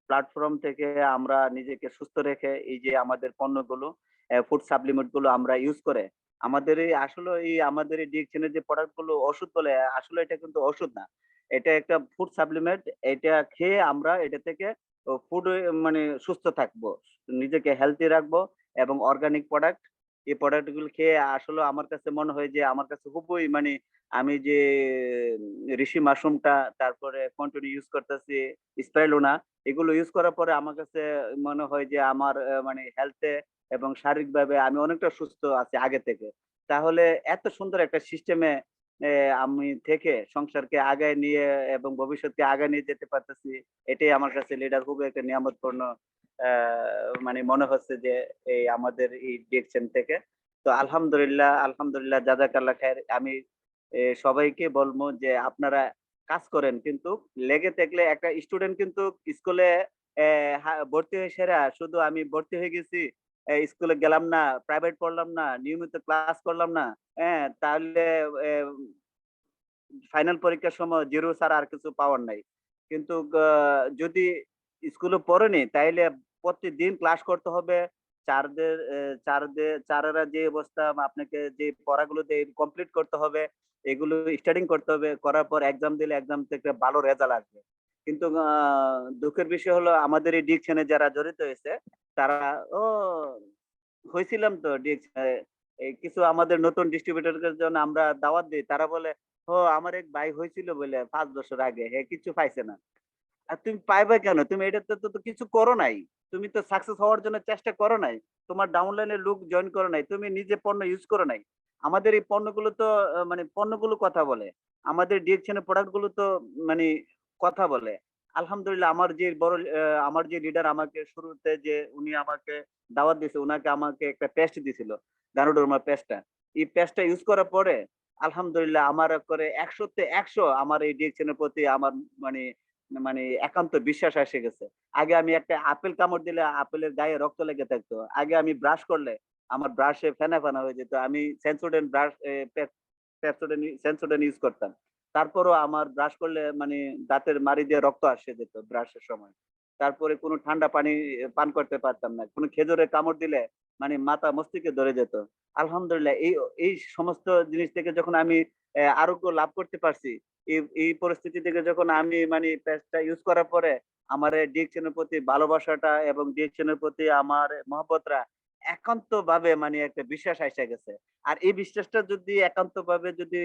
প্ল্যাটফর্ম থেকে আমরা নিজেকে সুস্থ রেখে এই যে আমাদের পণ্যগুলো, ফুড সাপ্লিমেন্ট গুলো আমরা ইউজ করে আমাদের এই আসলে এই আমাদের এই ডিএকশনের যে প্রোডাক্ট গুলো ওষুধ বলে, আসলে এটা কিন্তু ওষুধ না, এটা একটা ফুড সাপ্লিমেন্ট। এটা খেয়ে আমরা এটা থেকে ফুড মানে সুস্থ থাকবো, নিজেকে হেলদি রাখবো। এবং অর্গানিক প্রোডাক্ট, এই প্রোডাক্ট গুলো খেয়ে আসলে আমার কাছে মনে হয় যে আমার কাছে খুবই মানে আমি যে ঋষি মাশরুমটা, তারপরে কন্টিনিউ ইউজ করতেছি স্পাইরুলিনা, এগুলো ইউজ করার পরে আমার কাছে মনে হয় যে আমার মানে হেলথে এবং শারীরিকভাবে আমি অনেকটা সুস্থ আছি আগে থেকে। তাহলে এত সুন্দর একটা সিস্টেমে আমি থেকে সংসারকে আগায় নিয়ে এবং ভবিষ্যৎকে আগায় নিয়ে যেতে পারতেছি, এটাই আমার কাছে লিডার খুবই একটা নিয়ামতপূর্ণ মানে মনে হচ্ছে যে এই আমাদের এই ডিরেকশন থেকে। তো আলহামদুলিল্লাহ, আলহামদুলিল্লাহ, জাযাকাল্লাহ খায়ের। আমি সবাইকে বলবো যে আপনারা কাজ করেন, কিন্তু লেগে থাকলে একটা স্টুডেন্ট কিন্তু স্কুলে ভর্তি হয়ে সেরা, শুধু আমি ভর্তি হয়ে গেছি, স্কুলে গেলাম না, প্রাইভেট পড়লাম না, নিয়মিত ক্লাস করলাম না, হ্যাঁ, তাহলে ফাইনাল পরীক্ষার সময় জিরো ছাড়া আর কিছু পাওয়ার নাই। কিন্তু যদি স্কুলে পড়েনি তাইলে প্রতিদিন ক্লাস করতে হবে। চারেরা যে অবস্থা, আপনাকে যে পড়াগুলো কমপ্লিট করতে হবে, এগুলো স্টাডিং করতে হবে, করার পর এক্সাম দিলে এক্সাম থেকে ভালো রেজাল্ট আসবে। কিন্তু দুঃখের বিষয় হলো আমাদের এই ডিকশনে যারা জড়িত হয়েছে তারা ও হয়েছিলাম তো কিছু আমাদের নতুন ডিস্ট্রিবিউটরের জন্য আমরা দাওয়াত দিই, তারা বলে ও আমার এক ভাই হয়েছিল বলে 5 বছর আগে, হে কিছু পাইছে না। আর তুমি পাইবে কেন? তুমি এটাতে তো কিছু করো নাই। তুমি তো সাকসেস হওয়ার জন্য চেষ্টা করো নাই। তোমার ডাউনলাইনে লোক জয়েন করো নাই। তুমি নিজে পণ্য ইউজ করো নাই। আমাদের এই পণ্যগুলো তো মানে পণ্যগুলো কথা বলে। আমাদের ডিরেকশনের প্রোডাক্ট গুলো তো মানে কথা বলে। আলহামদুলিল্লাহ, আমার যে লিডার আমাকে শুরুতে যে উনি আমাকে দাওয়াত দিয়েছে, উনাকে আমাকে একটা পেস্ট দিছিল, গানোডার্মা পেস্টটা। এই পেস্টটা ইউজ করার পরে আলহামদুলিল্লাহ আমার করে 100-তে 100 আমার এই ডিরেকশনের প্রতি আমার মানে মানে একান্ত বিশ্বাস এসে গেছে। আগে আমি একটা আপেল কামড় দিলে আপেলের গায়ে রক্ত লেগে থাকতো। আগে আমি ব্রাশ করলে আমার ব্রাশে ফেনা ফেনা হয়ে যেত, আমি সেন্সোডেন ব্রাশ সেন্সোডেন ইউজ করতাম, তারপরও আমার ব্রাশ করলে মানে দাঁতের মাড়ি দিয়ে রক্ত আসে যেত ব্রাশের সময়। তারপরে কোনো ঠান্ডা পানি পান করতে পারতাম না, কোনো খেজুরে কামড় দিলে মানে মাথা মস্তিষ্কে ধরে যেত। আলহামদুলিল্লাহ এই এই সমস্ত জিনিস থেকে যখন আমি আরোগ্য লাভ করতে পারছি, এই পরিস্থিতি থেকে যখন আমি মানে পেস্টটা ইউজ করার পরে আমার ডিএকশনের প্রতি ভালোবাসাটা এবং ডিএকশনের প্রতি আমার মহব্বতটা একান্ত ভাবে মানে একটা বিশ্বাস এসে গেছে। আর এই বিশ্বাসটা যদি একান্ত ভাবে যদি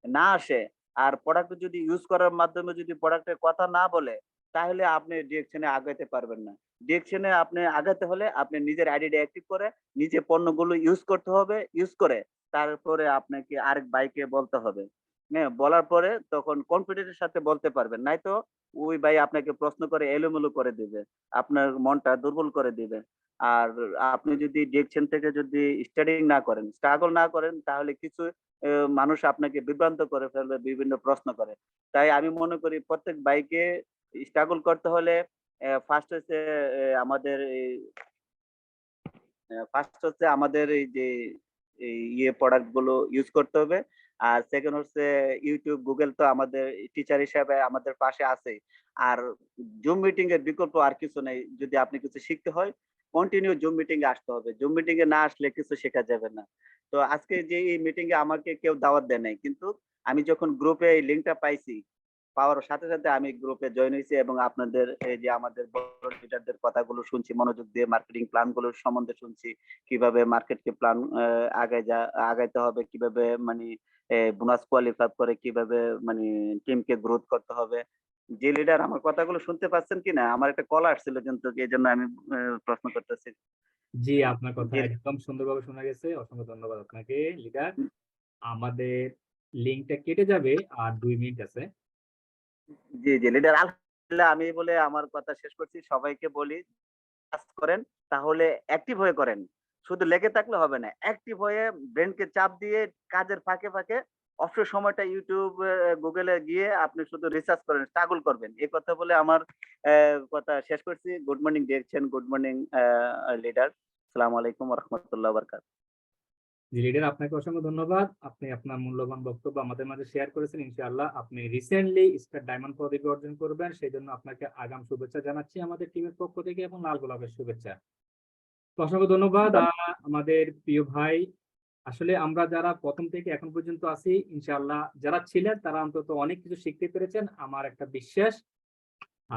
না আসে, আর প্রোডাক্ট যদি ইউজ করার মাধ্যমে যদি প্রোডাক্টের কথা না বলে, তাহলে আপনি ডিরেকশনে আগাইতে পারবেন না। ডিরেকশনে আপনি আগাতে হলে আপনি নিজের আইডিটা অ্যাক্টিভ করে নিজে পণ্যগুলো ইউজ করতে হবে, ইউজ করে তারপরে আপনাকে আরেক ভাইকে বলতে হবে। হ্যাঁ, বলার পরে তখন কনফিডেন্সের সাথে বলতে পারবেন, নাই তো ওই ভাই আপনাকে প্রশ্ন করে এলোমেলো করে দিবে, আপনার মনটা দুর্বল করে দিবে। আর আপনি যদি ডিরেকশন থেকে যদি স্টাডিং না করেন, স্ট্রাগল না করেন, তাহলে কিছু মানুষ আপনাকে বিভ্রান্ত করে ফেলবে, বিভিন্ন প্রশ্ন করে। তাই আমি মনে করি প্রত্যেক বাইকে স্ট্রাগল করতে হলে ফার্স্ট হচ্ছে আমাদের এই যে এই প্রোডাক্ট গুলো ইউজ করতে হবে। আর সেকেন্ড হচ্ছে ইউটিউব, গুগল তো আমাদের টিচার হিসাবে আমাদের পাশে আছে। আর জুম মিটিং এর বিকল্প আর কিছু নেই। যদি আপনি কিছু শিখতে হয়, কন্টিনিউ জুম মিটিং এ আসতে হবে। জুম মিটিং এ না আসলে কিছু শেখা যাবে না। তো আজকে যে এই মিটিং এ আমাকে কেউ দাওয়াত দেয় নাই, কিন্তু আমি যখন গ্রুপে এই লিঙ্কটা পাইছি, পাওয়ার সাথে সাথে আমি গ্রুপে জয়েন হয়েছি এবং আপনাদের এই যে আমাদের বড় লিডারদের কথাগুলো শুনছি মনোযোগ দিয়ে, মার্কেটিং প্ল্যান গুলো সম্বন্ধে শুনছি, কিভাবে মার্কেটকে প্ল্যান আগাইতে হবে, কিভাবে মানে বোনাস কোয়ালিফাই করে কিভাবে মানে টিমকে গ্রোথ করতে হবে। যে লিডার আমার কথাগুলো শুনতে পাচ্ছেন কিনা? আমার একটা কল আসছিল, কিন্তু এই জন্য আমি প্রশ্ন করতেছি। জি, আপনার কথা জি একদম সুন্দরভাবে শোনা গেছে। অসংখ্য ধন্যবাদ আপনাকে লিডার। আমাদের লিংকটা কেটে যাবে আর 2 মিনিট আছে। জি জি লিডার, আলহামদুলিল্লাহ আমি বলে আমার কথা শেষ করছি। সবাইকে বলি কাজ করেন, তাহলে অ্যাক্টিভ হয়ে করেন। শুধু লেগে থাকলে হবে না। অ্যাক্টিভ হয়ে ব্রেইনকে চাপ দিয়ে কাজের ফাঁকে ফাঁকে অবসর সময়টা ইউটিউব, গুগলে গিয়ে আপনি শুধু রিসার্চ করেন, স্ট্রাগল করবেন। এই কথা বলে আমার কথা শেষ করছি। Good morning direction, good morning leader. আসসালামু আলাইকুম ওয়া রাহমাতুল্লাহি ওয়া বারাকাতুহু। জি লিডার, আপনাকে অসংখ্য ধন্যবাদ। আপনি আপনার মূল্যবান বক্তব্য আমাদের মাঝে শেয়ার করেছেন। ইনশাআল্লাহ আপনি রিসেন্টলি স্টার ডায়মন্ড পদবি অর্জন করবেন, সেই জন্য আপনাকে আগাম শুভেচ্ছা জানাচ্ছি আমাদের টিমের পক্ষ থেকে এবং লাল গোলাপের শুভেচ্ছা। তো অসংখ্য ধন্যবাদ আমাদের প্রিয় ভাই। আসলে আমরা যারা প্রথম থেকে এখন পর্যন্ত আছি, ইনশাআল্লাহ যারা ছিলেন তারা অন্তত অনেক কিছু শিখতে পেরেছেন, আমার একটা বিশ্বাস।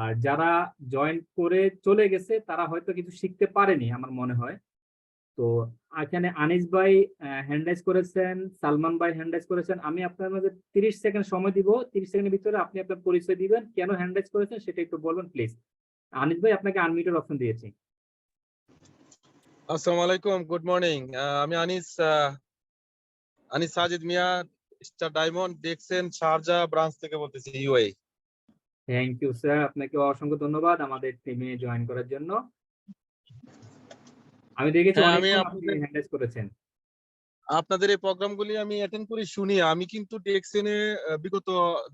আর যারা জয়েন করে চলে গেছে তারা হয়তো কিছু শিখতে পারেনি আমার মনে হয়। তো এখানে আনিস ভাই হ্যান্ড রাইজ করেছেন, সালমান ভাই হ্যান্ড রাইজ করেছেন। আমি আপনার মাঝে 30 সেকেন্ড সময় দিব। 30 সেকেন্ডের ভিতরে আপনি আপনার পরিচয় দিবেন, কেন হ্যান্ড রাইজ করেছেন সেটা একটু বলবেন প্লিজ। আনিস ভাই, আপনাকে আনমিউটের অপশন দিয়েছি। আসসালামু আলাইকুম, গুড মর্নিং। আমি Anis Sajid Mia, star diamond DXN Sharjah branch থেকে বলতেছি, ইউএই। থ্যাংক ইউ স্যার, আপনাকে অসংখ্য ধন্যবাদ আমাদের টিমে জয়েন করার জন্য। আমি দেখেছি হ্যাঁ, অনেকক্ষণ আপনি হ্যান্ড রাইজ করেছেন। আপনাদের এই প্রোগ্রামগুলি আমি অ্যাটেন্ড করি, শুনি। আমি কিন্তু ডিএক্সএন এ বিগত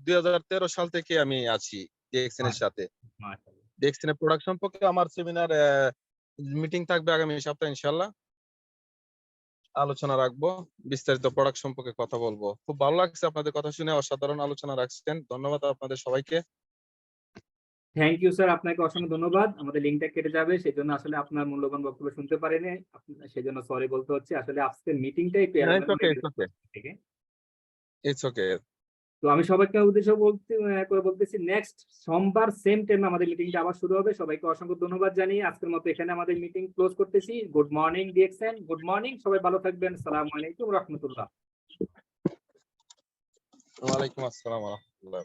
2013 সাল থেকে আমি আছি ডিএক্সএন এর সাথে। মাশাআল্লাহ। ডিএক্সএন এর প্রোডাক্ট সম্পর্কে আমার সেমিনার মিটিং থাকবে আগামী সপ্তাহে, ইনশাআল্লাহ আলোচনা রাখবো, বিস্তারিত প্রোডাক্ট সম্পর্কে কথা বলবো। খুব ভালো লাগছে আপনাদের কথা শুনে, অসাধারণ আলোচনা রাখছেন। ধন্যবাদ আপনাদের সবাইকে। থ্যাংক ইউ স্যার, আপনাকে অসংখ্য ধন্যবাদ। আমাদের লিংকটা কেটে যাবে, সেজন্য আসলে আপনার মূল্যবান বক্তব্য শুনতে পারিনি, সেজন্য সরি বলতে হচ্ছে। আসলে আজকের মিটিংটা একটু ইটস ওকে, ইটস ওকে, থেকে। It's okay. তো আমি সবাইকে উদ্দেশ্য বলতেছি নেক্সট সোমবার সেম টাইমে আমাদের মিটিংটা আবার শুরু হবে। সবাইকে অসংখ্য ধন্যবাদ জানিয়ে আজকের মতো এখানে আমাদের মিটিং ক্লোজ করতেছি। Good morning DXN, good morning, সবাই ভালো থাকবেন। আসসালামু আলাইকুম রাহমাতুল্লাহ। ওয়ালাইকুম আসসালাম ওয়া রাহমাতুল্লাহ।